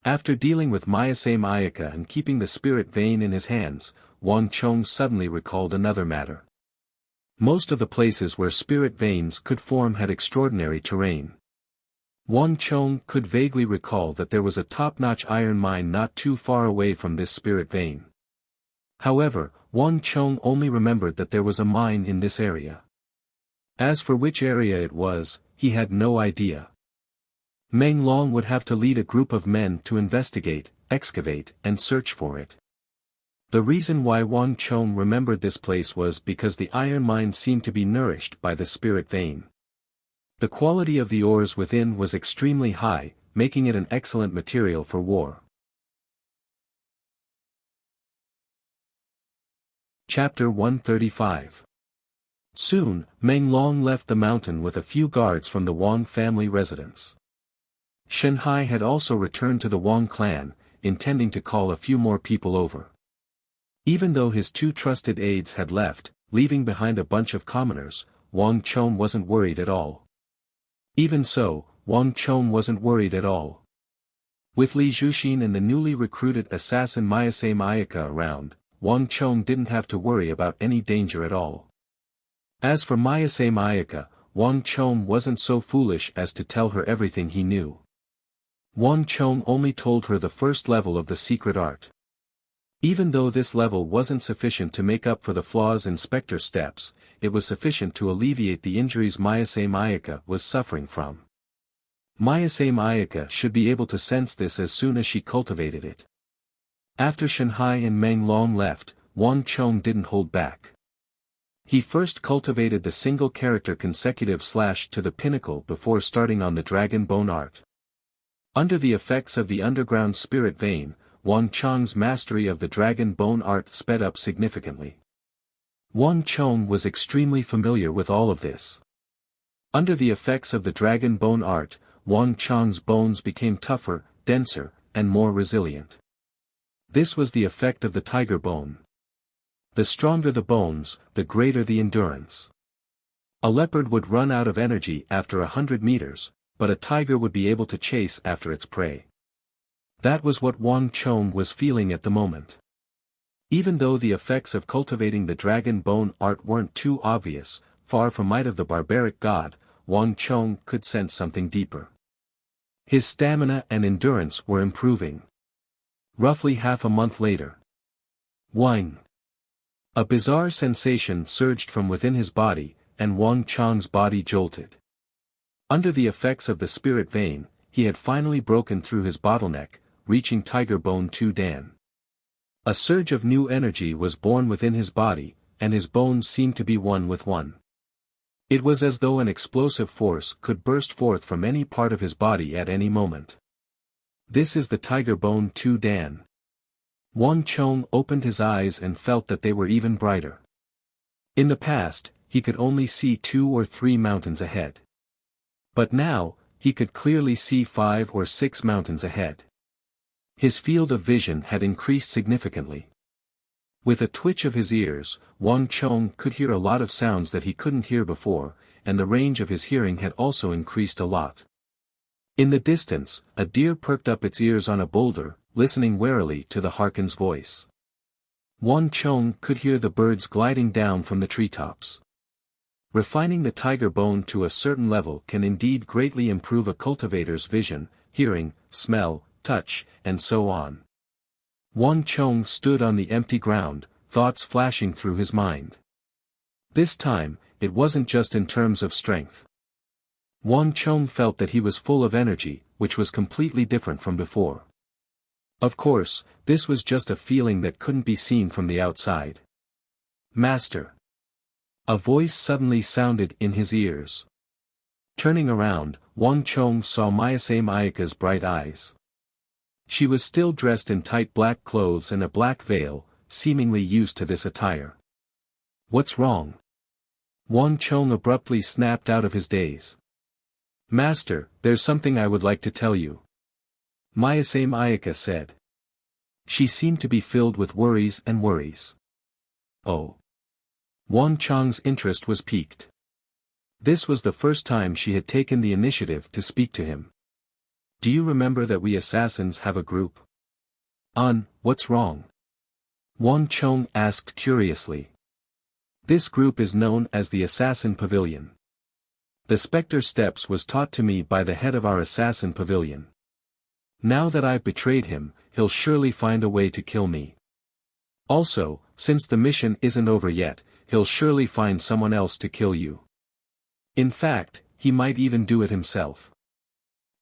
After dealing with Mayase Mayaka and keeping the spirit vein in his hands, Wang Chong suddenly recalled another matter. Most of the places where spirit veins could form had extraordinary terrain. Wang Chong could vaguely recall that there was a top-notch iron mine not too far away from this spirit vein. However, Wang Chong only remembered that there was a mine in this area. As for which area it was, he had no idea. Meng Long would have to lead a group of men to investigate, excavate, and search for it. The reason why Wang Chong remembered this place was because the iron mine seemed to be nourished by the spirit vein. The quality of the ores within was extremely high, making it an excellent material for war. Chapter 135. Soon, Meng Long left the mountain with a few guards from the Wang family residence. Shanhai had also returned to the Wang clan, intending to call a few more people over. Even though his two trusted aides had left, leaving behind a bunch of commoners, Wang Chong wasn't worried at all. Even so, Wang Chong wasn't worried at all. With Li Zhuxin and the newly recruited assassin Mayase Mayaka around, Wang Chong didn't have to worry about any danger at all. As for Mayase Mayaka, Wang Chong wasn't so foolish as to tell her everything he knew. Wang Chong only told her the first level of the secret art. Even though this level wasn't sufficient to make up for the flaws in Spectre steps, it was sufficient to alleviate the injuries Mayase Mayaka was suffering from. Mayase Mayaka should be able to sense this as soon as she cultivated it. After Shanhai and Meng Long left, Wang Chong didn't hold back. He first cultivated the single character consecutive slash to the pinnacle before starting on the dragon bone art. Under the effects of the underground spirit vein, Wang Chong's mastery of the dragon bone art sped up significantly. Wang Chong was extremely familiar with all of this. Under the effects of the dragon bone art, Wang Chong's bones became tougher, denser, and more resilient. This was the effect of the tiger bone. The stronger the bones, the greater the endurance. A leopard would run out of energy after 100 meters, but a tiger would be able to chase after its prey. That was what Wang Chong was feeling at the moment. Even though the effects of cultivating the dragon bone art weren't too obvious, far from might of the barbaric god, Wang Chong could sense something deeper. His stamina and endurance were improving. Roughly half a month later. Wang. A bizarre sensation surged from within his body, and Wang Chong's body jolted. Under the effects of the spirit vein, he had finally broken through his bottleneck, reaching Tiger Bone 2 Dan. A surge of new energy was born within his body, and his bones seemed to be one with one. It was as though an explosive force could burst forth from any part of his body at any moment. This is the Tiger Bone 2 Dan. Wang Chong opened his eyes and felt that they were even brighter. In the past, he could only see 2 or 3 mountains ahead. But now, he could clearly see 5 or 6 mountains ahead. His field of vision had increased significantly. With a twitch of his ears, Wang Chong could hear a lot of sounds that he couldn't hear before, and the range of his hearing had also increased a lot. In the distance, a deer perked up its ears on a boulder, listening warily to the Harkin's voice. Wang Chong could hear the birds gliding down from the treetops. Refining the tiger bone to a certain level can indeed greatly improve a cultivator's vision, hearing, smell, touch, and so on. Wang Chong stood on the empty ground, thoughts flashing through his mind. This time, it wasn't just in terms of strength. Wang Chong felt that he was full of energy, which was completely different from before. Of course, this was just a feeling that couldn't be seen from the outside. Master. A voice suddenly sounded in his ears. Turning around, Wang Chong saw Mayase Mayaka's bright eyes. She was still dressed in tight black clothes and a black veil, seemingly used to this attire. What's wrong? Wang Chong abruptly snapped out of his daze. Master, there's something I would like to tell you. Mayase Mayaka said. She seemed to be filled with worries and worries. Oh. Wang Chong's interest was piqued. This was the first time she had taken the initiative to speak to him. Do you remember that we assassins have a group? What's wrong? Wang Chong asked curiously. This group is known as the Assassin Pavilion. The Spectre Steps was taught to me by the head of our Assassin Pavilion. Now that I've betrayed him, he'll surely find a way to kill me. Also, since the mission isn't over yet, he'll surely find someone else to kill you. In fact, he might even do it himself.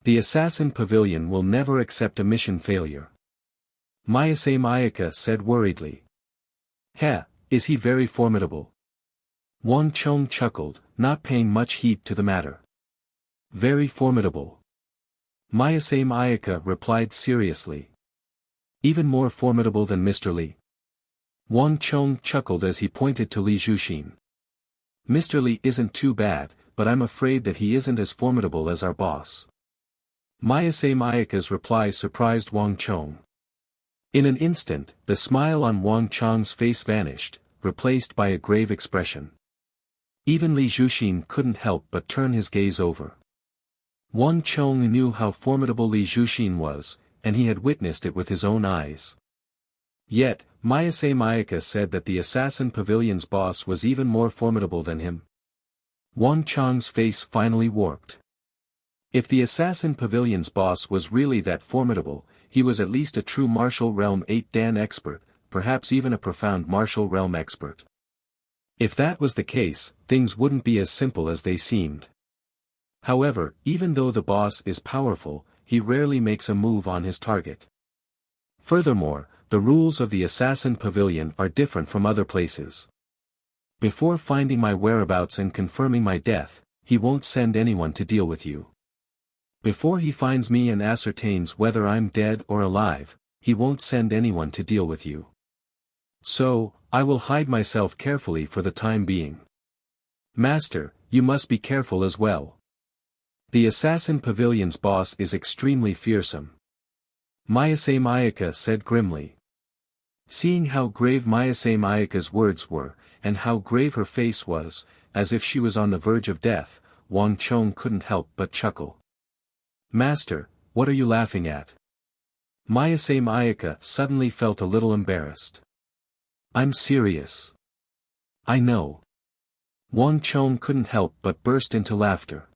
The Assassin Pavilion will never accept a mission failure. Mayase Mayaka said worriedly. Is he very formidable? Wang Chong chuckled, not paying much heed to the matter. Very formidable. Mayase Mayaka replied seriously. Even more formidable than Mr. Li. Wang Chong chuckled as he pointed to Li Zhuxin. Mr. Li isn't too bad, but I'm afraid that he isn't as formidable as our boss. Mayase Mayaka's reply surprised Wang Chong. In an instant, the smile on Wang Chong's face vanished, replaced by a grave expression. Even Li Zhuxin couldn't help but turn his gaze over. Wang Chong knew how formidable Li Zhuxin was, and he had witnessed it with his own eyes. Yet, Mayase Mayaka said that the Assassin Pavilion's boss was even more formidable than him. Wang Chong's face finally warped. If the Assassin Pavilion's boss was really that formidable, he was at least a true Martial Realm 8 Dan expert, perhaps even a profound Martial Realm expert. If that was the case, things wouldn't be as simple as they seemed. However, even though the boss is powerful, he rarely makes a move on his target. Furthermore, the rules of the Assassin Pavilion are different from other places. Before finding my whereabouts and confirming my death, he won't send anyone to deal with you. Before he finds me and ascertains whether I'm dead or alive, he won't send anyone to deal with you. So, I will hide myself carefully for the time being. Master, you must be careful as well. The Assassin Pavilion's boss is extremely fearsome. Mayase Mayaka said grimly. Seeing how grave Mayase Mayaka's words were, and how grave her face was, as if she was on the verge of death, Wang Chong couldn't help but chuckle. Master, what are you laughing at? Mayase Mayaka suddenly felt a little embarrassed. I'm serious. I know. Wang Chong couldn't help but burst into laughter.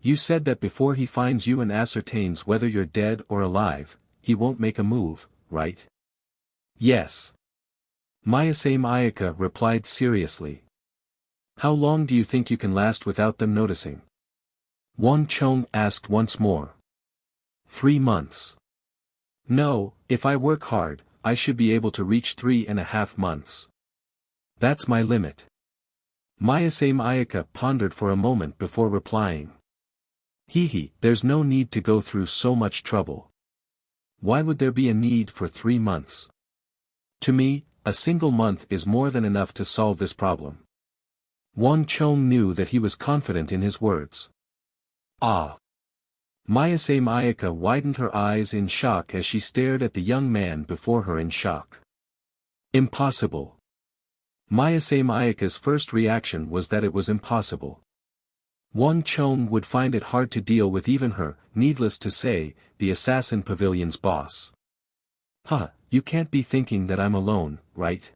You said that before he finds you and ascertains whether you're dead or alive, he won't make a move, right? Yes. Mayase Mayaka replied seriously. How long do you think you can last without them noticing? Wang Chong asked once more. 3 months. No, if I work hard, I should be able to reach 3.5 months. That's my limit. Mayase Mayaka pondered for a moment before replying. There's no need to go through so much trouble. Why would there be a need for 3 months? To me, a single month is more than enough to solve this problem. Wang Chong knew that he was confident in his words. Ah! Mayase Mayaka widened her eyes in shock as she stared at the young man before her in shock. Impossible. Mayase Mayaka's first reaction was that it was impossible. Wang Chong would find it hard to deal with even her, needless to say, the assassin pavilion's boss. You can't be thinking that I'm alone, right?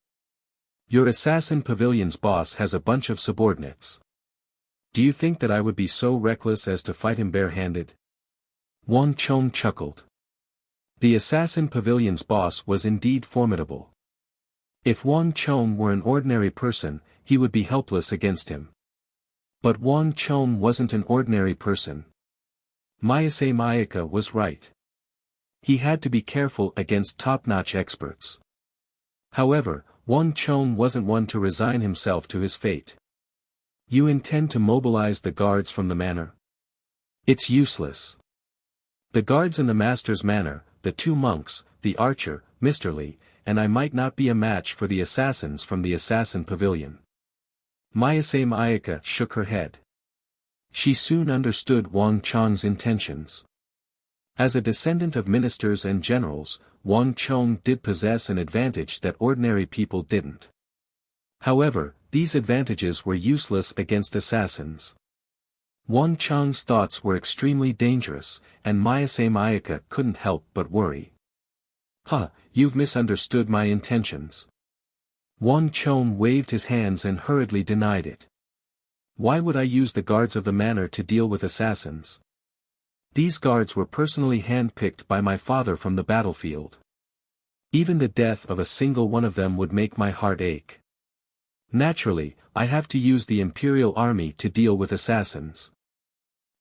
Your assassin pavilion's boss has a bunch of subordinates. Do you think that I would be so reckless as to fight him barehanded? Wang Chong chuckled. The assassin pavilion's boss was indeed formidable. If Wang Chong were an ordinary person, he would be helpless against him. But Wang Chong wasn't an ordinary person. Mayase Mayaka was right. He had to be careful against top-notch experts. However, Wang Chong wasn't one to resign himself to his fate. You intend to mobilize the guards from the manor? It's useless. The guards in the master's manor, the 2 monks, the archer, Mr. Li, and I might not be a match for the assassins from the assassin pavilion. Mayase Mayaka shook her head. She soon understood Wang Chong's intentions. As a descendant of ministers and generals, Wang Chong did possess an advantage that ordinary people didn't. However, these advantages were useless against assassins. Wang Chong's thoughts were extremely dangerous, and Mayase Mayaka couldn't help but worry. You've misunderstood my intentions. Wang Chong waved his hands and hurriedly denied it. Why would I use the guards of the manor to deal with assassins? These guards were personally hand-picked by my father from the battlefield. Even the death of a single one of them would make my heart ache. Naturally, I have to use the imperial army to deal with assassins.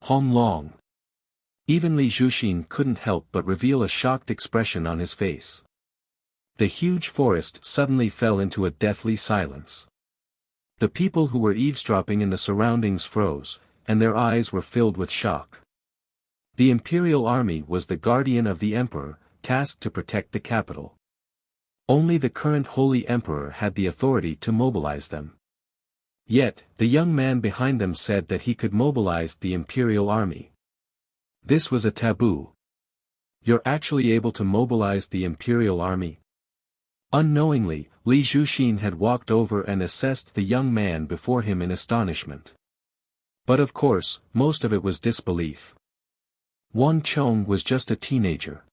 Hong Long. Even Li Zhuxin couldn't help but reveal a shocked expression on his face. The huge forest suddenly fell into a deathly silence. The people who were eavesdropping in the surroundings froze, and their eyes were filled with shock. The imperial army was the guardian of the emperor, tasked to protect the capital. Only the current holy emperor had the authority to mobilize them. Yet, the young man behind them said that he could mobilize the imperial army. This was a taboo. You're actually able to mobilize the imperial army? Unknowingly, Li Zhuxin had walked over and assessed the young man before him in astonishment. But of course, most of it was disbelief. Wang Chong was just a teenager.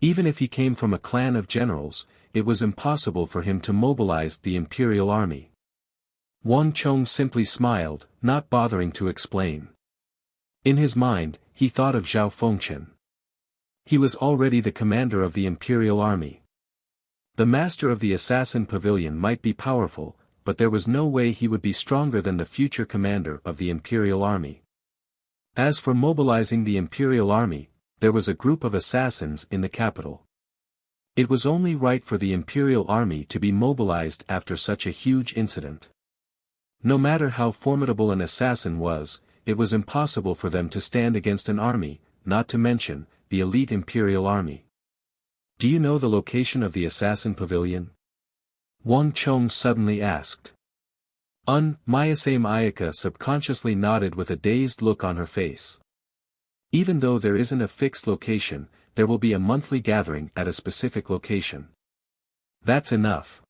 Even if he came from a clan of generals, it was impossible for him to mobilize the imperial army. Wang Chong simply smiled, not bothering to explain. In his mind, he thought of Zhao Fengchen. He was already the commander of the imperial army. The master of the assassin pavilion might be powerful, but there was no way he would be stronger than the future commander of the imperial army. As for mobilizing the imperial army, there was a group of assassins in the capital. It was only right for the imperial army to be mobilized after such a huge incident. No matter how formidable an assassin was, it was impossible for them to stand against an army, not to mention, the elite imperial army. Do you know the location of the assassin pavilion? Wang Chong suddenly asked. Mayase Mayaka subconsciously nodded with a dazed look on her face. Even though there isn't a fixed location, there will be a monthly gathering at a specific location. That's enough.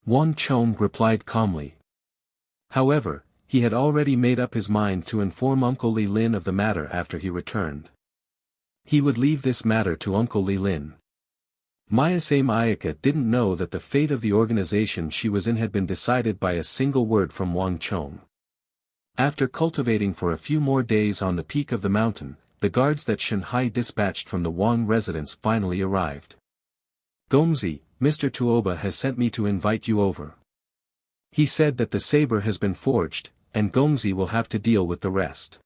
Wang Chong replied calmly. However, he had already made up his mind to inform Uncle Li Lin of the matter after he returned. He would leave this matter to Uncle Li Lin. Mayase Mayaka didn't know that the fate of the organization she was in had been decided by a single word from Wang Chong. After cultivating for a few more days on the peak of the mountain, the guards that Shanhai dispatched from the Wang residence finally arrived. "Gongzi, Mr. Tuoba has sent me to invite you over. He said that the saber has been forged, and Gongzi will have to deal with the rest.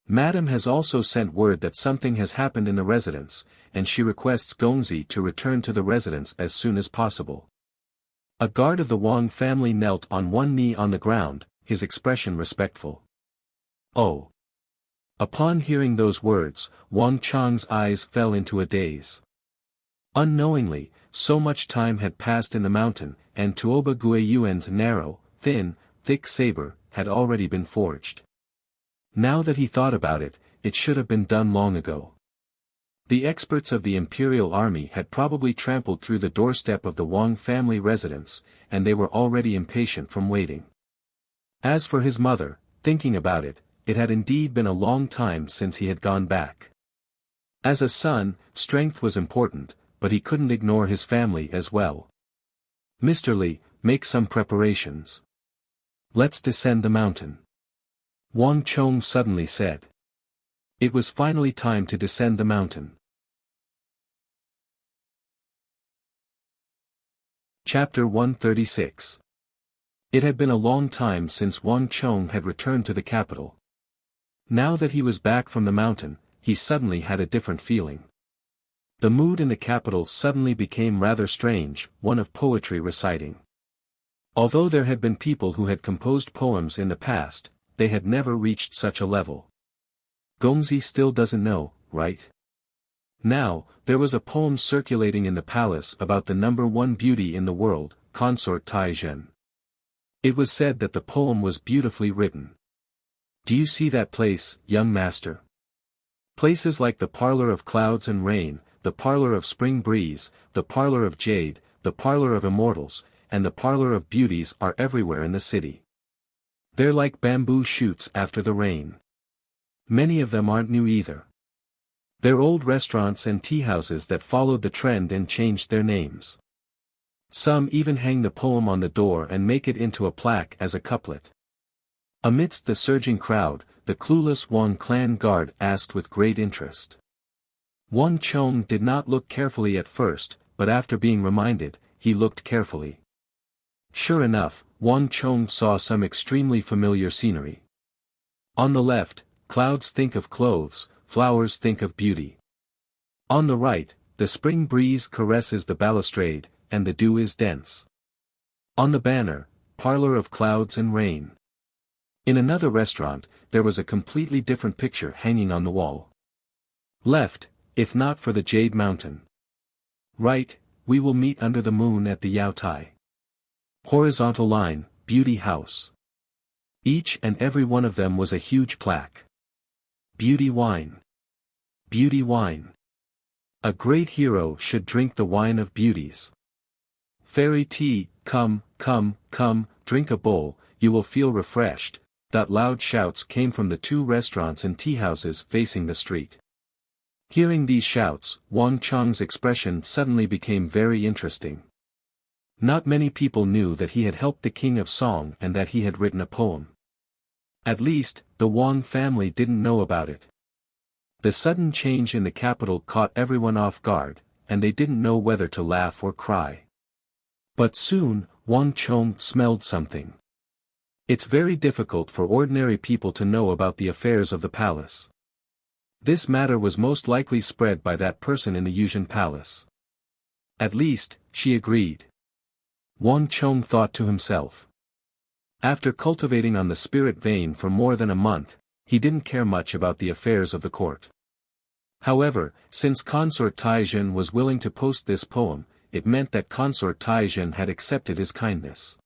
Madam has also sent word that something has happened in the residence, and she requests Gongzi to return to the residence as soon as possible." A guard of the Wang family knelt on one knee on the ground, his expression respectful. "Oh." Upon hearing those words, Wang Chang's eyes fell into a daze. Unknowingly, so much time had passed in the mountain, and Tuoba Guiyuan's narrow, thin, thick saber had already been forged. Now that he thought about it, it should have been done long ago. The experts of the Imperial Army had probably trampled through the doorstep of the Wang family residence, and they were already impatient from waiting. As for his mother, thinking about it, it had indeed been a long time since he had gone back. As a son, strength was important, but he couldn't ignore his family as well. "Mr. Li, make some preparations. Let's descend the mountain," Wang Chong suddenly said. It was finally time to descend the mountain. Chapter 136. It had been a long time since Wang Chong had returned to the capital. Now that he was back from the mountain, he suddenly had a different feeling. The mood in the capital suddenly became rather strange, one of poetry reciting. Although there had been people who had composed poems in the past, they had never reached such a level. Gongzi still doesn't know, right? Now, there was a poem circulating in the palace about the number one beauty in the world, Consort Taizhen. It was said that the poem was beautifully written. "Do you see that place, young master? Places like the parlor of clouds and rain, the parlor of spring breeze, the parlor of jade, the parlor of immortals, and the parlor of beauties are everywhere in the city. They're like bamboo shoots after the rain. Many of them aren't new either. They're old restaurants and tea-houses that followed the trend and changed their names. Some even hang the poem on the door and make it into a plaque as a couplet." Amidst the surging crowd, the clueless Wang clan guard asked with great interest. Wang Chong did not look carefully at first, but after being reminded, he looked carefully. Sure enough, Wang Chong saw some extremely familiar scenery. On the left, clouds think of clothes, flowers think of beauty. On the right, the spring breeze caresses the balustrade, and the dew is dense. On the banner, parlor of clouds and rain. In another restaurant, there was a completely different picture hanging on the wall. Left, if not for the Jade Mountain. Right, we will meet under the moon at the Yao Tai. Horizontal line, Beauty House. Each and every one of them was a huge plaque. Beauty wine. Beauty wine. A great hero should drink the wine of beauties. Fairy tea, come, come, come, drink a bowl, you will feel refreshed. Loud shouts came from the two restaurants and tea-houses facing the street. Hearing these shouts, Wang Chong's expression suddenly became very interesting. Not many people knew that he had helped the King of Song and that he had written a poem. At least, the Wang family didn't know about it. The sudden change in the capital caught everyone off guard, and they didn't know whether to laugh or cry. But soon, Wang Chong smelled something. It's very difficult for ordinary people to know about the affairs of the palace. This matter was most likely spread by that person in the Yuzhen Palace. At least, she agreed. Wang Chong thought to himself. After cultivating on the spirit vein for more than a month, he didn't care much about the affairs of the court. However, since Consort Taizhen was willing to post this poem, it meant that Consort Taizhen had accepted his kindness.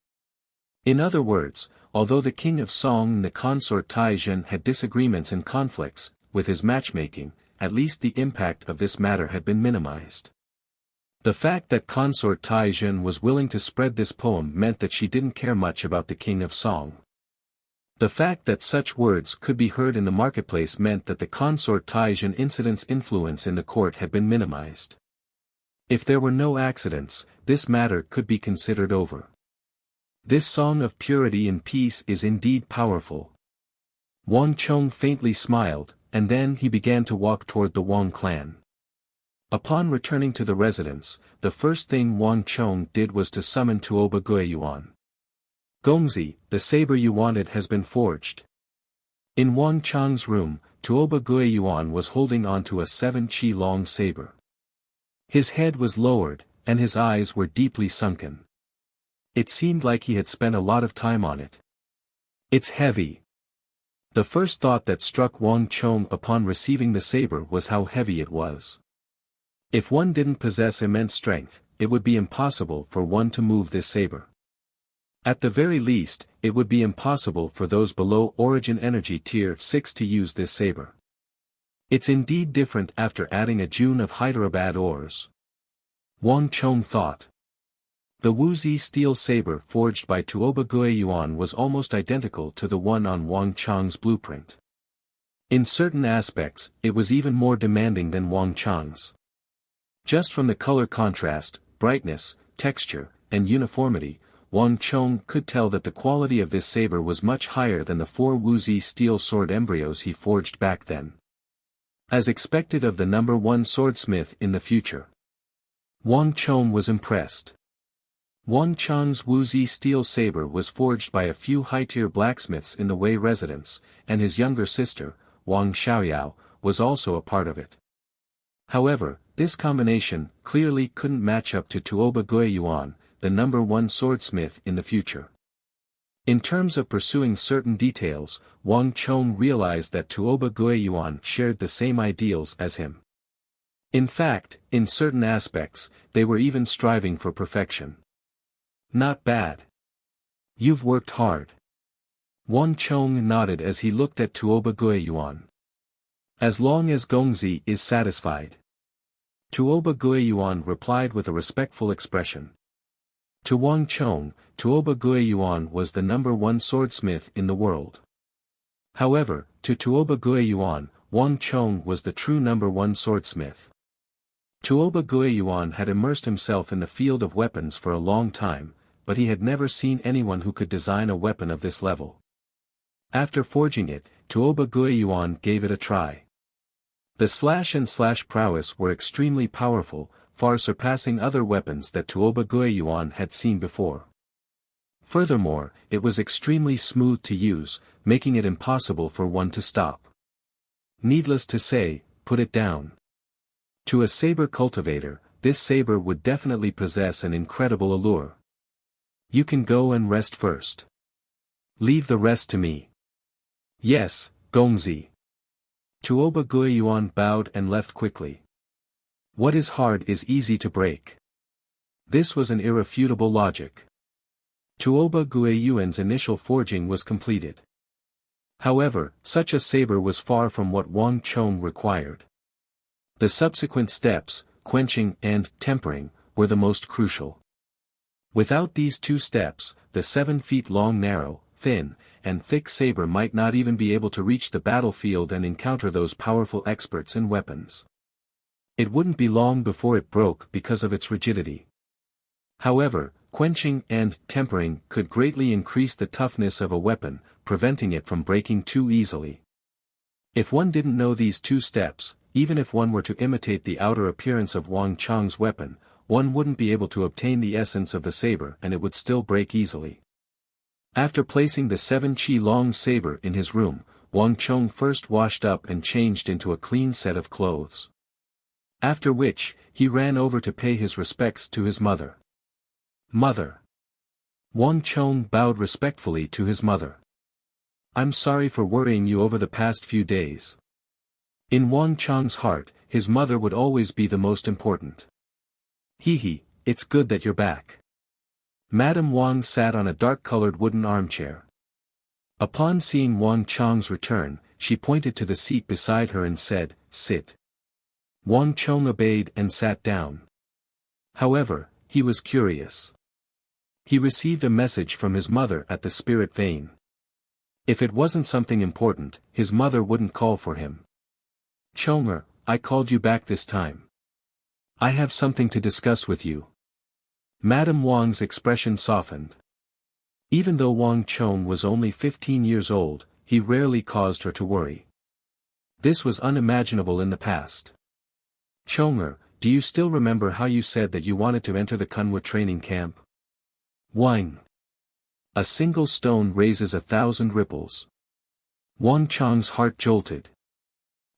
In other words, although the King of Song and the Consort Taizhen had disagreements and conflicts with his matchmaking, at least the impact of this matter had been minimized. The fact that Consort Taizhen was willing to spread this poem meant that she didn't care much about the King of Song. The fact that such words could be heard in the marketplace meant that the consort Taizhen incident's influence in the court had been minimized. If there were no accidents, this matter could be considered over. This song of purity and peace is indeed powerful. Wang Chong faintly smiled, and then he began to walk toward the Wang clan. Upon returning to the residence, the first thing Wang Chong did was to summon Tuoba Guiyuan. Gongzi, the saber you wanted has been forged. In Wang Chong's room, Tuoba Guiyuan was holding onto a 7-chi long saber. His head was lowered, and his eyes were deeply sunken. It seemed like he had spent a lot of time on it. It's heavy. The first thought that struck Wang Chong upon receiving the saber was how heavy it was. If one didn't possess immense strength, it would be impossible for one to move this saber. At the very least, it would be impossible for those below Origin Energy Tier 6 to use this saber. It's indeed different after adding a June of Hyderabad ores. Wang Chong thought. The Wuxia steel saber forged by Tuoba Guiyuan was almost identical to the one on Wang Chong's blueprint. In certain aspects, it was even more demanding than Wang Chong's. Just from the color contrast, brightness, texture, and uniformity, Wang Chong could tell that the quality of this saber was much higher than the 4 Wuxia steel sword embryos he forged back then. As expected of the number 1 swordsmith in the future. Wang Chong was impressed. Wang Chong's Wuxia steel saber was forged by a few high-tier blacksmiths in the Wei residence, and his younger sister, Wang Xiaoyao, was also a part of it. However, this combination clearly couldn't match up to Tuoba Guiyuan, the number 1 swordsmith in the future. In terms of pursuing certain details, Wang Chong realized that Tuoba Guiyuan shared the same ideals as him. In fact, in certain aspects, they were even striving for perfection. Not bad. You've worked hard. Wang Chong nodded as he looked at Tuoba Guiyuan. As long as Gongzi is satisfied. Tuoba Guiyuan replied with a respectful expression. To Wang Chong, Tuoba Guiyuan was the number 1 swordsmith in the world. However, to Tuoba Guiyuan, Wang Chong was the true number 1 swordsmith. Tuoba Guiyuan had immersed himself in the field of weapons for a long time, but he had never seen anyone who could design a weapon of this level. After forging it, Tuoba Guiyuan gave it a try. The slash and slash prowess were extremely powerful, far surpassing other weapons that Tuoba Guiyuan had seen before. Furthermore, it was extremely smooth to use, making it impossible for one to stop. Needless to say, put it down. To a saber cultivator, this saber would definitely possess an incredible allure. You can go and rest first. Leave the rest to me. Yes, Gongzi. Tuoba Guiyuan bowed and left quickly. What is hard is easy to break. This was an irrefutable logic. Tuoba Guiyuan's initial forging was completed. However, such a saber was far from what Wang Chong required. The subsequent steps, quenching and tempering, were the most crucial. Without these 2 steps, the 7 feet long narrow, thin, and thick saber might not even be able to reach the battlefield and encounter those powerful experts in weapons. It wouldn't be long before it broke because of its rigidity. However, quenching and tempering could greatly increase the toughness of a weapon, preventing it from breaking too easily. If one didn't know these 2 steps, even if one were to imitate the outer appearance of Wang Chong's weapon, one wouldn't be able to obtain the essence of the saber and it would still break easily. After placing the 7-chi long saber in his room, Wang Chong first washed up and changed into a clean set of clothes. After which, he ran over to pay his respects to his mother. Mother. Wang Chong bowed respectfully to his mother. I'm sorry for worrying you over the past few days. In Wang Chong's heart, his mother would always be the most important. Hee, it's good that you're back. Madame Wang sat on a dark-colored wooden armchair. Upon seeing Wang Chong's return, she pointed to the seat beside her and said, "Sit." Wang Chong obeyed and sat down. However, he was curious. He received a message from his mother at the spirit vein. If it wasn't something important, his mother wouldn't call for him. Chonger, I called you back this time. I have something to discuss with you. Madame Wang's expression softened. Even though Wang Chong was only 15 years old, he rarely caused her to worry. This was unimaginable in the past. Chonger, do you still remember how you said that you wanted to enter the Kunwa training camp? Wang. A single stone raises 1,000 ripples. Wang Chong's heart jolted.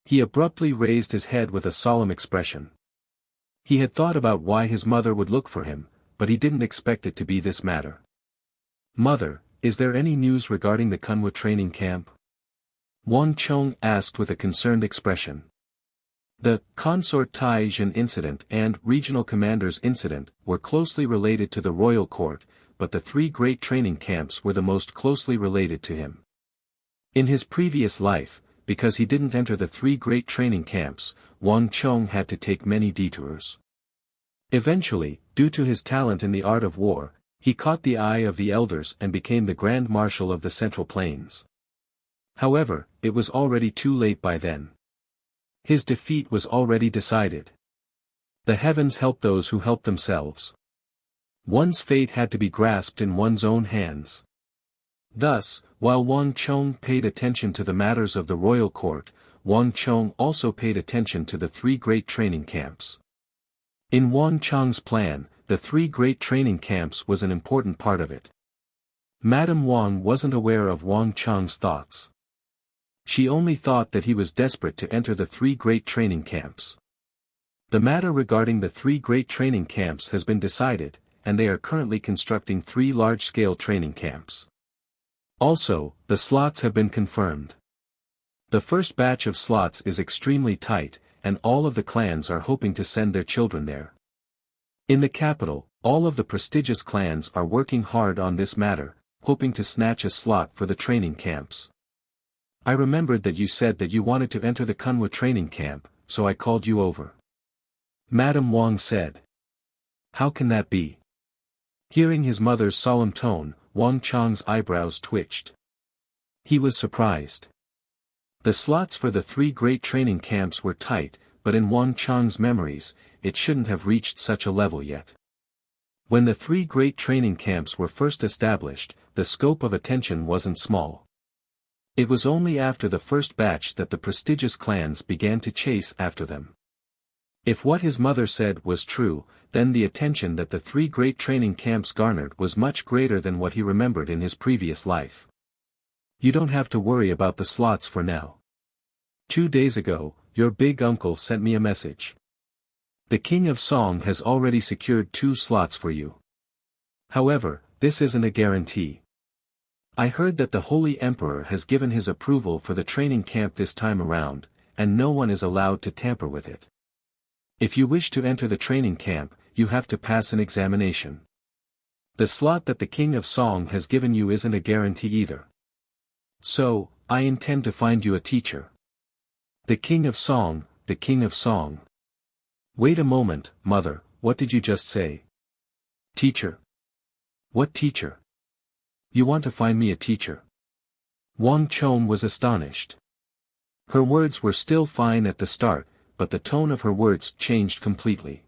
He abruptly raised his head with a solemn expression. He had thought about why his mother would look for him, but he didn't expect it to be this matter. Mother, is there any news regarding the Kunwa training camp? Wang Chong asked with a concerned expression. The Consort Taizhen incident and Regional Commanders incident were closely related to the royal court, but the three great training camps were the most closely related to him. In his previous life, because he didn't enter the three great training camps, Wang Chong had to take many detours. Eventually, due to his talent in the art of war, he caught the eye of the elders and became the Grand Marshal of the Central Plains. However, it was already too late by then. His defeat was already decided. The heavens help those who help themselves. One's fate had to be grasped in one's own hands. Thus, while Wang Chong paid attention to the matters of the royal court, Wang Chong also paid attention to the three great training camps. In Wang Chong's plan, the three great training camps was an important part of it. Madame Wang wasn't aware of Wang Chong's thoughts. She only thought that he was desperate to enter the three great training camps. The matter regarding the three great training camps has been decided, and they are currently constructing 3 large-scale training camps. Also, the slots have been confirmed. The first batch of slots is extremely tight, and all of the clans are hoping to send their children there. In the capital, all of the prestigious clans are working hard on this matter, hoping to snatch a slot for the training camps. I remembered that you said that you wanted to enter the Kunwa training camp, so I called you over. Madame Wang said. How can that be? Hearing his mother's solemn tone, Wang Chong's eyebrows twitched. He was surprised. The slots for the 3 great training camps were tight, but in Wang Chong's memories, it shouldn't have reached such a level yet. When the 3 great training camps were first established, the scope of attention wasn't small. It was only after the first batch that the prestigious clans began to chase after them. If what his mother said was true, then the attention that the 3 great training camps garnered was much greater than what he remembered in his previous life. You don't have to worry about the slots for now. 2 days ago, your big uncle sent me a message. The King of Song has already secured 2 slots for you. However, this isn't a guarantee. I heard that the Holy Emperor has given his approval for the training camp this time around, and no one is allowed to tamper with it. If you wish to enter the training camp, you have to pass an examination. The slot that the King of Song has given you isn't a guarantee either. So, I intend to find you a teacher. The King of Song, the King of Song. Wait a moment, mother, what did you just say? Teacher? What teacher? You want to find me a teacher? Wang Chong was astonished. Her words were still fine at the start, but the tone of her words changed completely.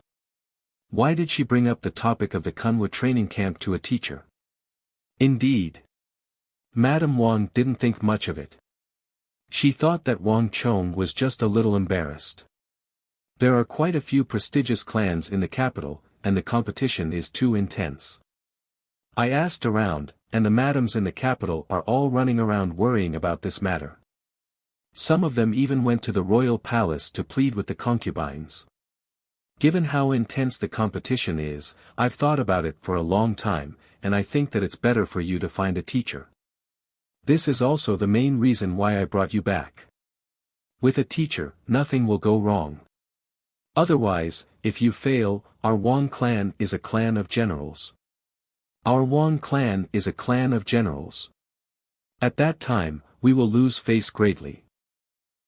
Why did she bring up the topic of the Kunwa training camp to a teacher? Indeed. Madame Wang didn't think much of it. She thought that Wang Chong was just a little embarrassed. There are quite a few prestigious clans in the capital, and the competition is too intense. I asked around, and the madams in the capital are all running around worrying about this matter. Some of them even went to the royal palace to plead with the concubines. Given how intense the competition is, I've thought about it for a long time, and I think that it's better for you to find a teacher. This is also the main reason why I brought you back. With a teacher, nothing will go wrong. Otherwise, if you fail, our Wang clan is a clan of generals. Our Wang clan is a clan of generals. At that time, we will lose face greatly.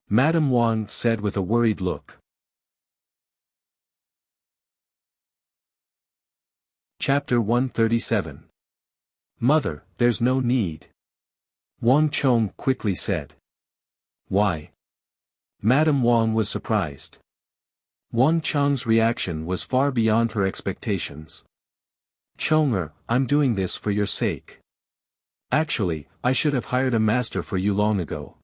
Madame Wang said with a worried look. Chapter 137. Mother, there's no need. Wang Chong quickly said. Why? Madame Wang was surprised. Wang Chong's reaction was far beyond her expectations. Chonger, I'm doing this for your sake. Actually, I should have hired a master for you long ago.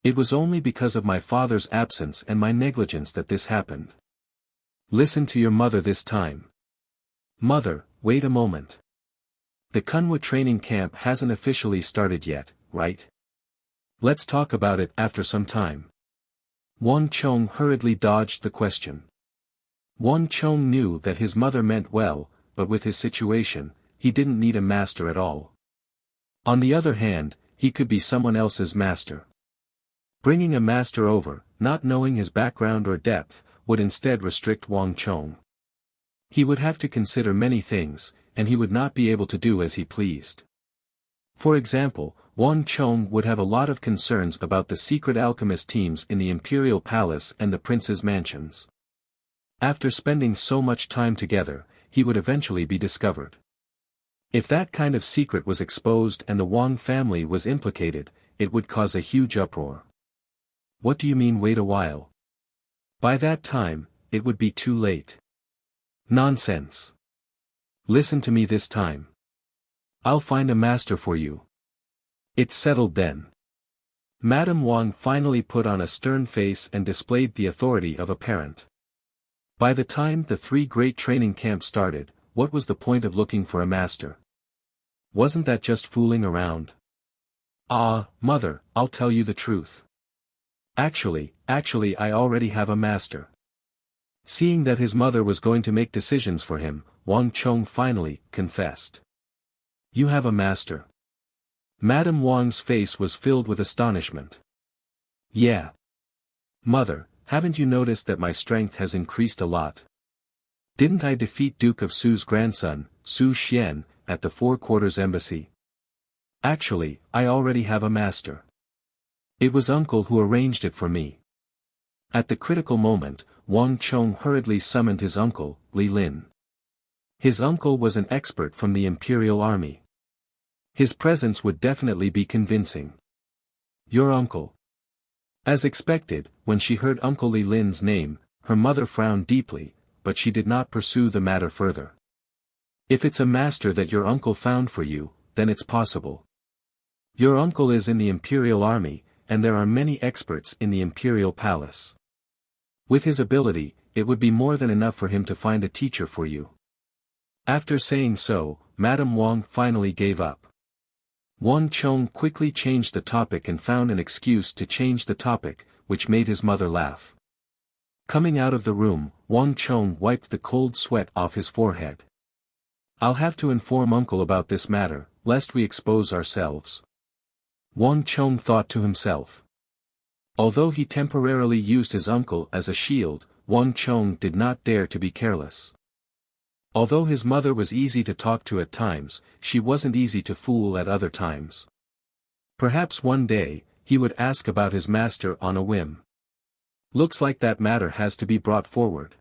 It was only because of my father's absence and my negligence that this happened. Listen to your mother this time. Mother, wait a moment. The Kunwa training camp hasn't officially started yet, right? Let's talk about it after some time. Wang Chong hurriedly dodged the question. Wang Chong knew that his mother meant well, but with his situation, he didn't need a master at all. On the other hand, he could be someone else's master. Bringing a master over, not knowing his background or depth, would instead restrict Wang Chong. He would have to consider many things, and he would not be able to do as he pleased. For example, Wang Chong would have a lot of concerns about the secret alchemist teams in the Imperial Palace and the Prince's mansions. After spending so much time together, he would eventually be discovered. If that kind of secret was exposed and the Wang family was implicated, it would cause a huge uproar. What do you mean wait a while? By that time, it would be too late. Nonsense. Listen to me this time. I'll find a master for you. It's settled then. Madame Wang finally put on a stern face and displayed the authority of a parent. By the time the 3 great training camps started, what was the point of looking for a master? Wasn't that just fooling around? Ah, mother, I'll tell you the truth. Actually, I already have a master. Seeing that his mother was going to make decisions for him, Wang Chong finally confessed. You have a master. Madame Wang's face was filled with astonishment. Yeah. Mother, haven't you noticed that my strength has increased a lot? Didn't I defeat Duke of Su's grandson, Su Xian, at the Four Quarters Embassy? Actually, I already have a master. It was uncle who arranged it for me. At the critical moment, Wang Chong hurriedly summoned his uncle, Li Lin. His uncle was an expert from the Imperial Army. His presence would definitely be convincing. Your uncle. As expected, when she heard Uncle Li Lin's name, her mother frowned deeply, but she did not pursue the matter further. If it's a master that your uncle found for you, then it's possible. Your uncle is in the Imperial Army, and there are many experts in the Imperial Palace. With his ability, it would be more than enough for him to find a teacher for you. After saying so, Madame Wang finally gave up. Wang Chong quickly changed the topic and found an excuse to change the topic, which made his mother laugh. Coming out of the room, Wang Chong wiped the cold sweat off his forehead. I'll have to inform uncle about this matter, lest we expose ourselves. Wang Chong thought to himself. Although he temporarily used his uncle as a shield, Wang Chong did not dare to be careless. Although his mother was easy to talk to at times, she wasn't easy to fool at other times. Perhaps one day, he would ask about his master on a whim. Looks like that matter has to be brought forward.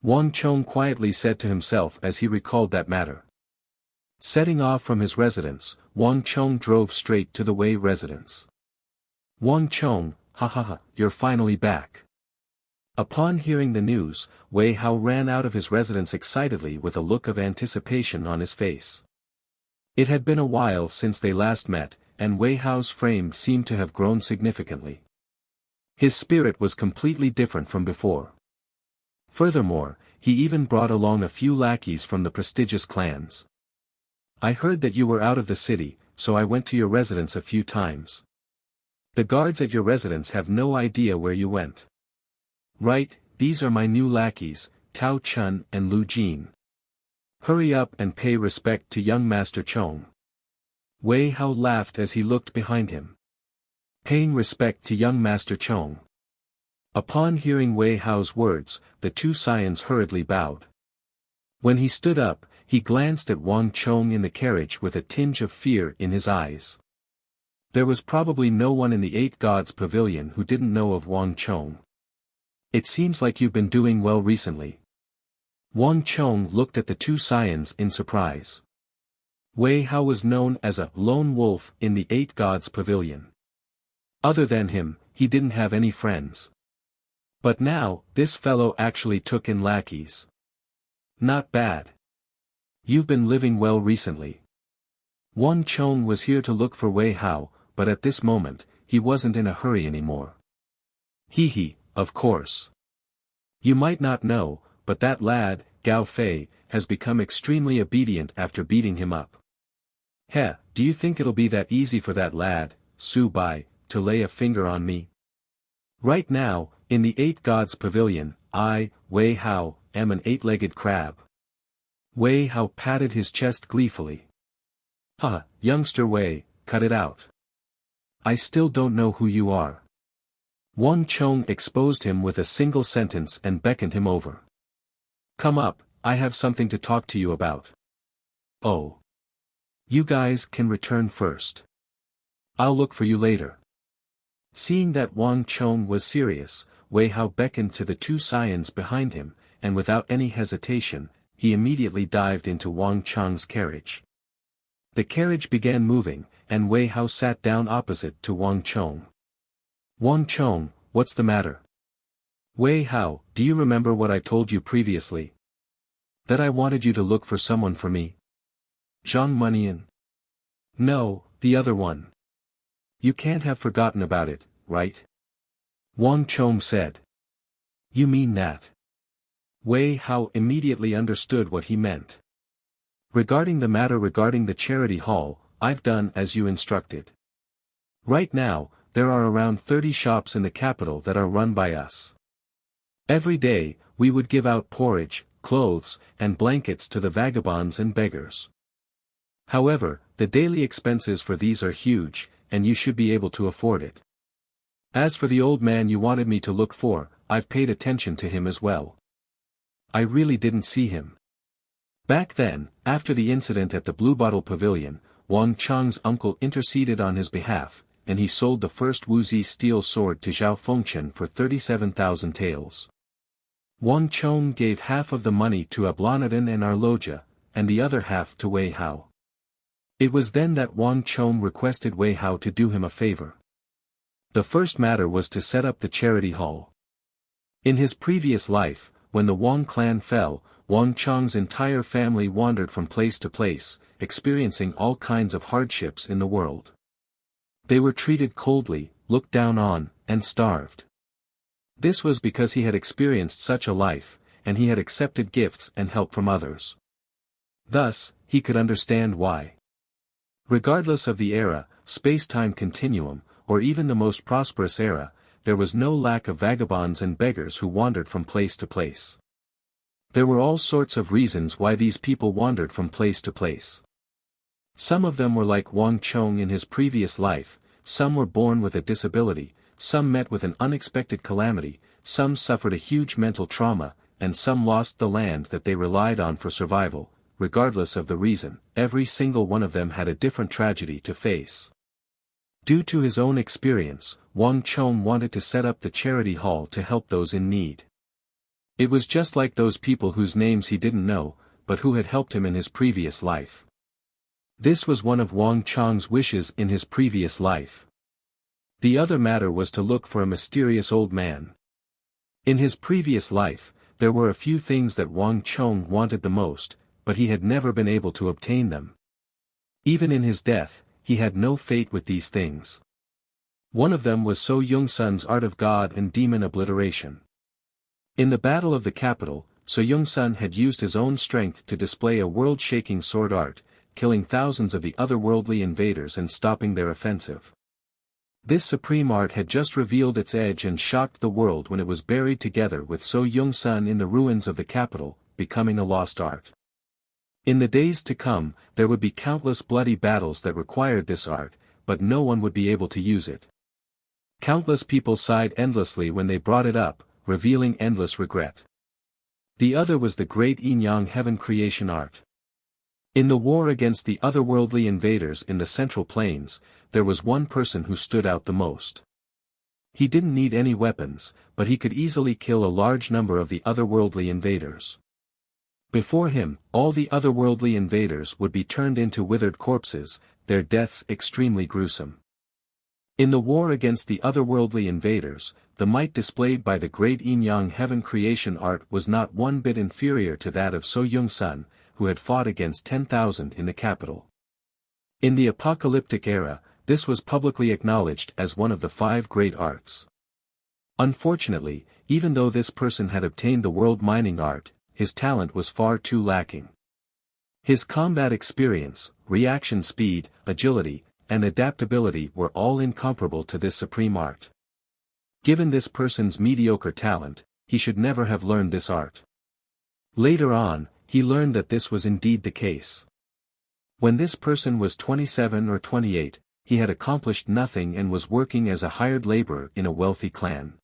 Wang Chong quietly said to himself as he recalled that matter. Setting off from his residence, Wang Chong drove straight to the Wei residence. Wang Chong, you're finally back. Upon hearing the news, Wei Hao ran out of his residence excitedly with a look of anticipation on his face. It had been a while since they last met, and Wei Hao's frame seemed to have grown significantly. His spirit was completely different from before. Furthermore, he even brought along a few lackeys from the prestigious clans. I heard that you were out of the city, so I went to your residence a few times. The guards at your residence have no idea where you went. Right, these are my new lackeys, Tao Chun and Lu Jin. Hurry up and pay respect to young Master Chong. Wei Hao laughed as he looked behind him. Paying respect to young Master Chong. Upon hearing Wei Hao's words, the two scions hurriedly bowed. When he stood up, he glanced at Wang Chong in the carriage with a tinge of fear in his eyes. There was probably no one in the Eight Gods Pavilion who didn't know of Wang Chong. It seems like you've been doing well recently. Wang Chong looked at the two scions in surprise. Wei Hao was known as a lone wolf in the Eight Gods Pavilion. Other than him, he didn't have any friends. But now, this fellow actually took in lackeys. Not bad. You've been living well recently. Wang Chong was here to look for Wei Hao, but at this moment, he wasn't in a hurry anymore. Hee, of course. You might not know, but that lad, Gao Fei, has become extremely obedient after beating him up. Heh, do you think it'll be that easy for that lad, Su Bai, to lay a finger on me? Right now, in the Eight Gods Pavilion, I, Wei Hao, am an eight-legged crab. Wei Hao patted his chest gleefully. Youngster Wei, cut it out. I still don't know who you are. Wang Chong exposed him with a single sentence and beckoned him over. Come up, I have something to talk to you about. Oh. You guys can return first. I'll look for you later. Seeing that Wang Chong was serious, Wei Hao beckoned to the two scions behind him, and without any hesitation, he immediately dived into Wang Chong's carriage. The carriage began moving, and Wei Hao sat down opposite to Wang Chong. Wang Chong, what's the matter? Wei Hao, do you remember what I told you previously? That I wanted you to look for someone for me? Zhang Munian? No, the other one. You can't have forgotten about it, right? Wang Chong said. You mean that? Wei Hao immediately understood what he meant. Regarding the matter regarding the charity hall, I've done as you instructed. Right now, there are around 30 shops in the capital that are run by us. Every day, we would give out porridge, clothes, and blankets to the vagabonds and beggars. However, the daily expenses for these are huge, and you should be able to afford it. As for the old man you wanted me to look for, I've paid attention to him as well. I really didn't see him. Back then, after the incident at the Bluebottle Pavilion, Wang Chong's uncle interceded on his behalf, and he sold the first Wuxia steel sword to Zhao Fengchen for 37,000 taels. Wang Chong gave half of the money to Ablanadin and Arloja, and the other half to Wei Hao. It was then that Wang Chong requested Wei Hao to do him a favor. The first matter was to set up the charity hall. In his previous life, when the Wang clan fell, Wang Chong's entire family wandered from place to place, experiencing all kinds of hardships in the world. They were treated coldly, looked down on, and starved. This was because he had experienced such a life, and he had accepted gifts and help from others. Thus, he could understand why. Regardless of the era, space-time continuum, or even the most prosperous era, there was no lack of vagabonds and beggars who wandered from place to place. There were all sorts of reasons why these people wandered from place to place. Some of them were like Wang Chong in his previous life, some were born with a disability, some met with an unexpected calamity, some suffered a huge mental trauma, and some lost the land that they relied on for survival. Regardless of the reason, every single one of them had a different tragedy to face. Due to his own experience, Wang Chong wanted to set up the charity hall to help those in need. It was just like those people whose names he didn't know, but who had helped him in his previous life. This was one of Wang Chong's wishes in his previous life. The other matter was to look for a mysterious old man. In his previous life, there were a few things that Wang Chong wanted the most, but he had never been able to obtain them. Even in his death, he had no fate with these things. One of them was So Yung-sun's art of god and demon obliteration. In the battle of the capital, So Yung-sun had used his own strength to display a world-shaking sword art, killing thousands of the otherworldly invaders and stopping their offensive. This supreme art had just revealed its edge and shocked the world when it was buried together with So Yung-sun in the ruins of the capital, becoming a lost art. In the days to come, there would be countless bloody battles that required this art, but no one would be able to use it. Countless people sighed endlessly when they brought it up, revealing endless regret. The other was the great Yin-Yang heaven creation art. In the war against the otherworldly invaders in the Central Plains, there was one person who stood out the most. He didn't need any weapons, but he could easily kill a large number of the otherworldly invaders. Before him, all the otherworldly invaders would be turned into withered corpses, their deaths extremely gruesome. In the war against the otherworldly invaders, the might displayed by the great yin-yang heaven creation art was not one bit inferior to that of So Young-sun, who had fought against 10,000 in the capital. In the apocalyptic era, this was publicly acknowledged as one of the 5 great arts. Unfortunately, even though this person had obtained the world mining art, his talent was far too lacking. His combat experience, reaction speed, agility, and adaptability were all incomparable to this supreme art. Given this person's mediocre talent, he should never have learned this art. Later on, he learned that this was indeed the case. When this person was 27 or 28, he had accomplished nothing and was working as a hired laborer in a wealthy clan.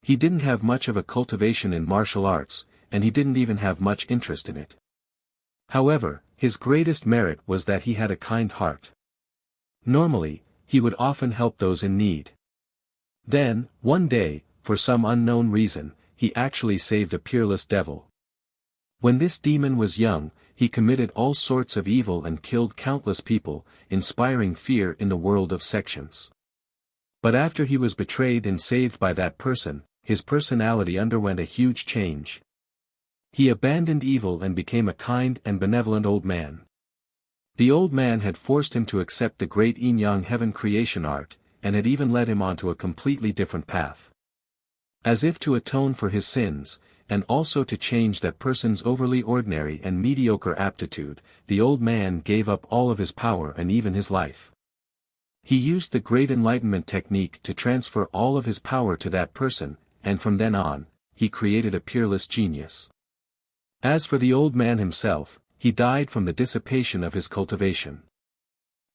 He didn't have much of a cultivation in martial arts, and he didn't even have much interest in it. However, his greatest merit was that he had a kind heart. Normally, he would often help those in need. Then, one day, for some unknown reason, he actually saved a peerless devil. When this demon was young, he committed all sorts of evil and killed countless people, inspiring fear in the world of sections. But after he was betrayed and saved by that person, his personality underwent a huge change. He abandoned evil and became a kind and benevolent old man. The old man had forced him to accept the great yin-yang heaven creation art, and had even led him onto a completely different path. As if to atone for his sins, and also to change that person's overly ordinary and mediocre aptitude, the old man gave up all of his power and even his life. He used the Great Enlightenment technique to transfer all of his power to that person, and from then on, he created a peerless genius. As for the old man himself, he died from the dissipation of his cultivation.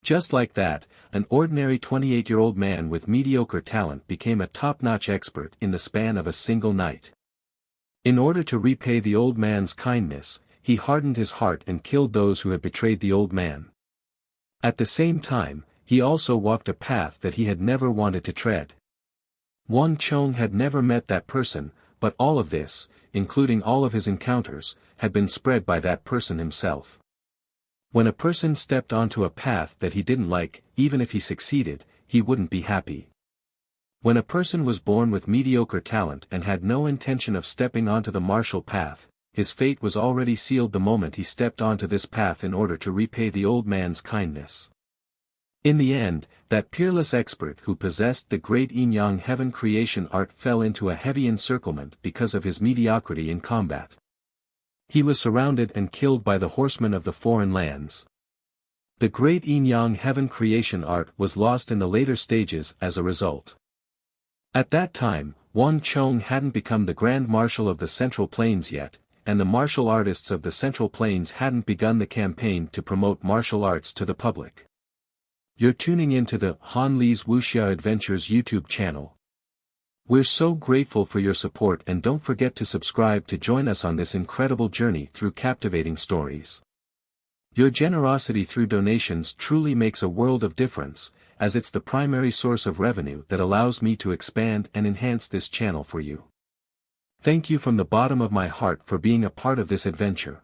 Just like that, an ordinary 28-year-old man with mediocre talent became a top-notch expert in the span of a single night. In order to repay the old man's kindness, he hardened his heart and killed those who had betrayed the old man. At the same time, he also walked a path that he had never wanted to tread. Wang Chong had never met that person, but all of this, including all of his encounters, had been spread by that person himself. When a person stepped onto a path that he didn't like, even if he succeeded, he wouldn't be happy. When a person was born with mediocre talent and had no intention of stepping onto the martial path, his fate was already sealed the moment he stepped onto this path in order to repay the old man's kindness. In the end, that peerless expert who possessed the great yin-yang heaven creation art fell into a heavy encirclement because of his mediocrity in combat. He was surrounded and killed by the horsemen of the foreign lands. The great yin-yang heaven creation art was lost in the later stages as a result. At that time, Wang Chong hadn't become the Grand Marshal of the Central Plains yet, and the martial artists of the Central Plains hadn't begun the campaign to promote martial arts to the public. You're tuning into the Han Li's Wuxia Adventures YouTube channel. We're so grateful for your support, and don't forget to subscribe to join us on this incredible journey through captivating stories. Your generosity through donations truly makes a world of difference, as it's the primary source of revenue that allows me to expand and enhance this channel for you. Thank you from the bottom of my heart for being a part of this adventure.